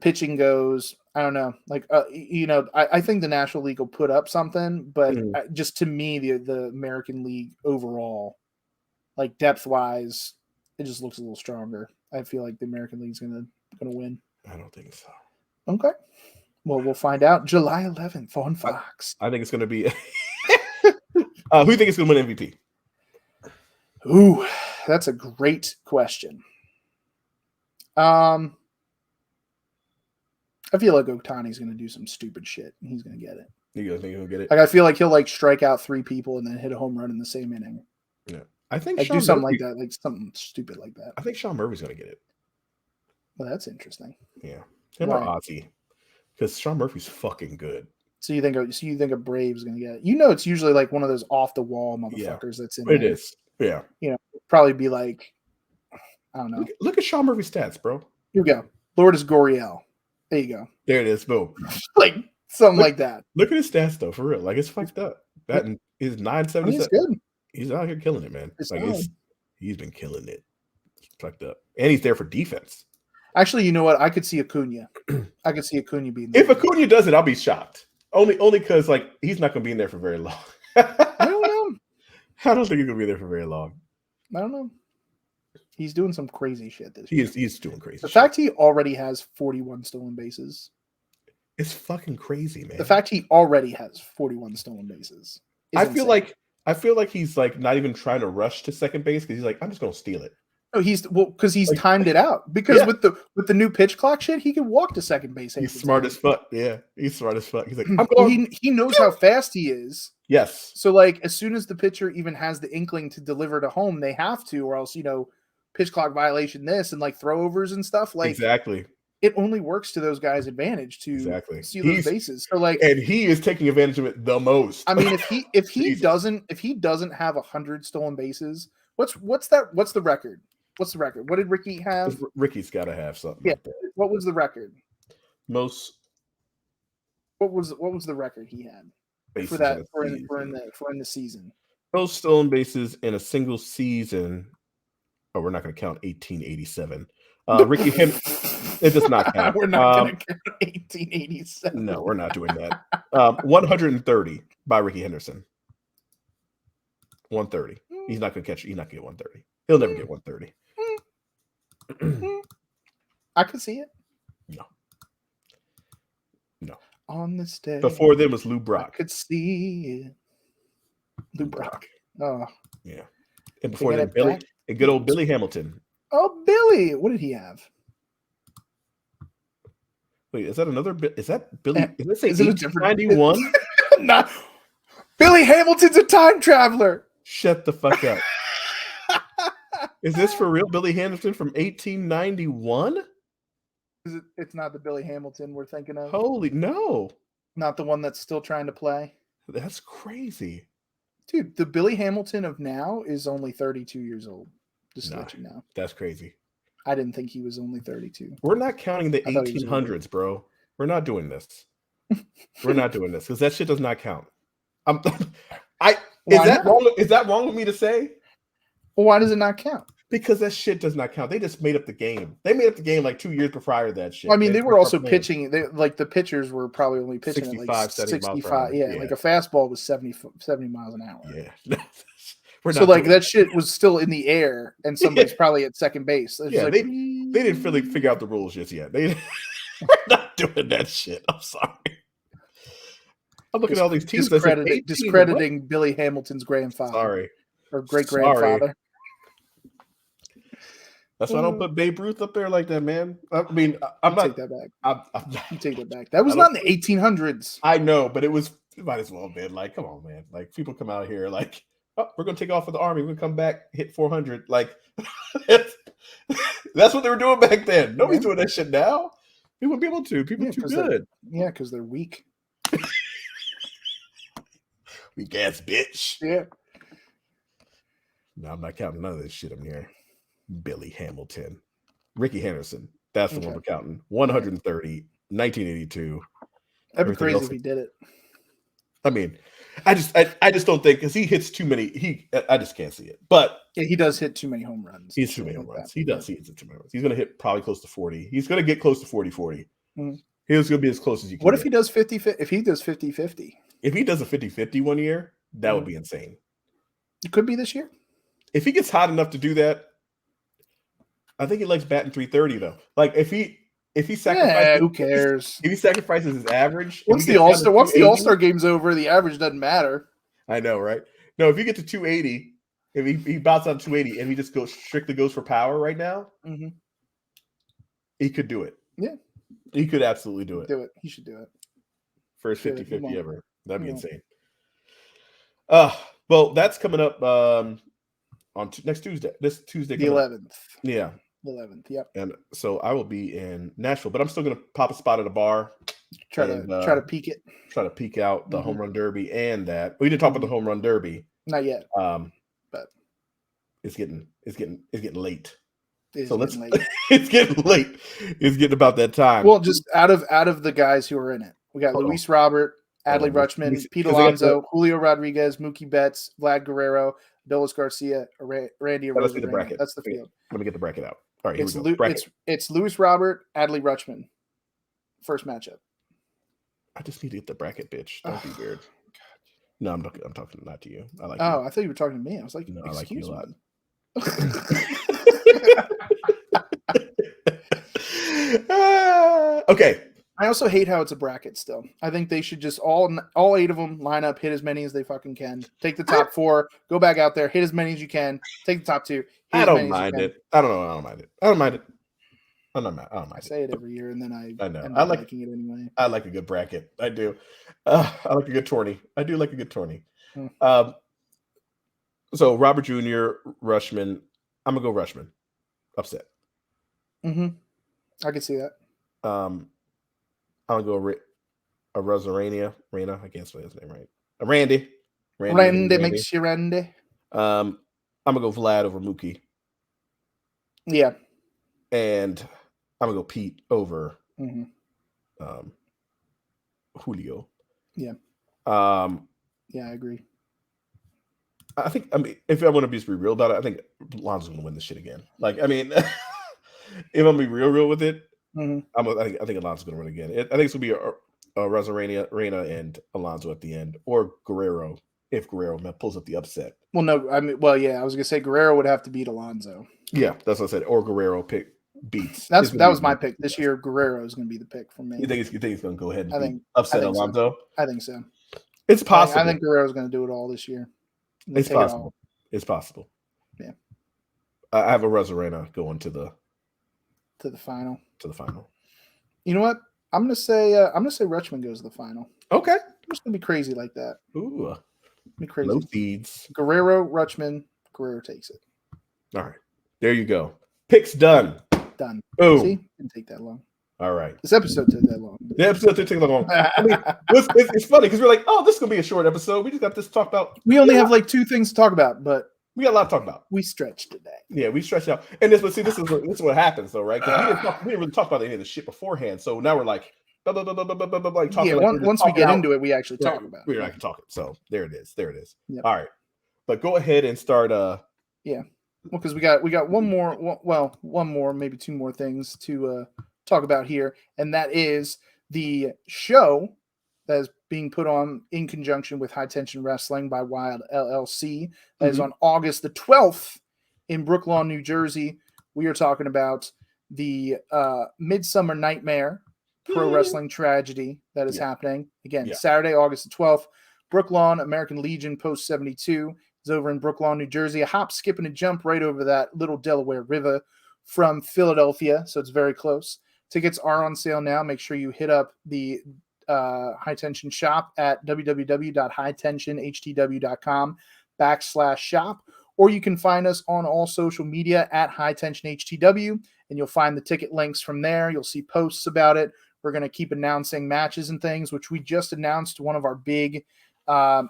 pitching goes, I don't know. Like, I think the National League will put up something, but just to me, the American League overall, like depth wise, it just looks a little stronger. I feel like the American League's gonna win. I don't think so. Okay. Well, we'll find out July 11th on Fox. I think it's going to be. Who do you think is going to win MVP? Ooh, that's a great question. I feel like Ohtani's going to do some stupid shit, and he's going to get it. You think he'll get it? Like, I feel like he'll like strike out 3 people and then hit a home run in the same inning. Yeah, I think do something like that, like something stupid like that. I think Sean Murphy's going to get it. Well, that's interesting. Yeah, him or Ozzy, because Sean Murphy's fucking good. So you think a Brave's going to get it? It's usually like one of those off the wall motherfuckers that's in there. It is. Yeah. Probably be like, I don't know. Look at Sean Murphy's stats, bro. Here we go. Lourdes Gurriel. There you go. There it is. Boom. Like something like that. Look at his stats though, for real. Like it's fucked up. That is 977. He's good. He's out here killing it, man. He's been killing it. It's fucked up, and he's there for defense. Actually, you know what? I could see Acuna. I could see Acuna being there. If Acuna does it, I'll be shocked. Only because like he's not going to be in there for very long. I don't know. I don't think he's gonna be there for very long. I don't know. He's doing some crazy shit this year. He's doing crazy. The fact he already has 41 stolen bases. It's fucking crazy, man. The fact he already has 41 stolen bases. I feel like he's like not even trying to rush to second base because he's like, I'm just gonna steal it. No, because he's timed it out. Because with the new pitch clock shit, he can walk to second base. He's smart as fuck. Yeah, he's smart as fuck. He's like, he knows how fast he is. Yes. So like, as soon as the pitcher even has the inkling to deliver to home, they have to, or else pitch clock violation this and like throwovers and stuff. Like exactly. It only works to those guys' advantage to steal those bases. So like, and he is taking advantage of it the most. I mean, if he doesn't have 100 stolen bases, what's the record? What's the record? What did Ricky have? Ricky's got to have something. Yeah. What was the record? Most. What was the record he had for that for in the season? Most stolen bases in a single season. Oh, we're not going to count 1887. Ricky it does not count. We're not going to count 1887. No, we're not doing that. 130 by Ricky Henderson. 130. He's not going to catch it. He's not going to get 130. He'll never get 130. I could see it. No. On this day. Before them was Lou Brock. I could see it. Lou Brock. Oh. Yeah. And before them, Billy. And good old Billy Hamilton. Oh, Billy. What did he have? Wait, is that another? Is that Billy? Is it a different 91? No. Billy Hamilton's a time traveler. Shut the fuck up. Is this for real? Billy Hamilton from 1891? It's not the Billy Hamilton we're thinking of. Holy no. Not the one that's still trying to play. That's crazy. Dude, the Billy Hamilton of now is only 32 years old. Just to let you know. That's crazy. I didn't think he was only 32. We're not counting the 1800s, bro. We're not doing this. We're not doing this because that shit does not count. Is that wrong with me to say? Well, why does it not count? Because that shit does not count. They just made up the game. They made up the game like 2 years prior to that shit. Well, I mean, they were also pitching. The pitchers were probably only pitching 65, at like 65. Yeah, like a fastball was 70 miles an hour. Yeah. So like that shit was still in the air, and somebody's probably at second base. Yeah, like, they didn't really figure out the rules just yet. We're not doing that shit. I'm sorry. I'm looking at all these teams discrediting Billy Hamilton's grandfather. Sorry. Or great grandfather. That's why I don't put Babe Ruth up there like that, man. I mean, I'm not. Take that back. You take that back. That was not in the 1800s. I know, but it might as well have been. Like, come on, man. Like, people come out here like, oh, we're gonna take off with the Army. We're gonna come back, hit 400. Like, that's what they were doing back then. Nobody's doing that shit now. People wouldn't be able to. People are too good. Yeah, because they're weak. Weak ass bitch. Yeah. No, I'm not counting none of this shit in here. Billy Hamilton. Ricky Henderson. That's the one we're counting. 130, 1982. That'd be crazy if he did it. I mean, I just don't think because he hits too many. I just can't see it. But yeah, he does hit too many home runs. He's too many home runs. He does. He hits too many runs. He's going to hit probably close to 40. He's going to get close to 40-40. Mm-hmm. He's going to be as close as you can. What if he does 50-50? If he does 50-50? If he does a 50-50 one year, that would be insane. It could be this year. If he gets hot enough to do that, I think he likes batting 330 though. Like if he sacrifices, who cares? If he sacrifices his average, once the All-Star game's over, the average doesn't matter. I know, right? No, if you get to 280, if he bounces on 280 and he just strictly goes for power right now, he could do it. Yeah, he could absolutely do it. He should do it. First 50-50 ever. That'd be insane. Well, that's coming up on next Tuesday. This Tuesday, the 11th. Yeah. 11th, yep. And so I will be in Nashville, but I'm still going to pop a spot at a bar. Try to peek it. Try to peek out the home run derby and that. We didn't talk about the home run derby. Not yet. But it's getting late. It's getting late. It's getting about that time. Well, just out of the guys who are in it, we got Luis Robert, Adley Rutschman, Pete Alonso, Julio Rodriguez, Mookie Betts, Vlad Guerrero, Adolis Garcia, Randy Arozarena. That's the field. Let me get the bracket out. All right, it's Luis Robert, Adley Rutschman. First matchup. I just need to get the bracket, bitch. Don't be weird. No, I'm talking not to you. I like. Oh, I thought you were talking to me. I was like, no, I like you excuse a lot. me. Okay. I also hate how it's a bracket still. I think they should just all 8 of them line up, hit as many as they fucking can. Take the top 4, go back out there, hit as many as you can. Take the top 2, hit I as don't many as you mind can. it. I don't know. I don't mind it. I don't mind it. I don't mind I say it every year, and then I know. end I up like liking it anyway. I like a good bracket. I do. I like a good tourney. I do like a good tourney. Hmm. So Robert Jr., Rushman. I'm gonna go Rushman. Upset. Mm-hmm. I can see that. I'm gonna go a Rosarania. Rena. I can't spell his name right. Randy. Randy makes you Randy. I'm gonna go Vlad over Mookie. Yeah. And I'm gonna go Pete over Mm-hmm. Julio. Yeah. Yeah, I agree. I think, if I want to be real about it, I think Lonzo's gonna win this shit again. Like, I mean, if I'm gonna be real with it, I think Alonso's gonna win again. I think it's gonna be a Reyna and Alonso at the end, or Guerrero if Guerrero pulls up the upset. Well, no, yeah, I was gonna say Guerrero would have to beat Alonso. Yeah, that's what I said. Or Guerrero beats. That was my pick this year. Guerrero is gonna be the pick for me. You think he's gonna go ahead and upset Alonso? So. I think so. It's possible. I think Guerrero's gonna do it all this year. It's possible. It's possible. Yeah. I have a Rosarena going to the final. To the final. You know what? I'm gonna say Rutschman goes to the final. Okay. I'm just gonna be crazy like that. Ooh. Be crazy. No seeds. Guerrero, Rutschman, Guerrero takes it. All right. There you go. Picks done. Done. Boom. See? Didn't take that long. All right. This episode took that long. The episode did take that long. I mean, it's funny because we're like, oh, this is going to be a short episode. We just got this to talk about. We only have like 2 things to talk about, but we got a lot to talk about. We stretched today. Yeah, we stretched out. And this is what happens, though, right? Because we didn't really talk about any of the shit beforehand. So now we're like, talking. Once we get into it, we actually talk about it. We're not talking. So there it is. Yep. All right. But go ahead and start. Yeah. Well, because we got one more, maybe 2 more things to talk about here, and that is the show that is being put on in conjunction with High Tension Wrestling by Wild LLC. That is on August the 12th in Brooklawn, New Jersey. We are talking about the Midsummer Nightmare pro wrestling tragedy that is happening. Again, Saturday, August the 12th, Brooklawn, American Legion, Post 72. Is over in Brooklawn, New Jersey. A hop, skip, and a jump right over that little Delaware River from Philadelphia, so it's very close. Tickets are on sale now. Make sure you hit up the High Tension shop at www.hightencionshtw.com/shop, or you can find us on all social media at High Tension HTW, and you'll find the ticket links from there. You'll see posts about it. We're going to keep announcing matches and things, which we just announced one of our big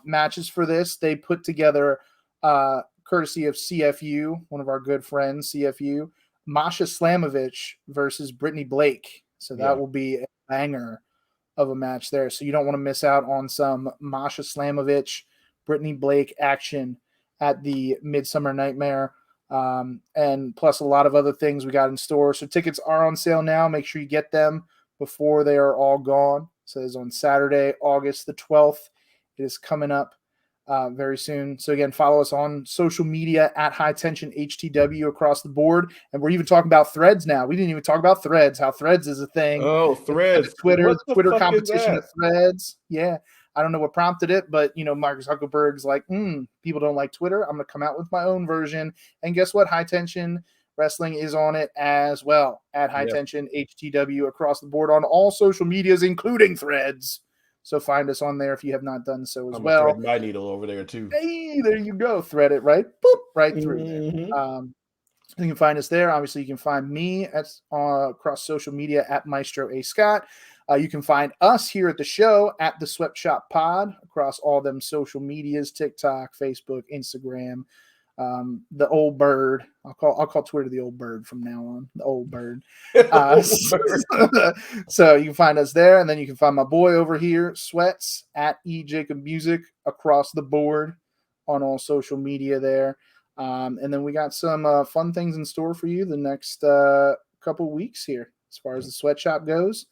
matches for this. They put together, courtesy of CFU, one of our good friends, CFU, Masha Slamovich versus Brittany Blake. So that will be a banger of a match there. So you don't want to miss out on some Masha Slamovich, Brittany Blake action at the Midsummer Nightmare. And plus a lot of other things we got in store. So tickets are on sale now. Make sure you get them before they are all gone. So it's on Saturday, August the 12th. It is coming up very soon. So again, follow us on social media at High Tension HTW across the board. And we're even talking about Threads now. We didn't even talk about Threads, how Threads is a thing. Oh, Threads. Twitter competition of Threads. Yeah. I don't know what prompted it, but Marcus Zuckerberg's like, people don't like Twitter. I'm going to come out with my own version. And guess what? High Tension Wrestling is on it as well at High Tension HTW across the board on all social medias, including Threads. So find us on there if you have not done so as well. Thread my needle over there too. Hey, there you go. Thread it right through there. You can find us there. Obviously, you can find me across social media at Maestro A. Scott. You can find us here at the show at the Sweatshop Pod across all them social medias: TikTok, Facebook, Instagram. The old bird. I'll call Twitter the old bird from now on. The old bird. So you can find us there, and then you can find my boy over here, Sweats at E Jacob Music across the board on all social media there. And then we got some fun things in store for you the next couple weeks here as far as the sweatshop goes,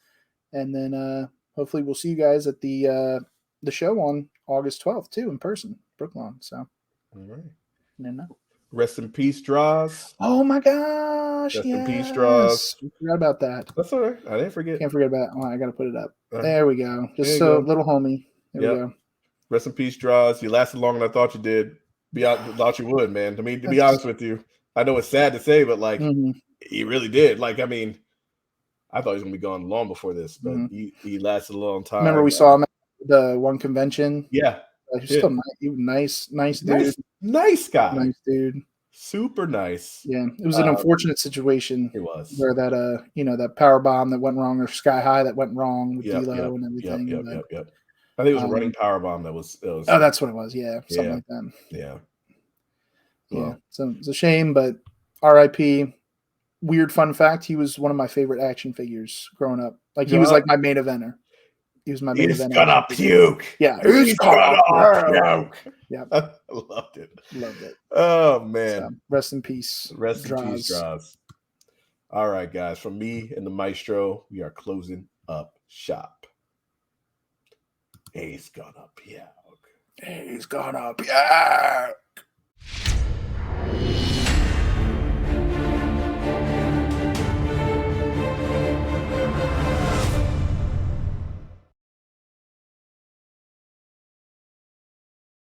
and then hopefully we'll see you guys at the show on August 12th too, in person, Brooklawn. So, all right. No. Rest in peace, Draws. Oh my gosh! Rest yes. in peace, Draws. I forgot about that. That's all right. I didn't forget. Can't forget about. Oh, I got to put it up. Right. There we go. Just so little homie. There we go. Rest in peace, Draws. You lasted longer than I thought you did. Thought you would, man. I mean, to be honest with you, I know it's sad to say, but like, he really did. Like, I mean, I thought he was gonna be gone long before this, but he lasted a long time. Remember, we saw him at the one convention. Yeah, he's still nice dude. Nice guy. Nice dude. Super nice. Yeah, it was an unfortunate situation. It was where that that power bomb that went wrong, or Sky High that went wrong with D'Lo and everything. Yep. I think it was a running power bomb that was. Oh, that's what it was. Yeah, something like that. Yeah. Well, so it's a shame, but R.I.P. Weird fun fact: he was one of my favorite action figures growing up. Like he was like my main eventer. He was my main eventer. He's gonna puke. Yeah, he's gonna puke. Yeah, I loved it. Loved it. Oh man! So, rest in peace. Rest in peace, Draws. All right, guys. From me and the Maestro, we are closing up shop. He's gonna puke. He's gonna puke.